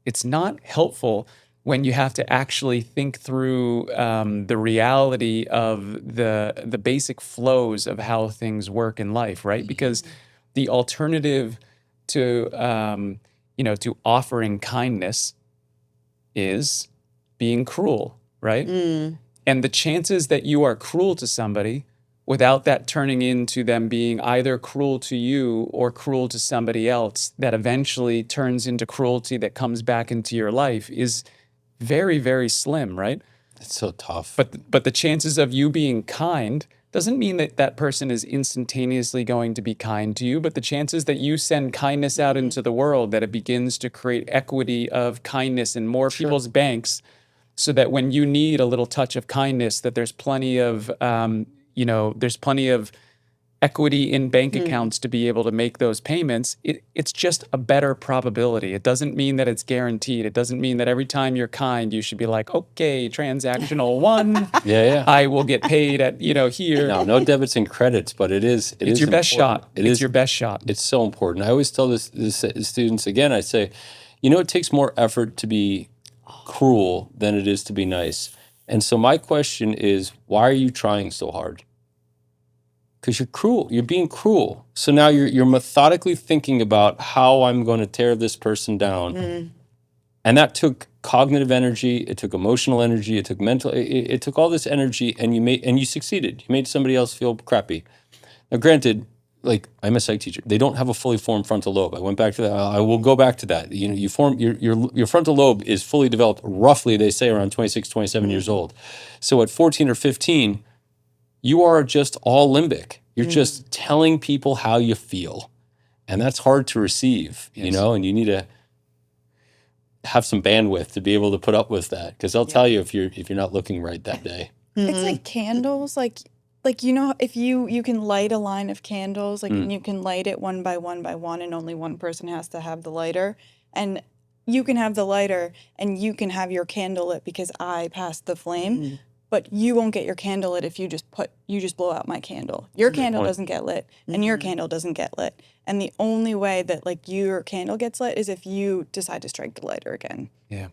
It's not helpful when you have to actually think through the reality of the basic flows of how things work in life, right? Because the alternative to to offering kindness is being cruel, right? And the chances that you are cruel to somebody without that turning into them being either cruel to you or cruel to somebody else, that eventually turns into cruelty that comes back into your life, is very, very slim, right? It's so tough. But the chances of you being kind doesn't mean that that person is instantaneously going to be kind to you, but the chances that you send kindness out into the world, that it begins to create equity of kindness in more people's banks, so that when you need a little touch of kindness, that there's plenty of equity in bank accounts to be able to make those payments. It's just a better probability. It doesn't mean that it's guaranteed. It doesn't mean that every time you're kind, you should be like, okay, transactional one, Yeah. I will get paid at here. No debits and credits, but it's your best shot. It's your best shot. It's so important. I always tell this students again. I say, it takes more effort to be cruel than it is to be nice. And so my question is, why are you trying so hard? Because you're cruel. You're being cruel. So now you're methodically thinking about how I'm going to tear this person down. And that took cognitive energy. It took emotional energy. It took mental. It took all this energy, and you succeeded. You made somebody else feel crappy. Now, granted, like, I'm a psych teacher. They don't have a fully formed frontal lobe. I went back to that. I will go back to that. You form your frontal lobe is fully developed roughly, they say, around 26, 27 years old. So at 14 or 15, you are just all limbic. You're just telling people how you feel. And that's hard to receive, and you need to have some bandwidth to be able to put up with that. Because they'll tell you if you're not looking right that day. It's like candles, like if you can light a line of candles, and you can light it one by one by one, and only one person has to have the lighter, and you can have the lighter and you can have your candle lit because I passed the flame. But you won't get your candle lit if you just blow out my candle. Your candle doesn't get lit, and your candle doesn't get lit. And the only way that your candle gets lit is if you decide to strike the lighter again. Yeah.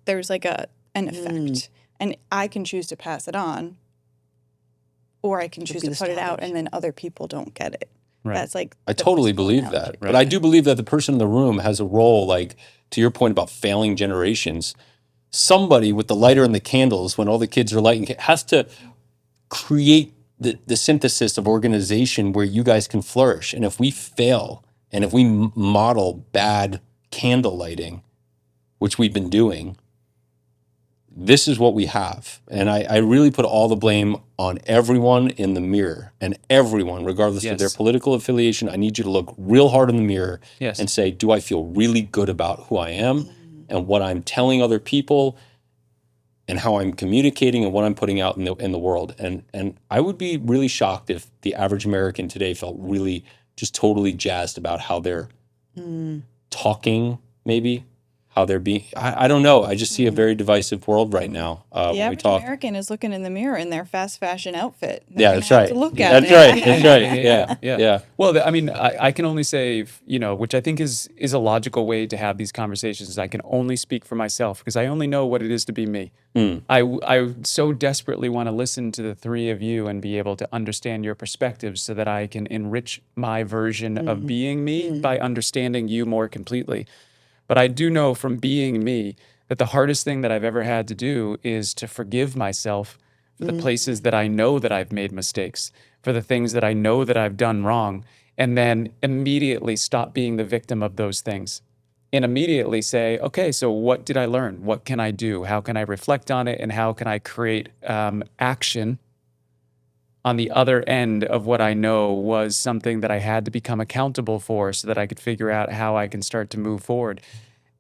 There's an effect, and I can choose to pass it on, or I can choose to put it out, and then other people don't get it. Right. That's I the totally physical believe analogy. that. But I do believe that the person in the room has a role, like, to your point about failing generations. Somebody with the lighter and the candles, when all the kids are lighting, has to create the synthesis of organization where you guys can flourish. And if we fail, and if we model bad candle lighting, which we've been doing, this is what we have. And I really put all the blame on everyone in the mirror, and everyone, regardless of their political affiliation. I need you to look real hard in the mirror and say, do I feel really good about who I am and what I'm telling other people and how I'm communicating and what I'm putting out in the world? And I would be really shocked if the average American today felt really just totally jazzed about how they're Mm. talking, maybe how they're being. I don't know. I just see a very divisive world right now The when we average talk. American is looking in the mirror in their fast fashion outfit. They're Yeah, gonna that's have right. to look Yeah. at That's it. right. That's right. Yeah. Well, I mean, I can only say, which I think is a logical way to have these conversations. I can only speak for myself because I only know what it is to be me. Mm. I so desperately want to listen to the three of you and be able to understand your perspectives so that I can enrich my version of being me by understanding you more completely. But I do know from being me that the hardest thing that I've ever had to do is to forgive myself for the places that I know that I've made mistakes, for the things that I know that I've done wrong, and then immediately stop being the victim of those things and immediately say, okay, so what did I learn? What can I do? How can I reflect on it? And how can I create action on the other end of what I know was something that I had to become accountable for so that I could figure out how I can start to move forward.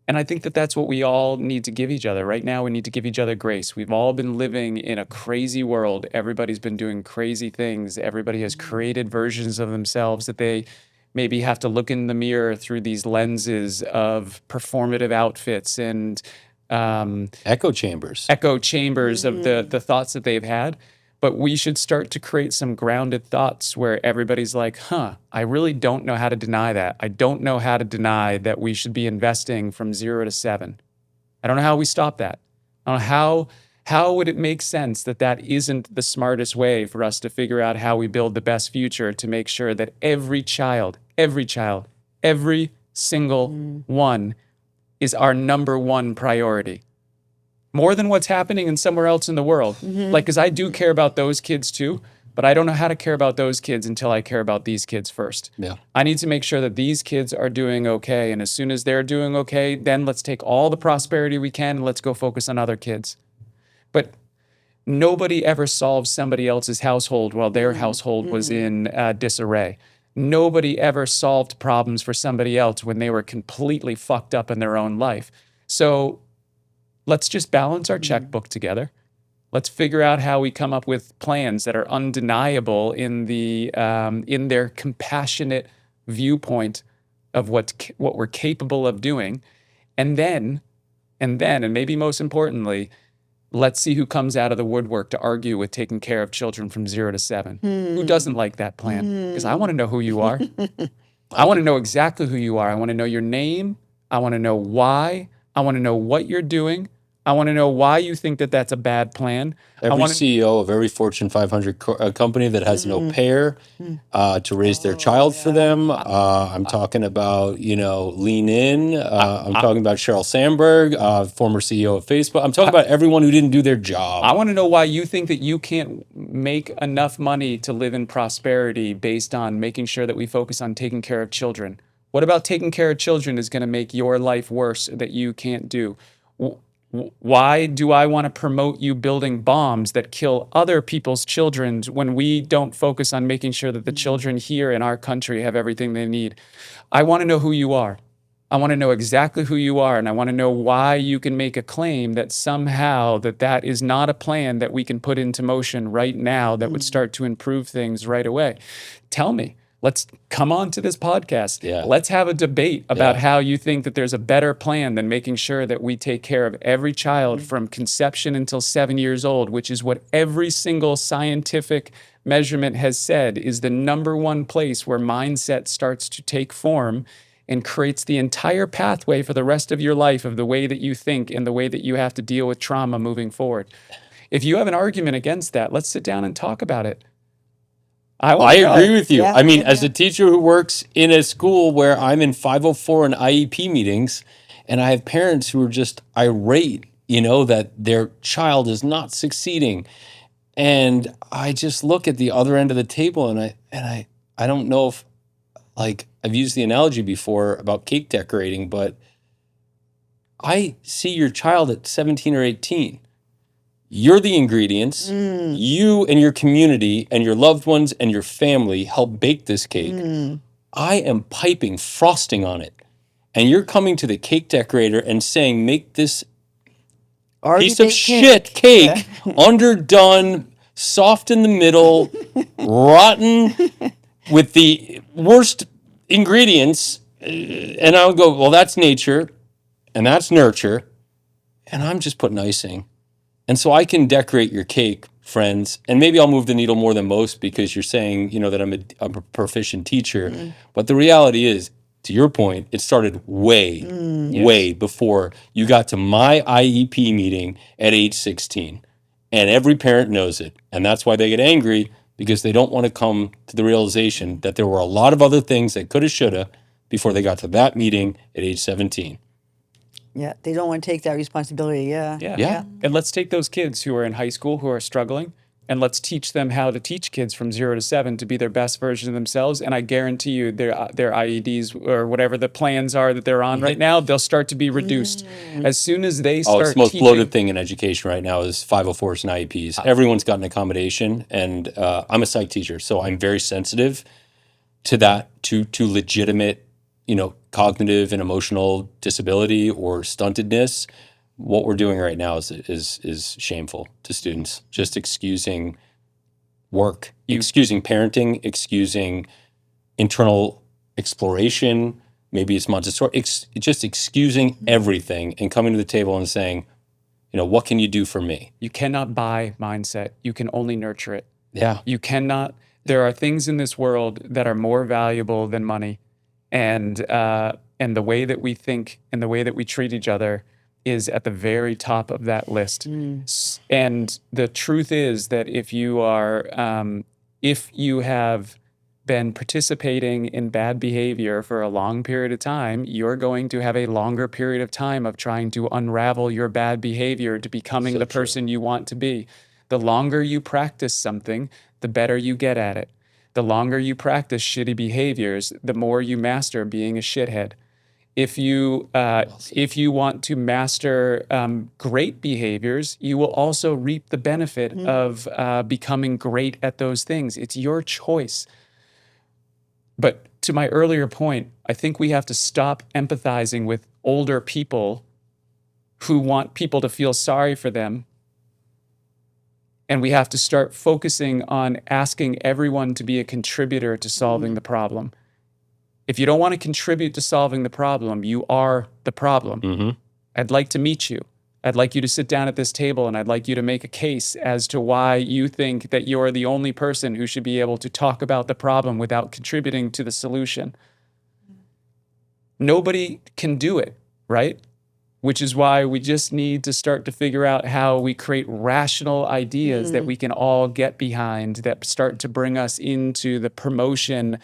And I think that that's what we all need to give each other. Right now, we need to give each other grace. We've all been living in a crazy world. Everybody's been doing crazy things. Everybody has created versions of themselves that they maybe have to look in the mirror through these lenses of performative outfits and Echo chambers. echo chambers of the thoughts that they've had. But we should start to create some grounded thoughts where everybody's like, I really don't know how to deny that. I don't know how to deny that we should be investing from 0 to 7. I don't know how we stop that. I don't know how would it make sense that that isn't the smartest way for us to figure out how we build the best future to make sure that every child, every single one is our number one priority. More than what's happening in somewhere else in the world. Like, because I do care about those kids too, but I don't know how to care about those kids until I care about these kids first. Yeah. I need to make sure that these kids are doing okay. And as soon as they're doing okay, then let's take all the prosperity we can and let's go focus on other kids. But nobody ever solves somebody else's household while their household was in disarray. Nobody ever solved problems for somebody else when they were completely fucked up in their own life. So let's just balance our checkbook together. Let's figure out how we come up with plans that are undeniable in their compassionate viewpoint of what we're capable of doing, and then, and maybe most importantly, let's see who comes out of the woodwork to argue with taking care of children from 0 to 7. Who doesn't like that plan? Because I want to know who you are. I want to know exactly who you are. I want to know your name. I want to know why. I want to know what you're doing. I want to know why you think that that's a bad plan. Every CEO of every Fortune 500 company that has an au pair to raise their child for them. I'm talking about, Lean In. I'm talking about Sheryl Sandberg, former CEO of Facebook. I'm talking about everyone who didn't do their job. I want to know why you think that you can't make enough money to live in prosperity based on making sure that we focus on taking care of children. What about taking care of children is going to make your life worse that you can't do? Why do I want to promote you building bombs that kill other people's children when we don't focus on making sure that the children here in our country have everything they need? I want to know who you are. I want to know exactly who you are, and I want to know why you can make a claim that somehow that is not a plan that we can put into motion right now that would start to improve things right away. Tell me. Let's come on to this podcast. Yeah. Let's have a debate about how you think that there's a better plan than making sure that we take care of every child from conception until 7 years old, which is what every single scientific measurement has said is the number one place where mindset starts to take form and creates the entire pathway for the rest of your life of the way that you think and the way that you have to deal with trauma moving forward. If you have an argument against that, let's sit down and talk about it. I agree with you. Yeah, I mean, yeah, as a teacher who works in a school where I'm in 504 and IEP meetings, and I have parents who are just irate, that their child is not succeeding. And I just look at the other end of the table and I don't know if, like, I've used the analogy before about cake decorating, but I see your child at 17 or 18. You're the ingredients. You and your community and your loved ones and your family help bake this cake. I am piping frosting on it. And you're coming to the cake decorator and saying, make this Already piece of baked shit cake, underdone, soft in the middle, rotten, with the worst ingredients, and I'll go, well, that's nature and that's nurture, and I'm just putting icing. And so I can decorate your cake, friends, and maybe I'll move the needle more than most because you're saying, that I'm a proficient teacher. But the reality is, to your point, it started way before you got to my IEP meeting at age 16. And every parent knows it. And that's why they get angry, because they don't want to come to the realization that there were a lot of other things they coulda, shoulda before they got to that meeting at age 17. Yeah, they don't want to take that responsibility. Yeah. Yeah. And let's take those kids who are in high school who are struggling, and let's teach them how to teach kids from 0 to 7 to be their best version of themselves. And I guarantee you their IEDs or whatever the plans are that they're on right now, they'll start to be reduced. As soon as they Oh, start it's the most teaching, bloated thing in education right now is 504s and IEPs. Everyone's got an accommodation, and I'm a psych teacher, so I'm very sensitive to that, to legitimate, cognitive and emotional disability or stuntedness. What we're doing right now is shameful to students. Just excusing work, excusing parenting, excusing internal exploration. Maybe it's Montessori. Just excusing everything and coming to the table and saying, what can you do for me? you cannot buy mindset. You can only nurture it. Yeah. You cannot. There are things in this world that are more valuable than money, and the way that we think and the way that we treat each other is at the very top of that list. And the truth is that if you have been participating in bad behavior for a long period of time, you're going to have a longer period of time of trying to unravel your bad behavior to becoming the person you want to be. The longer you practice something, the better you get at it. The longer you practice shitty behaviors, the more you master being a shithead. If you want to master great behaviors, you will also reap the benefit of becoming great at those things. It's your choice. But to my earlier point, I think we have to stop empathizing with older people who want people to feel sorry for them. And we have to start focusing on asking everyone to be a contributor to solving the problem. If you don't want to contribute to solving the problem, you are the problem. I'd like to meet you. I'd like you to sit down at this table, and I'd like you to make a case as to why you think that you're the only person who should be able to talk about the problem without contributing to the solution. Nobody can do it, right? Which is why we just need to start to figure out how we create rational ideas that we can all get behind, that start to bring us into the promotion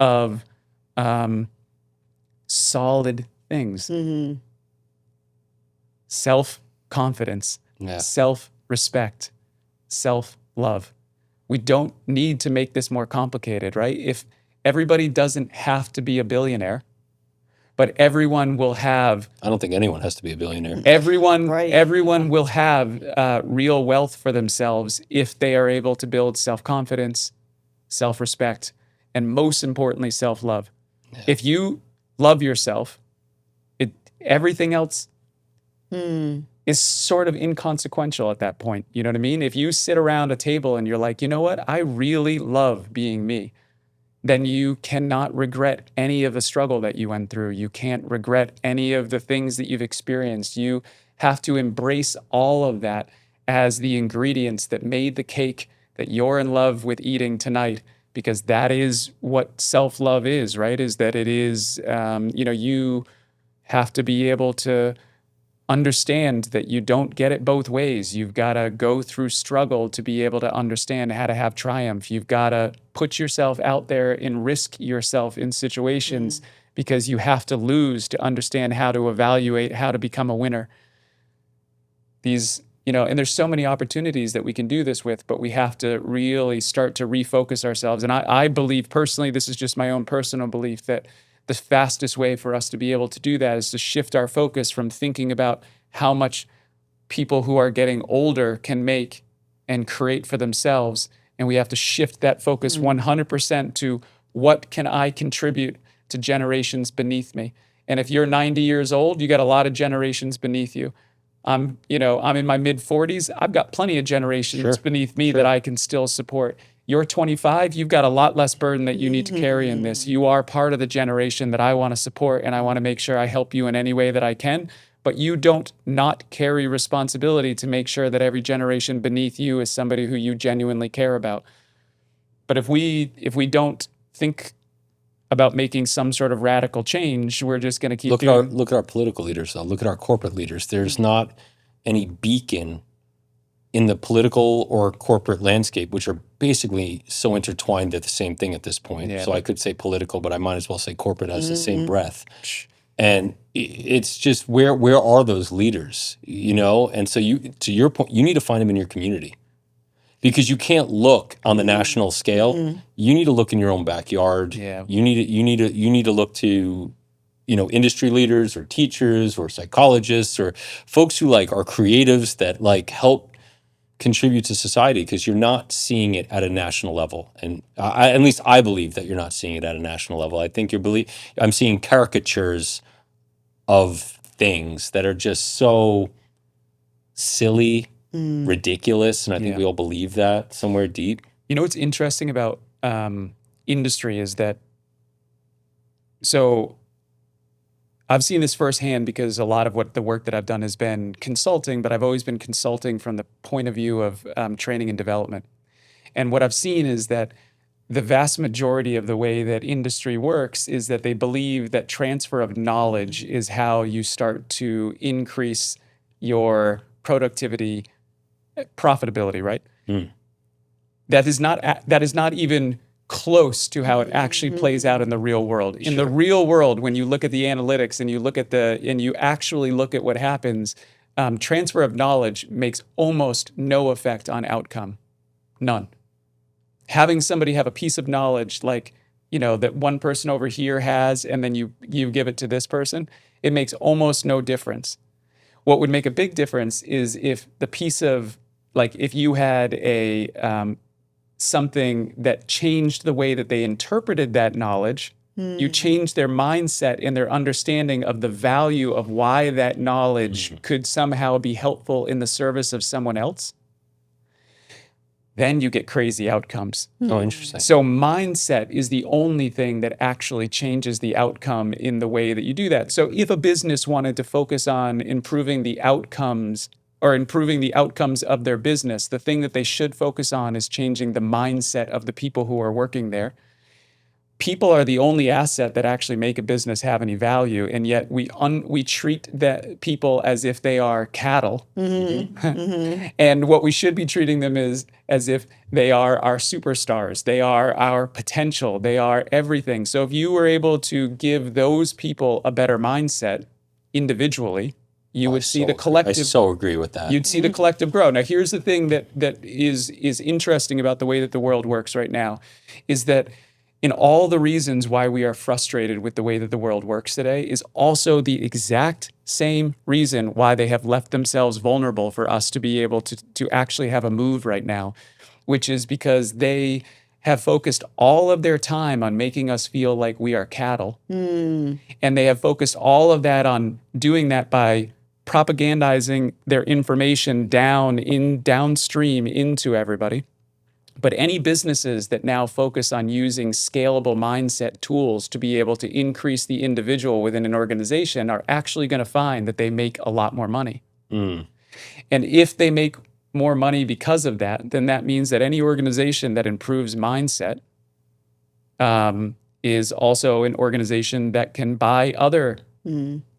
of solid things. Self-confidence, self-respect, self-love. We don't need to make this more complicated, right? If everybody doesn't have to be a billionaire, but everyone will have. I don't think anyone has to be a billionaire. Everyone will have real wealth for themselves if they are able to build self-confidence, self-respect, and most importantly, self-love. Yeah. If you love yourself, everything else is sort of inconsequential at that point. You know what I mean? If you sit around a table and you're like, you know what? I really love being me. Then you cannot regret any of the struggle that you went through. You can't regret any of the things that you've experienced. You have to embrace all of that as the ingredients that made the cake that you're in love with eating tonight, because that is what self-love is, right? Is that it is, you have to be able to understand that you don't get it both ways. You've got to go through struggle to be able to understand how to have triumph. You've got to put yourself out there and risk yourself in situations because you have to lose to understand how to evaluate how to become a winner. And there's so many opportunities that we can do this with, but we have to really start to refocus ourselves. And I believe personally, this is just my own personal belief, that the fastest way for us to be able to do that is to shift our focus from thinking about how much people who are getting older can make and create for themselves. And we have to shift that focus 100% to what can I contribute to generations beneath me. And if you're 90 years old, you got a lot of generations beneath you. I'm in my mid 40s. I've got plenty of generations beneath me that I can still support. You're 25, you've got a lot less burden that you need to carry in this. You are part of the generation that I want to support, and I want to make sure I help you in any way that I can. But you don't not carry responsibility to make sure that every generation beneath you is somebody who you genuinely care about. But if we don't think about making some sort of radical change, we're just going to keep Look doing. at our political leaders, though. Look at our corporate leaders. There's not any beacon in the political or corporate landscape, which are basically so intertwined they're the same thing at this point. Yeah, So I could say political, but I might as well say corporate as the same breath. And it's just where are those leaders, you know? And so you, to your point, you need to find them in your community, because you can't look on the national scale. You need to look in your own backyard. Yeah. You need to look to, you know, industry leaders or teachers or psychologists or folks who like are creatives that like help contribute to society, because you're not seeing it at a national level. And at least I believe that you're not seeing it at a national level. I think I'm seeing caricatures of things that are just so silly, ridiculous, and I think Yeah. we all believe that somewhere deep. You know what's interesting about industry is that, so I've seen this firsthand because a lot of what the work that I've done has been consulting, but I've always been consulting from the point of view of training and development. And what I've seen is that the vast majority of the way that industry works is that they believe that transfer of knowledge is how you start to increase your productivity, profitability, right? That is not even close to how it actually plays out in the real world. In the real world, when you look at the analytics and you actually look at what happens, transfer of knowledge makes almost no effect on outcome. None. Having somebody have a piece of knowledge like, you know, that one person over here has, and then you give it to this person, it makes almost no difference. What would make a big difference is if the piece of, like, if you had a something that changed the way that they interpreted that knowledge, you changed their mindset and their understanding of the value of why that knowledge could somehow be helpful in the service of someone else, then you get crazy outcomes. Oh, interesting. So mindset is the only thing that actually changes the outcome in the way that you do that. So if a business wanted to focus on improving the outcomes of their business, the thing that they should focus on is changing the mindset of the people who are working there. People are the only asset that actually make a business have any value, and yet we treat that people as if they are cattle, and what we should be treating them is as if they are our superstars. They are our potential. They are everything. So if you were able to give those people a better mindset individually, you would see the collective. I so agree with that. You'd see the collective grow. Now, here's the thing that is interesting about the way that the world works right now, is that in all the reasons why we are frustrated with the way that the world works today is also the exact same reason why they have left themselves vulnerable for us to be able to actually have a move right now, which is because they have focused all of their time on making us feel like we are cattle. And they have focused all of that on doing that by propagandizing their information downstream into everybody. But any businesses that now focus on using scalable mindset tools to be able to increase the individual within an organization are actually going to find that they make a lot more money. And if they make more money because of that, then that means that any organization that improves mindset is also an organization that can buy other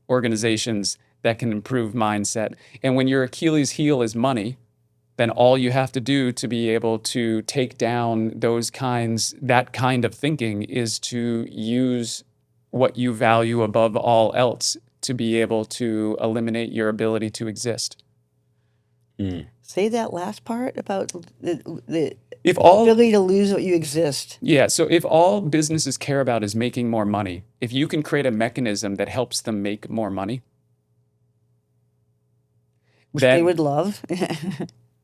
organizations that can improve mindset. And when your Achilles heel is money, then all you have to do to be able to take down that kind of thinking is to use what you value above all else to be able to eliminate your ability to exist. Say that last part about the If all, ability to lose what you exist. yeah, so if all businesses care about is making more money, if you can create a mechanism that helps them make more money, Which then they would love.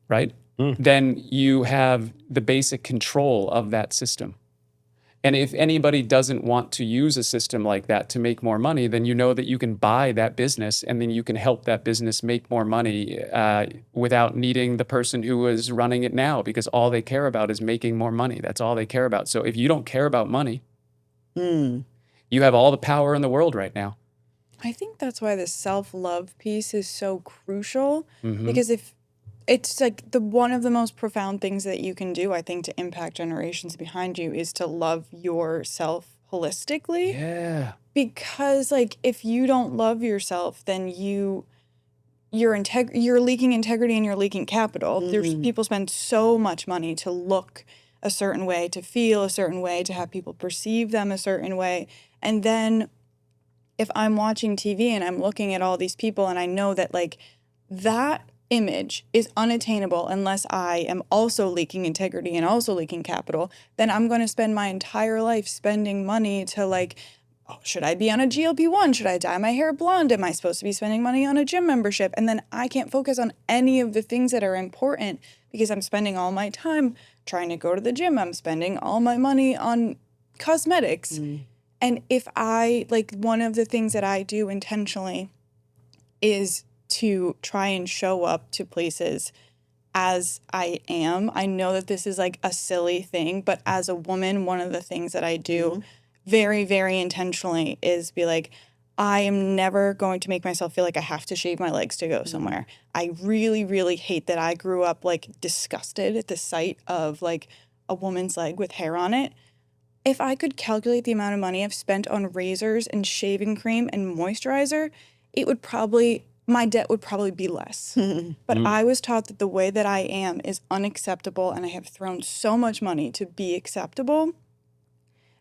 right? Then you have the basic control of that system. And if anybody doesn't want to use a system like that to make more money, then you know that you can buy that business and then you can help that business make more money without needing the person who is running it now, because all they care about is making more money. That's all they care about. So if you don't care about money, you have all the power in the world right now. I think that's why the self-love piece is so crucial, Mhm. because if it's like the one of the most profound things that you can do, I think, to impact generations behind you is to love yourself holistically. Yeah. Because like if you don't love yourself, then you're leaking integrity and you're leaking capital. There's people spend so much money to look a certain way, to feel a certain way, to have people perceive them a certain way. And then if I'm watching TV and I'm looking at all these people and I know that like that image is unattainable unless I am also leaking integrity and also leaking capital, then I'm going to spend my entire life spending money to like, oh, should I be on a GLP-1? Should I dye my hair blonde? Am I supposed to be spending money on a gym membership? And then I can't focus on any of the things that are important because I'm spending all my time trying to go to the gym. I'm spending all my money on cosmetics. And if one of the things that I do intentionally is to try and show up to places as I am. I know that this is like a silly thing, but as a woman, one of the things that I do very, very intentionally is be like, I am never going to make myself feel like I have to shave my legs to go somewhere. I really, really hate that I grew up like disgusted at the sight of like a woman's leg with hair on it. If I could calculate the amount of money I've spent on razors and shaving cream and moisturizer, my debt would probably be less. But I was taught that the way that I am is unacceptable, and I have thrown so much money to be acceptable.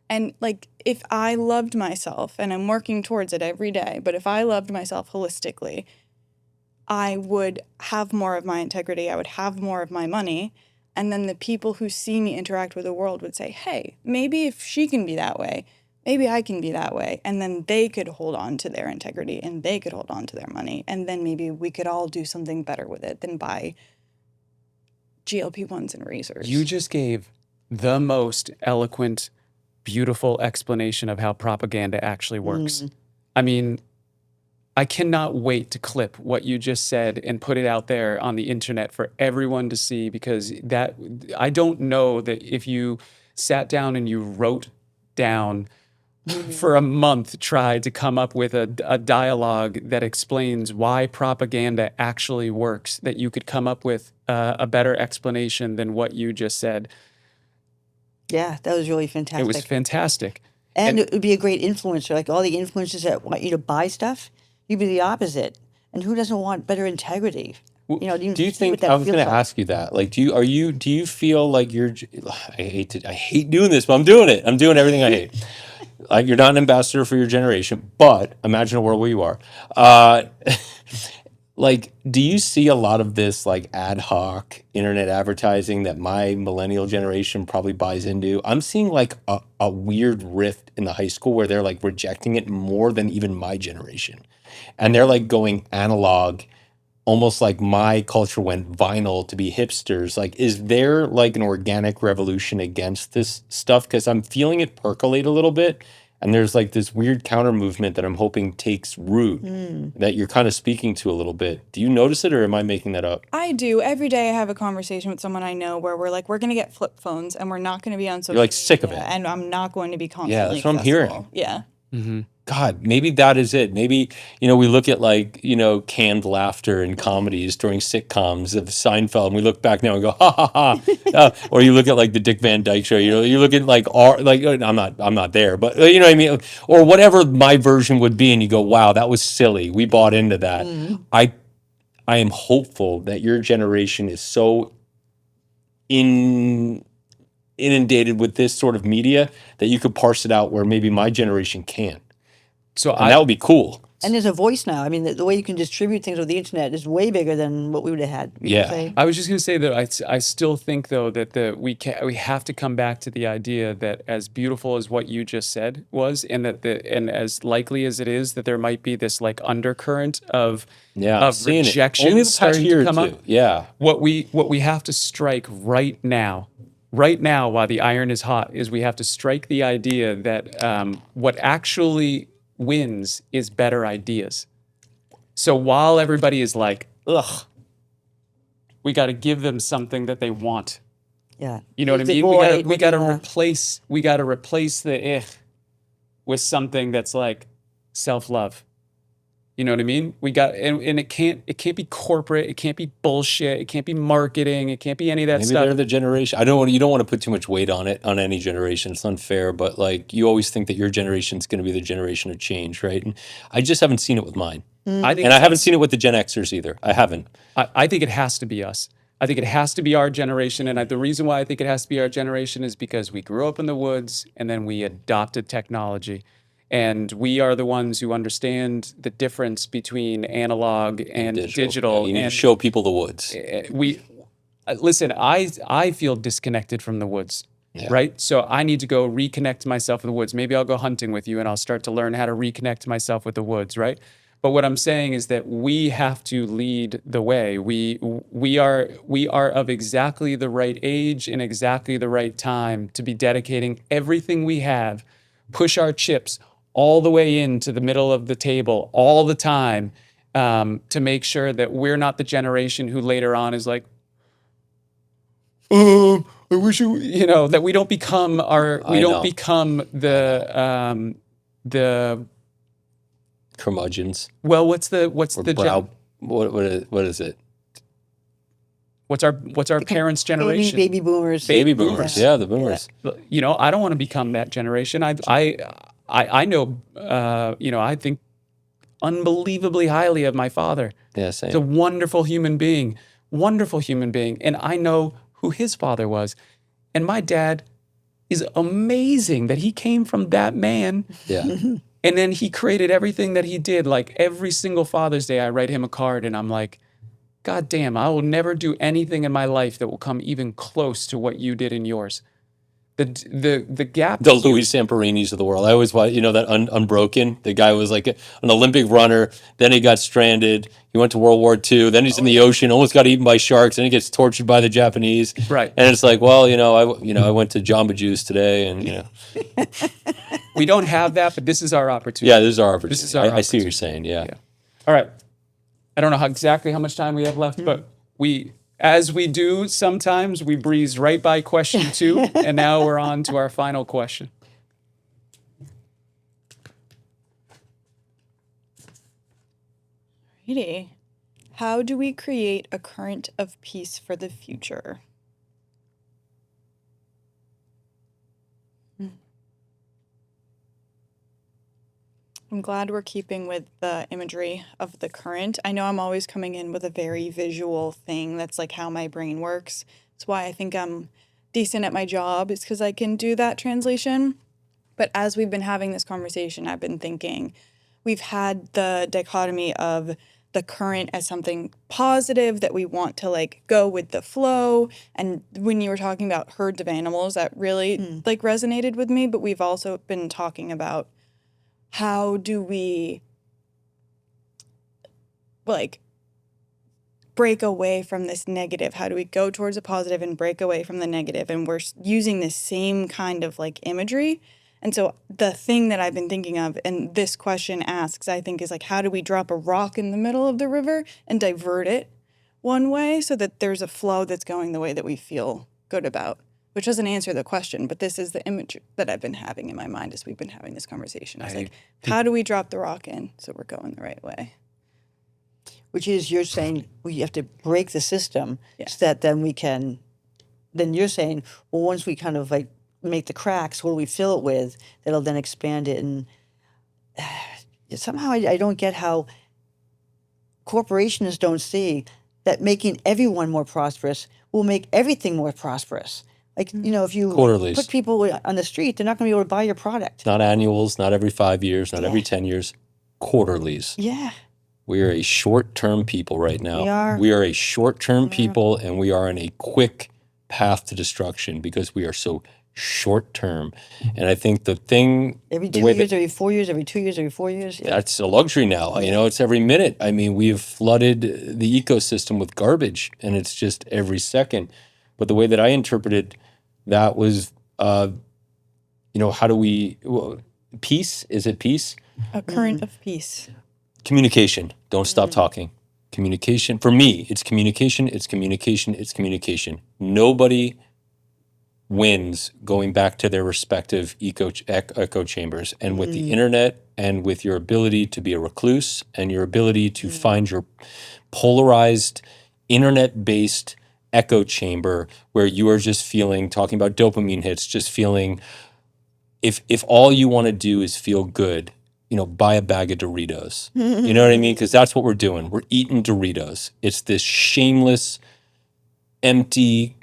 And like, if I loved myself, and I'm working towards it every day, but if I loved myself holistically, I would have more of my integrity, I would have more of my money, and then the people who see me interact with the world would say, hey, maybe if she can be that way, maybe I can be that way. And then they could hold on to their integrity and they could hold on to their money. And then maybe we could all do something better with it than buy GLP-1s and razors. You just gave the most eloquent, beautiful explanation of how propaganda actually works. I mean, I cannot wait to clip what you just said and put it out there on the internet for everyone to see, because that I don't know that if you sat down and you wrote down for a month, tried to come up with a dialogue that explains why propaganda actually works, that you could come up with a better explanation than what you just said. Yeah, that was really fantastic. It was fantastic. And it would be a great influencer. Like all the influencers that want you to buy stuff, you'd be the opposite. And who doesn't want better integrity? You know, Do you think I was going to ask you that? Like, do you feel like you're? I hate doing this, but I'm doing it. I'm doing everything I hate. Like, you're not an ambassador for your generation, but imagine a world where you are. Like, do you see a lot of this like ad hoc internet advertising that my millennial generation probably buys into? I'm seeing like a weird rift in the high school where they're like rejecting it more than even my generation. And they're like going analog, almost like my culture went vinyl to be hipsters. Like, is there like an organic revolution against this stuff? Because I'm feeling it percolate a little bit. And there's like this weird counter movement that I'm hoping takes root that you're kind of speaking to a little bit. Do you notice it, or am I making that up? I do. Every day I have a conversation with someone I know where we're like, we're going to get flip phones and we're not going to be on social You're like sick of media, it. and I'm not going to be constantly Yeah, that's what I'm hearing. accessible. Yeah. God, maybe that is it. Maybe, we look at like, canned laughter in comedies during sitcoms of Seinfeld, and we look back now and go, ha ha ha. Or you look at like the Dick Van Dyke Show, you look at like, I'm not there, but you know what I mean? Or whatever my version would be, and you go, wow, that was silly. We bought into that. I am hopeful that your generation is so inundated with this sort of media that you could parse it out where maybe my generation can't. So And that would be cool. And there's a voice now. I mean, the way you can distribute things with the internet is way bigger than what we would have had. Yeah. I was just going to say that I still think though that we have to come back to the idea that as beautiful as what you just said was, and and as likely as it is that there might be this like undercurrent of seeing rejection it. Only the past starting year to or come two. up. Yeah. What we have to strike right now right now, while the iron is hot, is we have to strike the idea that what actually wins is better ideas. So while everybody is like, ugh, we got to give them something that they want. Yeah. You know what I The mean? void We got to within replace the ugh with something that's like self-love. You know what I mean? And it can't be corporate, it can't be bullshit, it can't be marketing, it can't be any of that Maybe stuff. they're the generation. You don't want to put too much weight on it, on any generation. It's unfair, but like you always think that your generation's going to be the generation of change, right? And I just haven't seen it with mine. I think And I haven't it's- seen it with the Gen Xers either. I haven't. I think it has to be us. I think it has to be our generation. And the reason why I think it has to be our generation is because we grew up in the woods and then we adopted technology. And we are the ones who understand the difference between analog and digital. Yeah, you need to and show people the woods. listen, I feel disconnected from the woods. Yeah. Right? So I need to go reconnect myself with the woods. Maybe I'll go hunting with you and I'll start to learn how to reconnect myself with the woods, right? But what I'm saying is that we have to lead the way. We are of exactly the right age and exactly the right time to be dedicating everything we have, push our chips all the way into the middle of the table all the time, to make sure that we're not the generation who later on is like, I wish that we don't become the Curmudgeons. well, what's the What is it? what's our parents' generation? baby boomers. Baby boomers. Yeah, the boomers. I don't want to become that generation. I know, I think unbelievably highly of my father. Yeah, He's a same. wonderful human being, and I know who his father was, and my dad is amazing that he came from that man. Yeah. And then he created everything that he did. Like every single Father's Day, I write him a card and I'm like, God damn, I will never do anything in my life that will come even close to what you did in yours. The gap. The Louis Samparinis of the world. I always watch, that Unbroken. The guy was like an Olympic runner. Then he got stranded. He went to World War II. Then he's in the ocean, almost got eaten by sharks. Then he gets tortured by the Japanese. Right. And it's like, well, I went to Jamba Juice today, and We don't have that, but this is our opportunity. yeah, this is our opportunity. This is our I see what you're saying. Yeah. All right. I don't know exactly how much time we have left, but as we do sometimes, we breeze right by question 2, and now we're on to our final question. Alrighty. How do we create a current of peace for the future? I'm glad we're keeping with the imagery of the current. I know I'm always coming in with a very visual thing. That's like how my brain works. That's why I think I'm decent at my job, is because I can do that translation. But as we've been having this conversation, I've been thinking we've had the dichotomy of the current as something positive that we want to like go with the flow. And when you were talking about herds of animals, that really like resonated with me. But we've also been talking about how do we like break away from this negative? How do we go towards a positive and break away from the negative? And we're using this same kind of like imagery. And so the thing that I've been thinking of, and this question asks, I think, is like, how do we drop a rock in the middle of the river and divert it one way so that there's a flow that's going the way that we feel good about? Which doesn't answer the question, but this is the image that I've been having in my mind as we've been having this conversation. It's like, how do we drop the rock in so we're going the right way? Which is, you're saying we have to break the system Yeah. so that then you're saying, well, once we kind of like make the cracks, what do we fill it with that'll then expand it? And somehow I don't get how corporations don't see that making everyone more prosperous will make everything more prosperous. Like, if you Quarterlies. put people on the street, they're not going to be able to buy your product. Not annuals, not every 5 years, not every 10 years. Quarterlies. Yeah. We are a short-term people right now. We are. We are a short-term people, and we are on a quick path to destruction because we are so short-term. And I think the thing... Every the 2 way years, that- every 4 years, every 2 years, every 4 years. Yeah. That's a luxury now. It's every minute. I mean, we've flooded the ecosystem with garbage, and it's just every second. But the way that I interpreted that was, how do we, peace? Is it peace? A current of peace. Communication. Don't stop talking. Communication. For me, it's communication. It's communication. It's communication. Nobody wins going back to their respective echo chambers. And with the internet and with your ability to be a recluse and your ability to find your polarized internet-based echo chamber where you are just feeling, talking about dopamine hits, just feeling, if all you want to do is feel good, buy a bag of Doritos. You know what I mean? Because that's what we're doing. We're eating Doritos. It's this shameless, empty,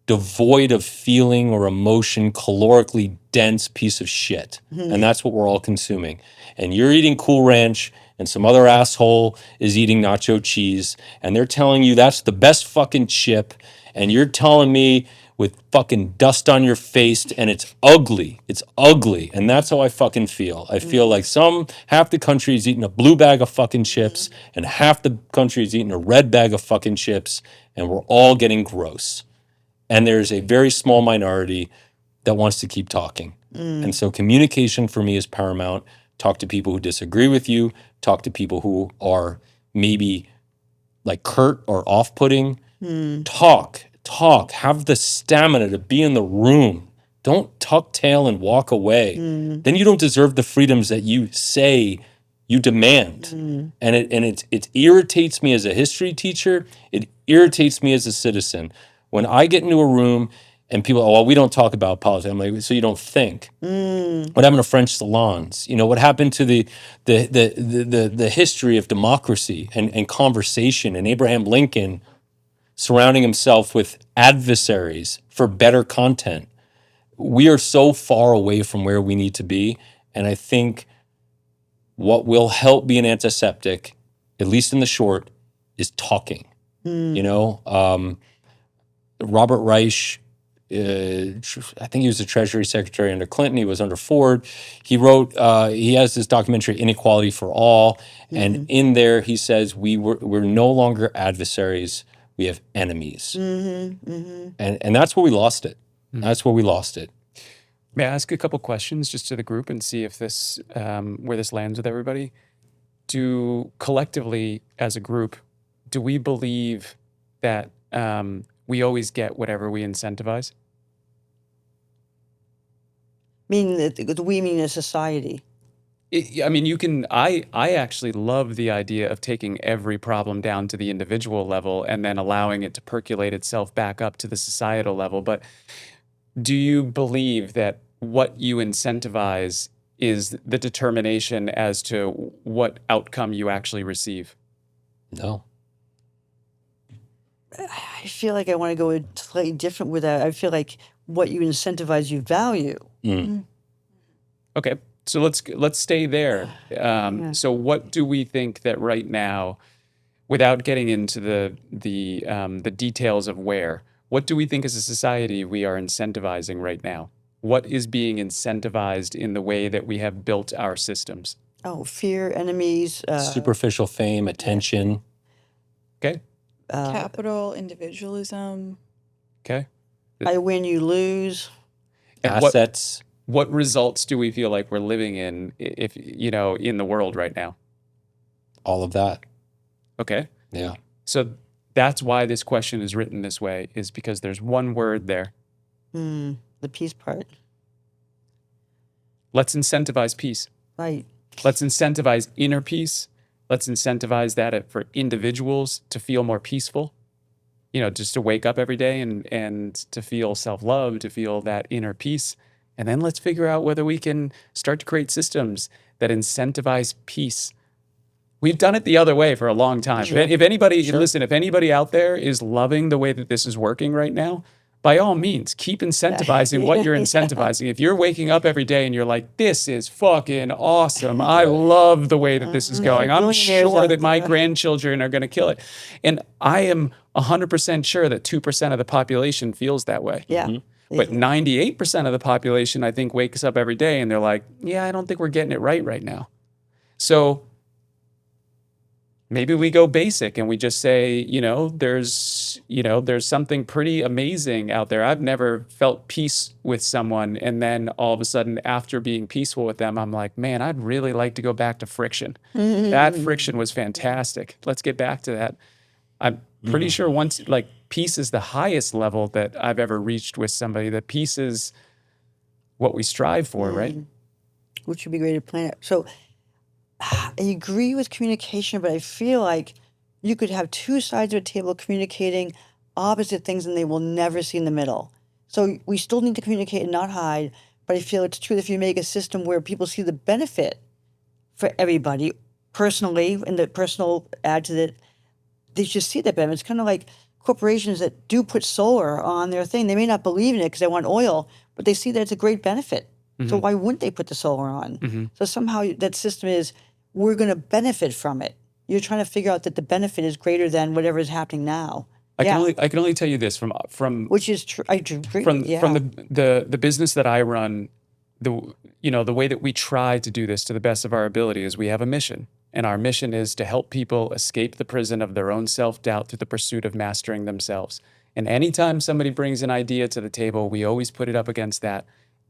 devoid of feeling or emotion, calorically dense piece of shit. And that's what we're all consuming. And you're eating Cool Ranch, and some other asshole is eating nacho cheese, and they're telling you that's the best fucking chip, and you're telling me with fucking dust on your face, and it's ugly. It's ugly. And that's how I fucking feel. I feel like half the country is eating a blue bag of fucking chips, and half the country is eating a red bag of fucking chips, and we're all getting gross. And there's a very small minority that wants to keep talking. And so communication for me is paramount. Talk to people who disagree with you. Talk to people who are maybe like curt or off-putting. Talk. Have the stamina to be in the room. Don't tuck tail and walk away. Then you don't deserve the freedoms that you say you demand. And it irritates me as a history teacher. It irritates me as a citizen. When I get into a room and people, well, we don't talk about politics. I'm like, so you don't think? What happened to French salons? What happened to the history of democracy and conversation, and Abraham Lincoln surrounding himself with adversaries for better content? We are so far away from where we need to be. And I think what will help be an antiseptic, at least in the short, is talking. Robert Reich, I think he was the Treasury Secretary under Clinton. He was under Ford. He has this documentary, Inequality for All. And in there, he says, we're no longer adversaries. We have enemies. And that's where we lost it. That's where we lost it. May I ask a couple questions just to the group and see if this, where this lands with everybody? Do collectively, as a group, do we believe that we always get whatever we incentivize? Meaning that we mean a society. I actually love the idea of taking every problem down to the individual level and then allowing it to percolate itself back up to the societal level. But do you believe that what you incentivize is the determination as to what outcome you actually receive? No. I feel like I want to go slightly different with that. I feel like what you incentivize, you value. Okay, so let's stay there. So what do we think that right now, without getting into the details of what do we think as a society we are incentivizing right now? What is being incentivized in the way that we have built our systems? Oh, fear, enemies. Superficial fame, attention. Okay. Capital, individualism. Okay. I win, you lose. And Assets. What results do we feel like we're living in, if in the world right now? All of that. Okay. Yeah. So that's why this question is written this way, is because there's one word there. The peace part. Let's incentivize peace. Right. Let's incentivize inner peace. Let's incentivize that for individuals to feel more peaceful. Just to wake up every day and to feel self-love, to feel that inner peace. And then let's figure out whether we can start to create systems that incentivize peace. We've done it the other way for a long time. Sure. If anybody out there is loving the way that this is working right now, by all means, keep incentivizing what you're incentivizing. If you're waking up every day and you're like, this is fucking awesome. I love the way that this is going. I'm sure that my grandchildren are going to kill it. And I am 100% sure that 2% of the population feels that way. Yeah. But 98% of the population, I think, wakes up every day and they're like, yeah, I don't think we're getting it right now. So maybe we go basic and we just say, there's something pretty amazing out there. I've never felt peace with someone, and then all of a sudden, after being peaceful with them, I'm like, man, I'd really like to go back to friction. That friction was fantastic. Let's get back to that. I'm pretty sure once, like, peace is the highest level that I've ever reached with somebody. That peace is what we strive for, right? Which would be great to plan it. So I agree with communication, but I feel like you could have two sides of a table communicating opposite things and they will never see in the middle. So we still need to communicate and not hide, but I feel it's true that if you make a system where people see the benefit for everybody personally and the personal add to that, they should see that benefit. It's kind of like corporations that do put solar on their thing. They may not believe in it because they want oil, but they see that it's a great benefit. So why wouldn't they put the solar on? So somehow that system is, we're going to benefit from it. You're trying to figure out that the benefit is greater than whatever is happening now. I can only tell you this from Which is true. I agree. from the business that I run. The way that we try to do this to the best of our ability is we have a mission, and our mission is to help people escape the prison of their own self-doubt through the pursuit of mastering themselves. And anytime somebody brings an idea to the table, we always put it up against that.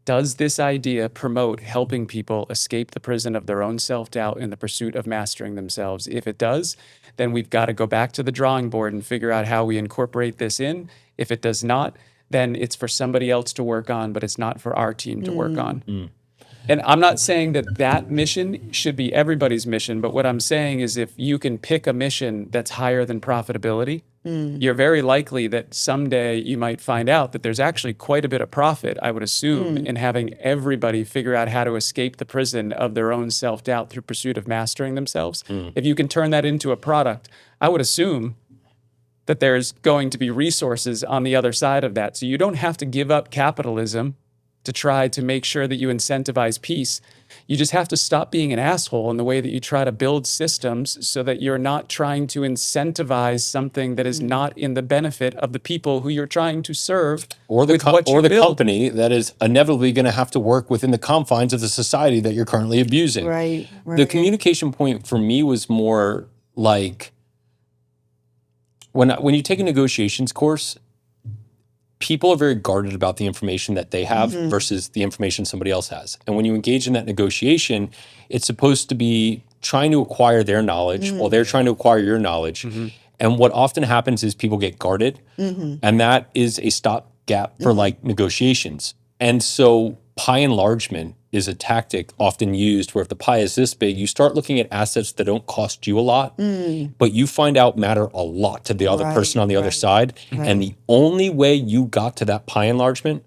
Does this idea promote helping people escape the prison of their own self-doubt in the pursuit of mastering themselves? If it does, then we've got to go back to the drawing board and figure out how we incorporate this in. If it does not, then it's for somebody else to work on, but it's not for our team to work on. And I'm not saying that mission should be everybody's mission, but what I'm saying is if you can pick a mission that's higher than profitability, you're very likely that someday you might find out that there's actually quite a bit of profit, I would assume, in having everybody figure out how to escape the prison of their own self-doubt through pursuit of mastering themselves. If you can turn that into a product, I would assume that there's going to be resources on the other side of that. So you don't have to give up capitalism to try to make sure that you incentivize peace. You just have to stop being an asshole in the way that you try to build systems so that you're not trying to incentivize something that is not in the benefit of the people who you're trying to serve Or the, with what you build. company that is inevitably going to have to work within the confines of the society that you're currently abusing. Right. The communication point for me was more like when you take a negotiations course, people are very guarded about the information that they have versus the information somebody else has. And when you engage in that negotiation, it's supposed to be trying to acquire their knowledge while they're trying to acquire your knowledge. And what often happens is people get guarded, and that is a stopgap for like negotiations. And so pie enlargement is a tactic often used where if the pie is this big, you start looking at assets that don't cost you a lot, but you find out matter a lot to the other person on the other side. And the only way you got to that pie enlargement,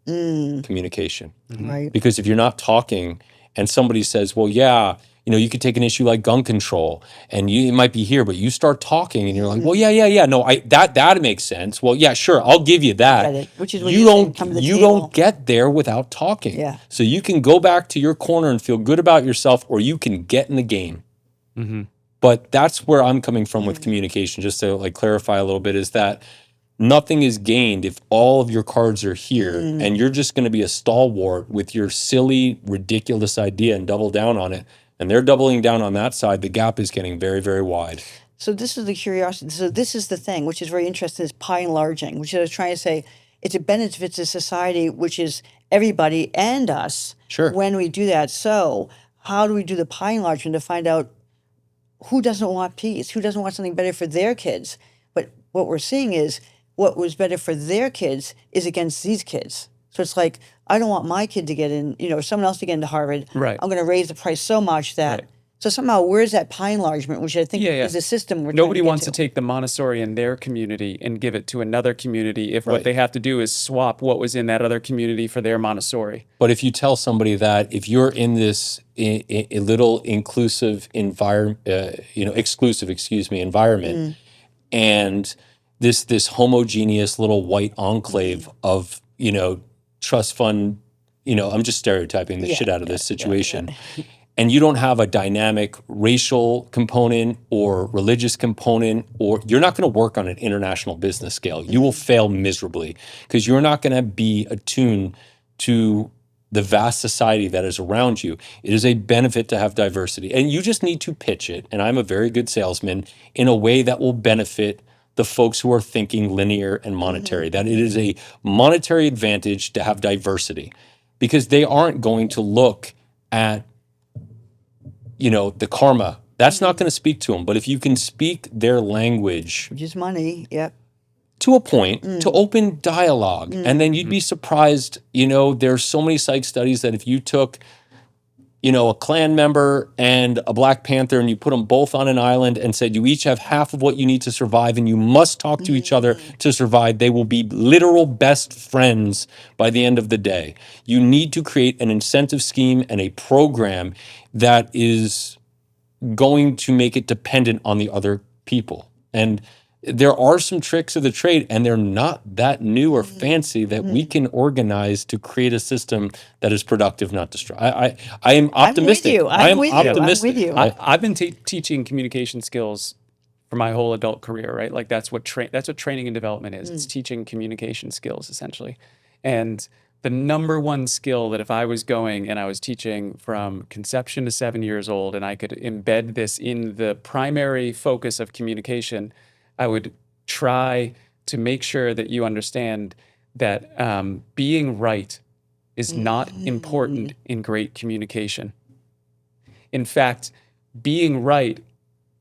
communication. Right. Because if you're not talking and somebody says, well, yeah, you could take an issue like gun control and it might be here, but you start talking and you're like, well, yeah. No, that makes sense. Well, yeah, sure. I'll give you that. Which is when you don't get there without talking. Yeah. So you can go back to your corner and feel good about yourself, or you can get in the game. But that's where I'm coming from with communication, just to like clarify a little bit, is that nothing is gained if all of your cards are here and you're just going to be a stalwart with your silly, ridiculous idea and double down on it. And they're doubling down on that side. The gap is getting very, very wide. So this is the curiosity. So this is the thing, which is very interesting, is pie enlarging, which I was trying to say, it's a benefit to society, which is everybody and us when we do that. So how do we do the pie enlargement to find out who doesn't want peace, who doesn't want something better for their kids? But what we're seeing is what was better for their kids is against these kids. So it's like, I don't want my kid to get in, someone else to get into Harvard. Right. I'm going to raise the price so much that. Right. So somehow, where's that pie enlargement, which I think is a system we're Nobody trying to wants to take the Montessori in their community and give it to another community if what they have to do is swap what was in that other community for their Montessori. But if you tell somebody that if you're in this a little inclusive environment, exclusive environment, and this homogeneous little white enclave of trust fund, I'm just stereotyping the shit out of this situation. And you don't have a dynamic racial component or religious component, or you're not going to work on an international business scale. You will fail miserably because you're not going to be attuned to the vast society that is around you. It is a benefit to have diversity. And you just need to pitch it, and I'm a very good salesman, in a way that will benefit the folks who are thinking linear and monetary, that it is a monetary advantage to have diversity, because they aren't going to look at, the karma. That's not going to speak to them. But if you can speak their language Which is money. Yep. to a point, to open dialogue, and then you'd be surprised, there's so many psych studies that if you took, a Klan member and a Black Panther and you put them both on an island and said you each have half of what you need to survive and you must talk to each other to survive, they will be literal best friends by the end of the day. You need to create an incentive scheme and a program that is going to make it dependent on the other people. And there are some tricks of the trade, and they're not that new or fancy, that we can organize to create a system that is productive, not destructive. I am optimistic. I'm with you. I'm optimistic. with you. I've been teaching communication skills for my whole adult career, right? Like that's what training and development is. It's teaching communication skills essentially. And the number one skill that if I was going and I was teaching from conception to 7 years old and I could embed this in the primary focus of communication, I would try to make sure that you understand that being right is not important in great communication. In fact, being right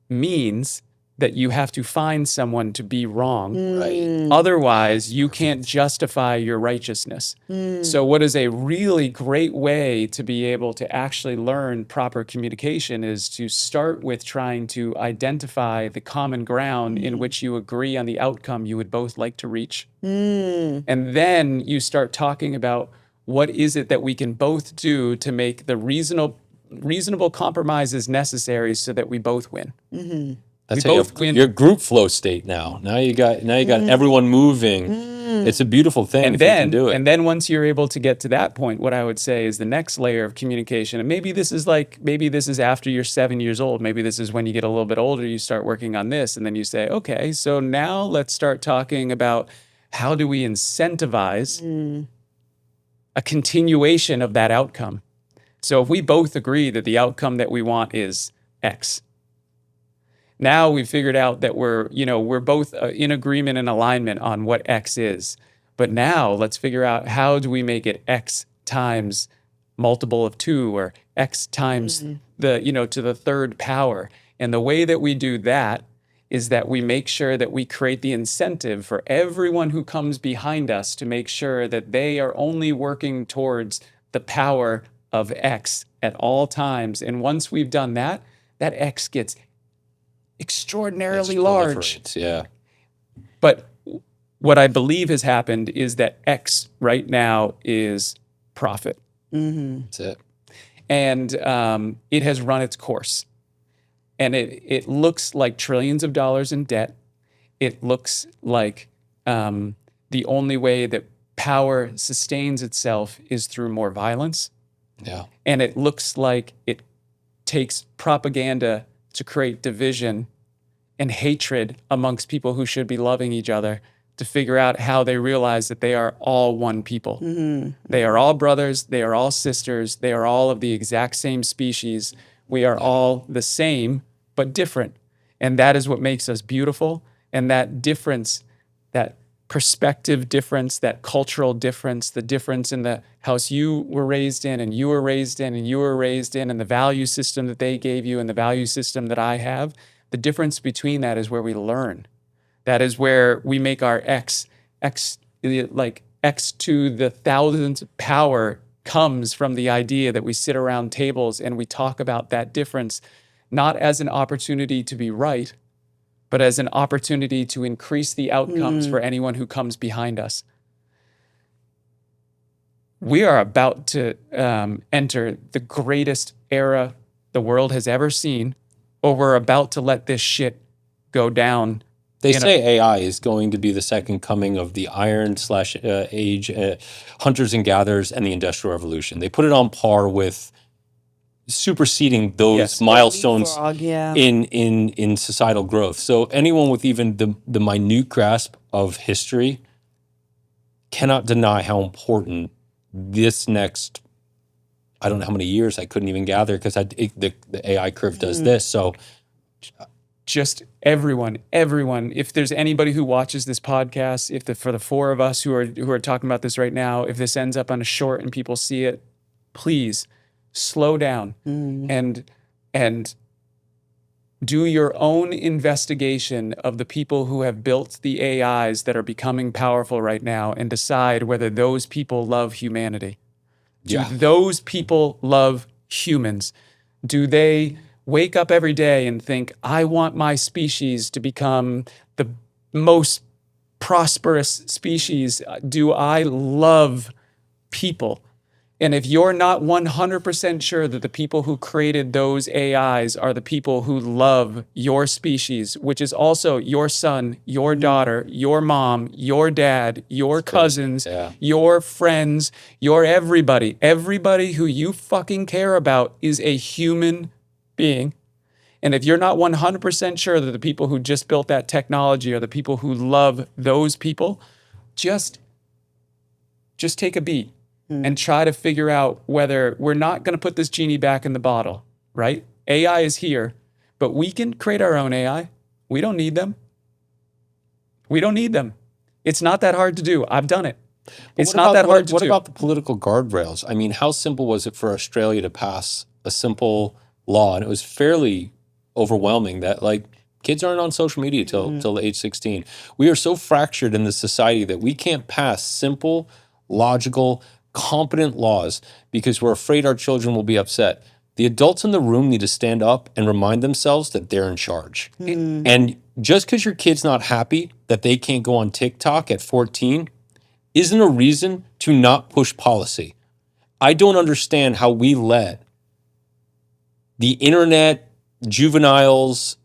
means that you have to find someone to be wrong. Right. Otherwise, you can't justify your righteousness. So what is a really great way to be able to actually learn proper communication is to start with trying to identify the common ground in which you agree on the outcome you would both like to reach. And then you start talking about what is it that we can both do to make the reasonable compromises necessary so that we both win. That's We how both win. your group flow state now. Now you got everyone moving. It's a beautiful thing if you can do it. And then once you're able to get to that point, what I would say is the next layer of communication, and maybe this is after you're 7 years old, maybe this is when you get a little bit older, you start working on this, and then you say, okay, so now let's start talking about how do we incentivize a continuation of that outcome. So if we both agree that the outcome that we want is X, now we've figured out that we're both in agreement and alignment on what X is. But now let's figure out how do we make it X times multiple of 2 or X times to the third power. And the way that we do that is that we make sure that we create the incentive for everyone who comes behind us to make sure that they are only working towards the power of X at all times. And once we've done that, that X gets extraordinarily large. Yeah. But what I believe has happened is that X right now is profit. That's it. And it has run its course. And it looks like trillions of dollars in debt. It looks like the only way that power sustains itself is through more violence. Yeah. And it looks like it takes propaganda to create division and hatred amongst people who should be loving each other, to figure out how they realize that they are all one people. They are all brothers. They are all sisters. They are all of the exact same species. We are all the same, but different. And that is what makes us beautiful. And that difference, that perspective difference, that cultural difference, the difference in the house you were raised in and you were raised in and you were raised in, and the value system that they gave you and the value system that I have, the difference between that is where we learn. That is where we make our X like X to the thousandth power comes from the idea that we sit around tables and we talk about that difference, not as an opportunity to be right, but as an opportunity to increase the outcomes for anyone who comes behind us. We are about to enter the greatest era the world has ever seen, or we're about to let this shit go down. They say AI is going to be the second coming of the Iron Age, hunters and gatherers, and the Industrial Revolution. They put it on par with superseding those milestones Leapfrog, yeah. in societal growth. So anyone with even the minute grasp of history cannot deny how important this next I don't know how many years I couldn't even gather because the AI curve does this. So Just everyone, if there's anybody who watches this podcast, for the four of us who are talking about this right now, if this ends up on a short and people see it, please slow down and do your own investigation of the people who have built the AIs that are becoming powerful right now and decide whether those people love humanity. Do those people love humans? Do they wake up every day and think, I want my species to become the most prosperous species? Do I love people? And if you're not 100% sure that the people who created those AIs are the people who love your species, which is also your son, your daughter, your mom, your dad, your cousins, your friends, your everybody who you fucking care about is a human being. And if you're not 100% sure that the people who just built that technology are the people who love those people, just take a beat and try to figure out whether we're not going to put this genie back in the bottle, right? AI is here, but we can create our own AI. We don't need them. It's not that hard to do. I've done it. It's not that hard to do. What about the political guardrails? I mean, how simple was it for Australia to pass a simple law? And it was fairly overwhelming that like kids aren't on social media till age 16. We are so fractured in this society that we can't pass simple, logical, competent laws because we're afraid our children will be upset. The adults in the room need to stand up and remind themselves that they're in charge. And just because your kid's not happy that they can't go on TikTok at 14 isn't a reason to not push policy. I don't understand how we let the internet, juveniles,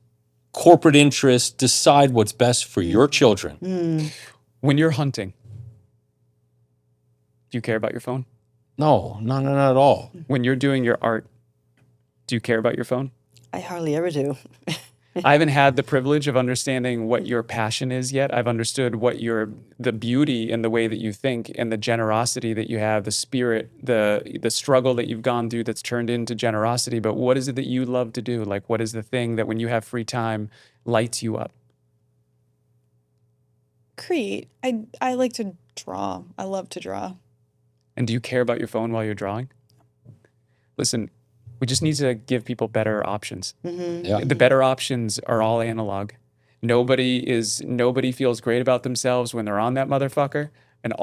corporate interests decide what's best for your children. When you're hunting, do you care about your phone? No, not at all. When you're doing your art, do you care about your phone? I hardly ever do. I haven't had the privilege of understanding what your passion is yet. I've understood what the beauty and the way that you think and the generosity that you have, the spirit, the struggle that you've gone through that's turned into generosity. But what is it that you love to do? Like, what is the thing that when you have free time lights you up? Create. I like to draw. I love to draw. And do you care about your phone while you're drawing? Listen, we just need to give people better options. The better options are all analog. Nobody feels great about themselves when they're on that motherfucker. And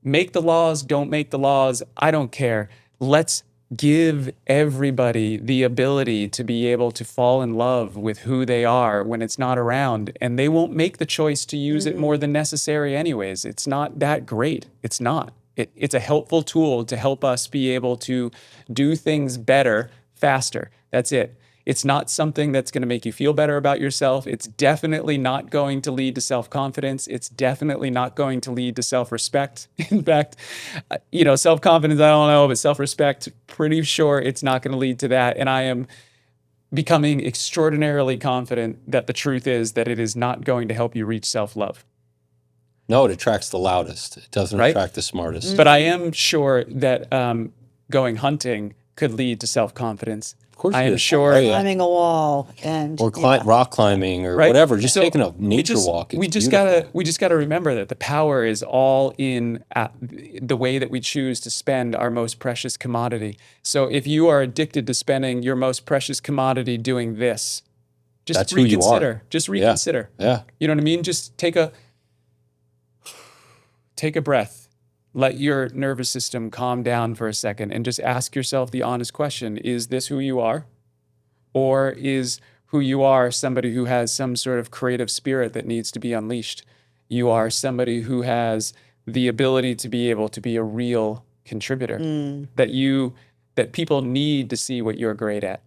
make the laws, don't make the laws. I don't care. Let's give everybody the ability to be able to fall in love with who they are when it's not around. And they won't make the choice to use it more than necessary anyways. It's not that great. It's not. It's a helpful tool to help us be able to do things better, faster. That's it. It's not something that's going to make you feel better about yourself. It's definitely not going to lead to self-confidence. It's definitely not going to lead to self-respect. In fact, self-confidence, I don't know, but self-respect, pretty sure it's not going to lead to that. And I am becoming extraordinarily confident that the truth is that it is not going to help you reach self-love. No, it attracts the loudest. It doesn't attract the smartest. But I am sure that going hunting could lead to self-confidence. Of course, I am it is. sure. Climbing a wall or rock climbing or whatever. Just taking a nature walk. We just gotta remember that the power is all in the way that we choose to spend our most precious commodity. So if you are addicted to spending your most precious commodity doing this, that's reconsider. Who you are. Just reconsider. Yeah. You know what I mean? Just take a breath. Let your nervous system calm down for a second and just ask yourself the honest question, is this who you are? Or is who you are somebody who has some sort of creative spirit that needs to be unleashed? You are somebody who has the ability to be able to be a real contributor, that people need to see what you're great at.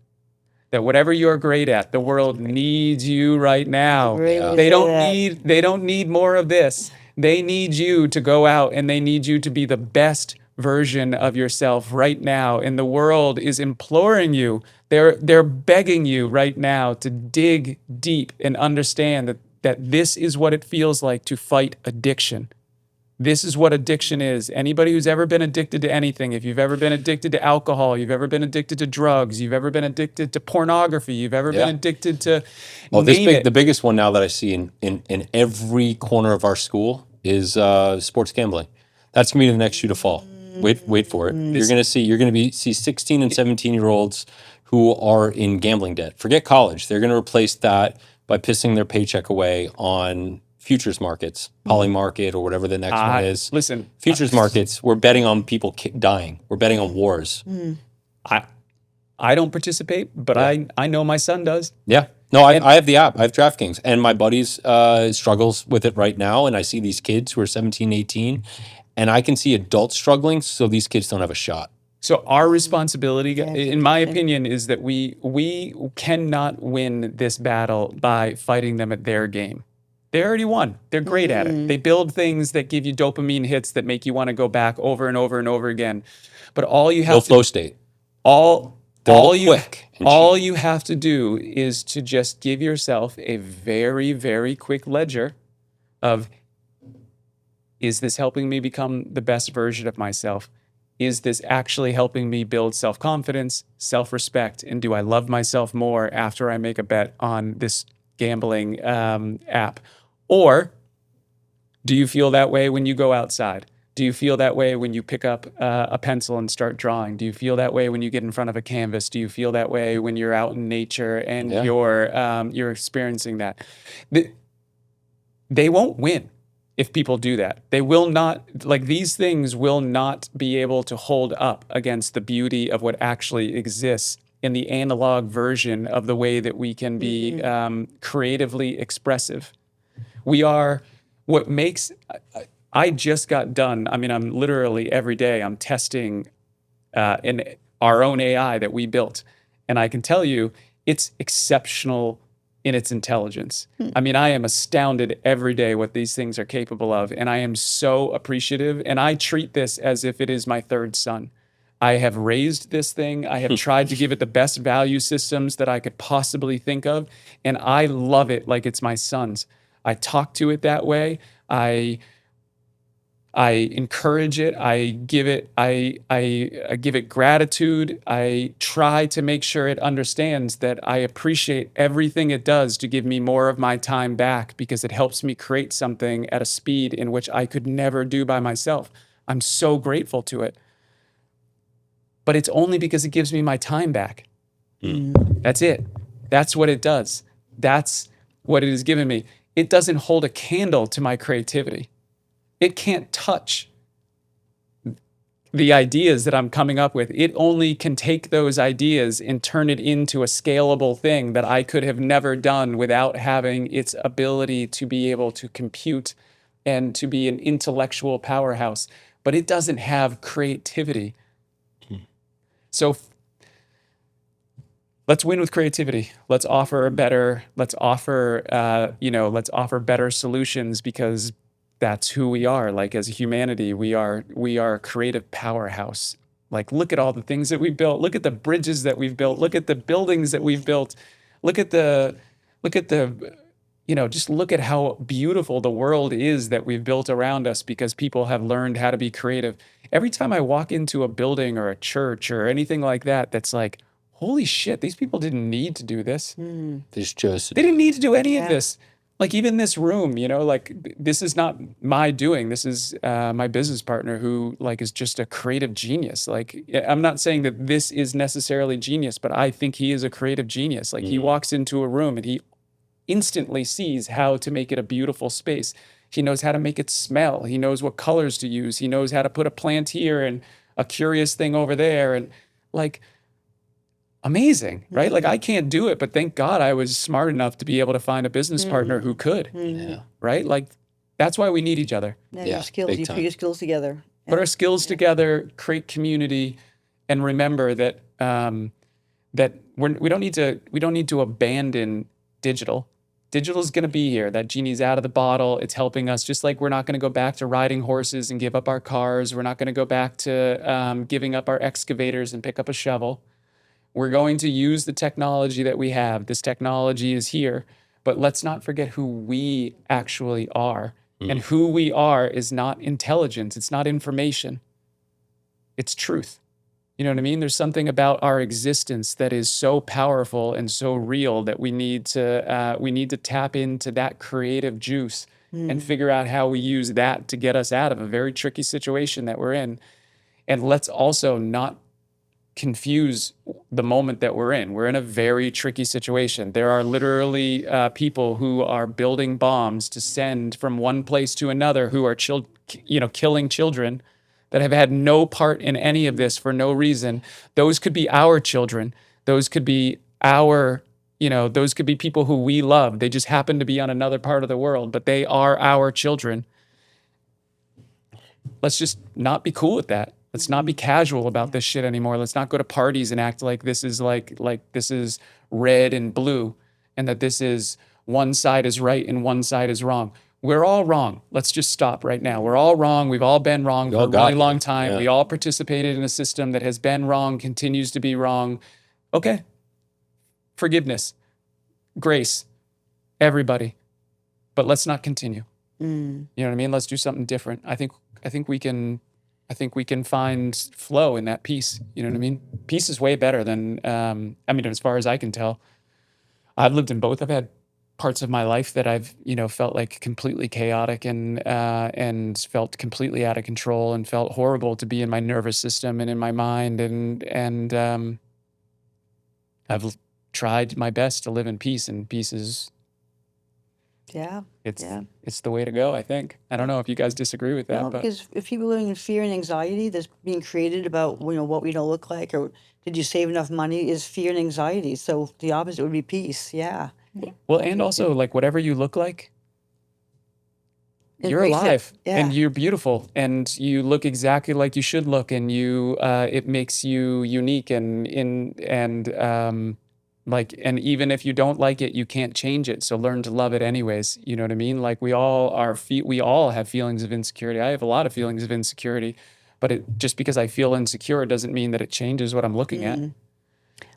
That whatever you're great at, the world needs you right now. They don't need more of this. They need you to go out and they need you to be the best version of yourself right now. And the world is imploring you. They're begging you right now to dig deep and understand that this is what it feels like to fight addiction. This is what addiction is. Anybody who's ever been addicted to anything, if you've ever been addicted to alcohol, you've ever been addicted to drugs, you've ever been addicted to pornography, you've ever been Yeah. addicted to Oh, name it. the biggest one now that I see in every corner of our school is sports gambling. That's gonna be the next shoe to fall. Wait for it. You're gonna see 16 and 17-year-olds who are in gambling debt. Forget college. They're gonna replace that by pissing their paycheck away on futures markets, Poly Market or whatever the next one is. Listen, Futures markets. We're betting on people dying. We're betting on wars. I don't participate, but I know my son does. Yeah. No, I have the app. I have DraftKings. And my buddies struggles with it right now. And I see these kids who are 17, 18. And I can see adults struggling, so these kids don't have a shot. So our responsibility, Yeah, in my opinion, is that we cannot win this battle by fighting them at their game. They already won. They're great at it. They build things that give you dopamine hits that make you want to go back over and over and over again. But all you No have flow state. all They're all you quick and all you have to do is to just give yourself a very, very quick ledger of, is this helping me become the best version of myself? Is this actually helping me build self-confidence, self-respect? And do I love myself more after I make a bet on this gambling app? Or do you feel that way when you go outside? Do you feel that way when you pick up a pencil and start drawing? Do you feel that way when you get in front of a canvas? Do you feel that way when you're out in nature and Yeah. you're experiencing that? They won't win if people do that. They will not, like, these things will not be able to hold up against the beauty of what actually exists in the analog version of the way that we can be creatively expressive. We are what makes. I just got done. I mean, I'm literally every day I'm testing in our own AI that we built, and I can tell you it's exceptional in its intelligence. I mean, I am astounded every day what these things are capable of, and I am so appreciative. And I treat this as if it is my third son. I have raised this thing. I have tried to give it the best value systems that I could possibly think of, and I love it like it's my son's. I talk to it that way. I encourage it. I give it gratitude. I try to make sure it understands that I appreciate everything it does to give me more of my time back, because it helps me create something at a speed in which I could never do by myself. I'm so grateful to it. But it's only because it gives me my time back. That's it. That's what it does. That's what it has given me. It doesn't hold a candle to my creativity. It can't touch the ideas that I'm coming up with. It only can take those ideas and turn it into a scalable thing that I could have never done without having its ability to be able to compute and to be an intellectual powerhouse. But it doesn't have creativity. So let's win with creativity. Let's offer better solutions, because that's who we are. Like, as a humanity, we are a creative powerhouse. Like, look at all the things that we've built. Look at the bridges that we've built. Look at the buildings that we've built. Just look at how beautiful the world is that we've built around us, because people have learned how to be creative. Every time I walk into a building or a church or anything like that, that's like, holy shit, these people didn't need to do this. They just chose to They didn't need to do any of Yeah. this. Like, even this room, like, this is not my doing. This is my business partner, who, like, is just a creative genius. Like, I'm not saying that this is necessarily genius, but I think he is a creative genius. Like, he walks into a room and he instantly sees how to make it a beautiful space. He knows how to make it smell. He knows what colors to use. He knows how to put a plant here and a curious thing over there. And, like, amazing, right? Like, I can't do it, but thank God I was smart enough to be able to find a business partner who could, Yeah. right? Like, that's why we need each other. Yeah, Yeah, your skills. big You put time. your skills together. Put our skills together, create community, and remember that we don't need to abandon digital. Digital is going to be here. That genie's out of the bottle. It's helping us. Just like we're not going to go back to riding horses and give up our cars. We're not going to go back to giving up our excavators and pick up a shovel. We're going to use the technology that we have. This technology is here, but let's not forget who we actually are. And who we are is not intelligence. It's not information. It's truth. You know what I mean? There's something about our existence that is so powerful and so real that we need to tap into that creative juice and figure out how we use that to get us out of a very tricky situation that we're in. And let's also not confuse the moment that we're in. We're in a very tricky situation. There are literally people who are building bombs to send from one place to another, who are killing children that have had no part in any of this for no reason. Those could be our children. Those could be those could be people who we love. They just happen to be on another part of the world, but they are our children. Let's just not be cool with that. Let's not be casual about this shit anymore. Let's not go to parties and act like this is like this is red and blue, and that this is one side is right and one side is wrong. We're all wrong. Let's just stop right now. We're all wrong. We've all been wrong for a really long time. Yeah. We all participated in a system that has been wrong, continues to be wrong. Okay. Forgiveness, grace, everybody. But let's not continue. You know what I mean? Let's do something different. I think we can find flow in that peace. You know what I mean? Peace is way better than as far as I can tell. I've lived in both. I've had parts of my life that I've felt like completely chaotic and felt completely out of control and felt horrible to be in my nervous system and in my mind, and I've tried my best to live in peace, and peace is it's the way to go, I think. I don't know if you guys disagree with that, No, but because if people are living in fear and anxiety that's being created about what we don't look like, or did you save enough money, is fear and anxiety. So the opposite would be peace. Yeah. well, and also like whatever you look like, It you're makes it- alive yeah. and you're beautiful and you look exactly like you should look, and it makes you unique and even if you don't like it, you can't change it. So learn to love it anyways. You know what I mean? Like we all have feelings of insecurity. I have a lot of feelings of insecurity, but just because I feel insecure doesn't mean that it changes what I'm looking at.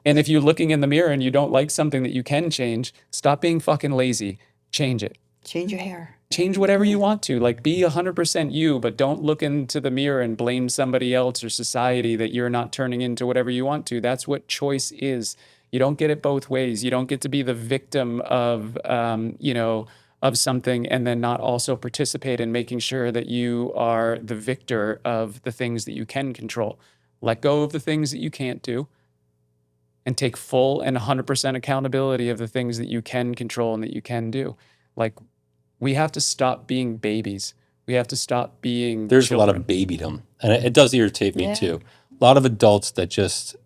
And if you're looking in the mirror and you don't like something that you can change, stop being fucking lazy. Change it. Change your hair. Change whatever you want to. Like be 100% you, but don't look into the mirror and blame somebody else or society that you're not turning into whatever you want to. That's what choice is. You don't get it both ways. You don't get to be the victim of something and then not also participate in making sure that you are the victor of the things that you can control. Let go of the things that you can't do and take full and 100% accountability of the things that you can control and that you can do. Like, we have to stop being babies. We have to stop being There's children. a lot of babydom, and it does irritate me Yeah. too. A lot of adults that just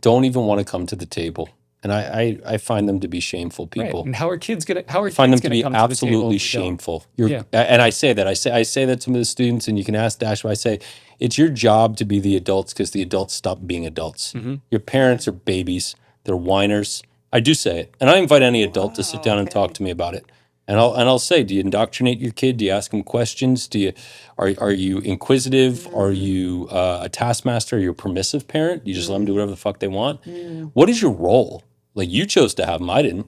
don't even want to come to the table, and I find them to be shameful Right. people. And how are kids gonna I find them to come be to the table absolutely if they don't? shameful. Yeah. And I say that. I say that to some of the students, and you can ask Dash. I say it's your job to be the adults because the adults stop being adults. Mm-hmm. Your parents are babies. They're whiners. I do say it, and I invite any adult to sit down and talk to me about it. And I'll say, do you indoctrinate your kid? Do you ask him questions? Are you inquisitive? Are you a taskmaster? Are you a permissive parent? You just let them do whatever the fuck they want? What is your role? Like, you chose to have them. I didn't.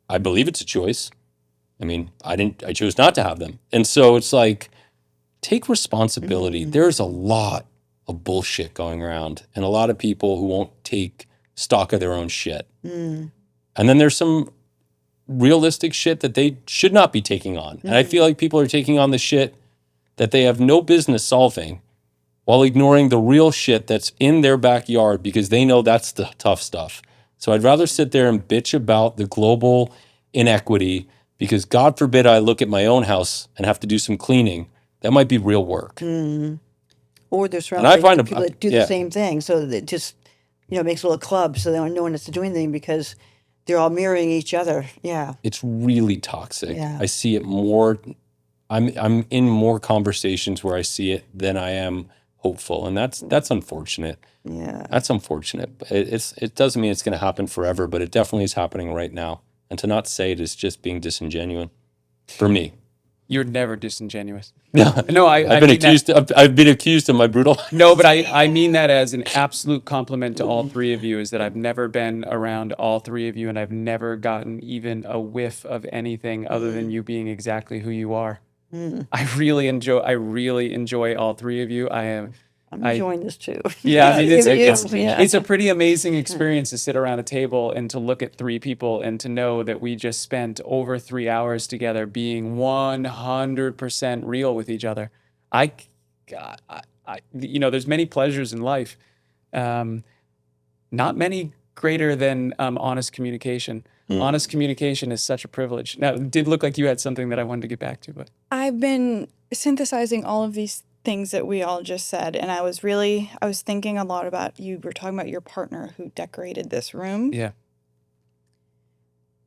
I believe it's a choice. I mean, I chose not to have them. And so it's like, take responsibility. There's a lot of bullshit going around and a lot of people who won't take stock of their own shit. And then there's some realistic shit that they should not be taking on. And I feel like people are taking on the shit that they have no business solving while ignoring the real shit that's in their backyard because they know that's the tough stuff. So I'd rather sit there and bitch about the global inequity because God forbid I look at my own house and have to do some cleaning. That might be real work. Or they're I surrounded find by a- people that do yeah. the same thing. So that just, makes a little club so no one has to do anything because they're all mirroring each other. Yeah. It's really toxic. Yeah. I see it more. I'm in more conversations where I see it than I am hopeful, and that's unfortunate. Yeah. That's unfortunate. But it doesn't mean it's going to happen forever, but it definitely is happening right now. And to not say it is just being disingenuous for me. You're never disingenuous. No, No, I I've been mean that- accused. I've been accused of my brutal. No, but I mean that as an absolute compliment to all three of you, is that I've never been around all three of you, and I've never gotten even a whiff of anything other than you being exactly who you are. I really enjoy all three of you. I'm I- enjoying this too. Yeah, I mean, If you- yeah. it's a pretty amazing experience to sit around a table and to look at three people and to know that we just spent over 3 hours together being 100% real with each other. God, there's many pleasures in life, not many greater than honest communication. Honest communication is such a privilege. Now, it did look like you had something that I wanted to get back to, but I've been synthesizing all of these things that we all just said, and I was thinking a lot about, you were talking about your partner who decorated this room. yeah.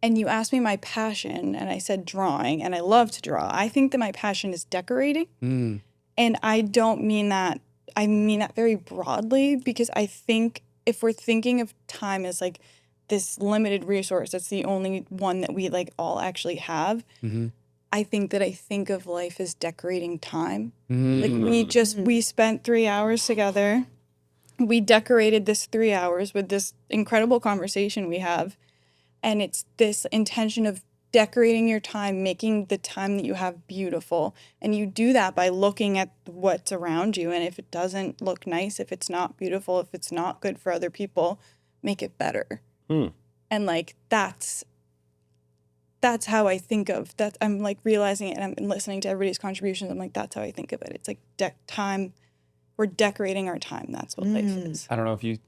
And you asked me my passion, and I said drawing, and I love to draw. I think that my passion is decorating. Mm. And I don't mean that, I mean that very broadly, because I think if we're thinking of time as like this limited resource, that's the only one that we like all actually have. Mm-hmm. I think of life as decorating time. Mm. Like we spent 3 hours together. We decorated this 3 hours with this incredible conversation we have. And it's this intention of decorating your time, making the time that you have beautiful. And you do that by looking at what's around you. And if it doesn't look nice, if it's not beautiful, if it's not good for other people, make it better. And like, that's how I think of that. I'm like realizing it, and I'm listening to everybody's contributions. I'm like, that's how I think of it. It's like time. We're decorating our time. That's what life is. I don't know if you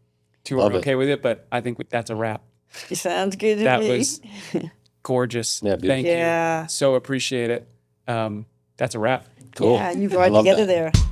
two Love are it. okay with it, but I think that's a wrap. It sounds good to That me. was gorgeous. Yeah, beautiful. Thank Yeah. you. So appreciate it. That's a wrap. Cool. Yeah, you I brought it love together that. there.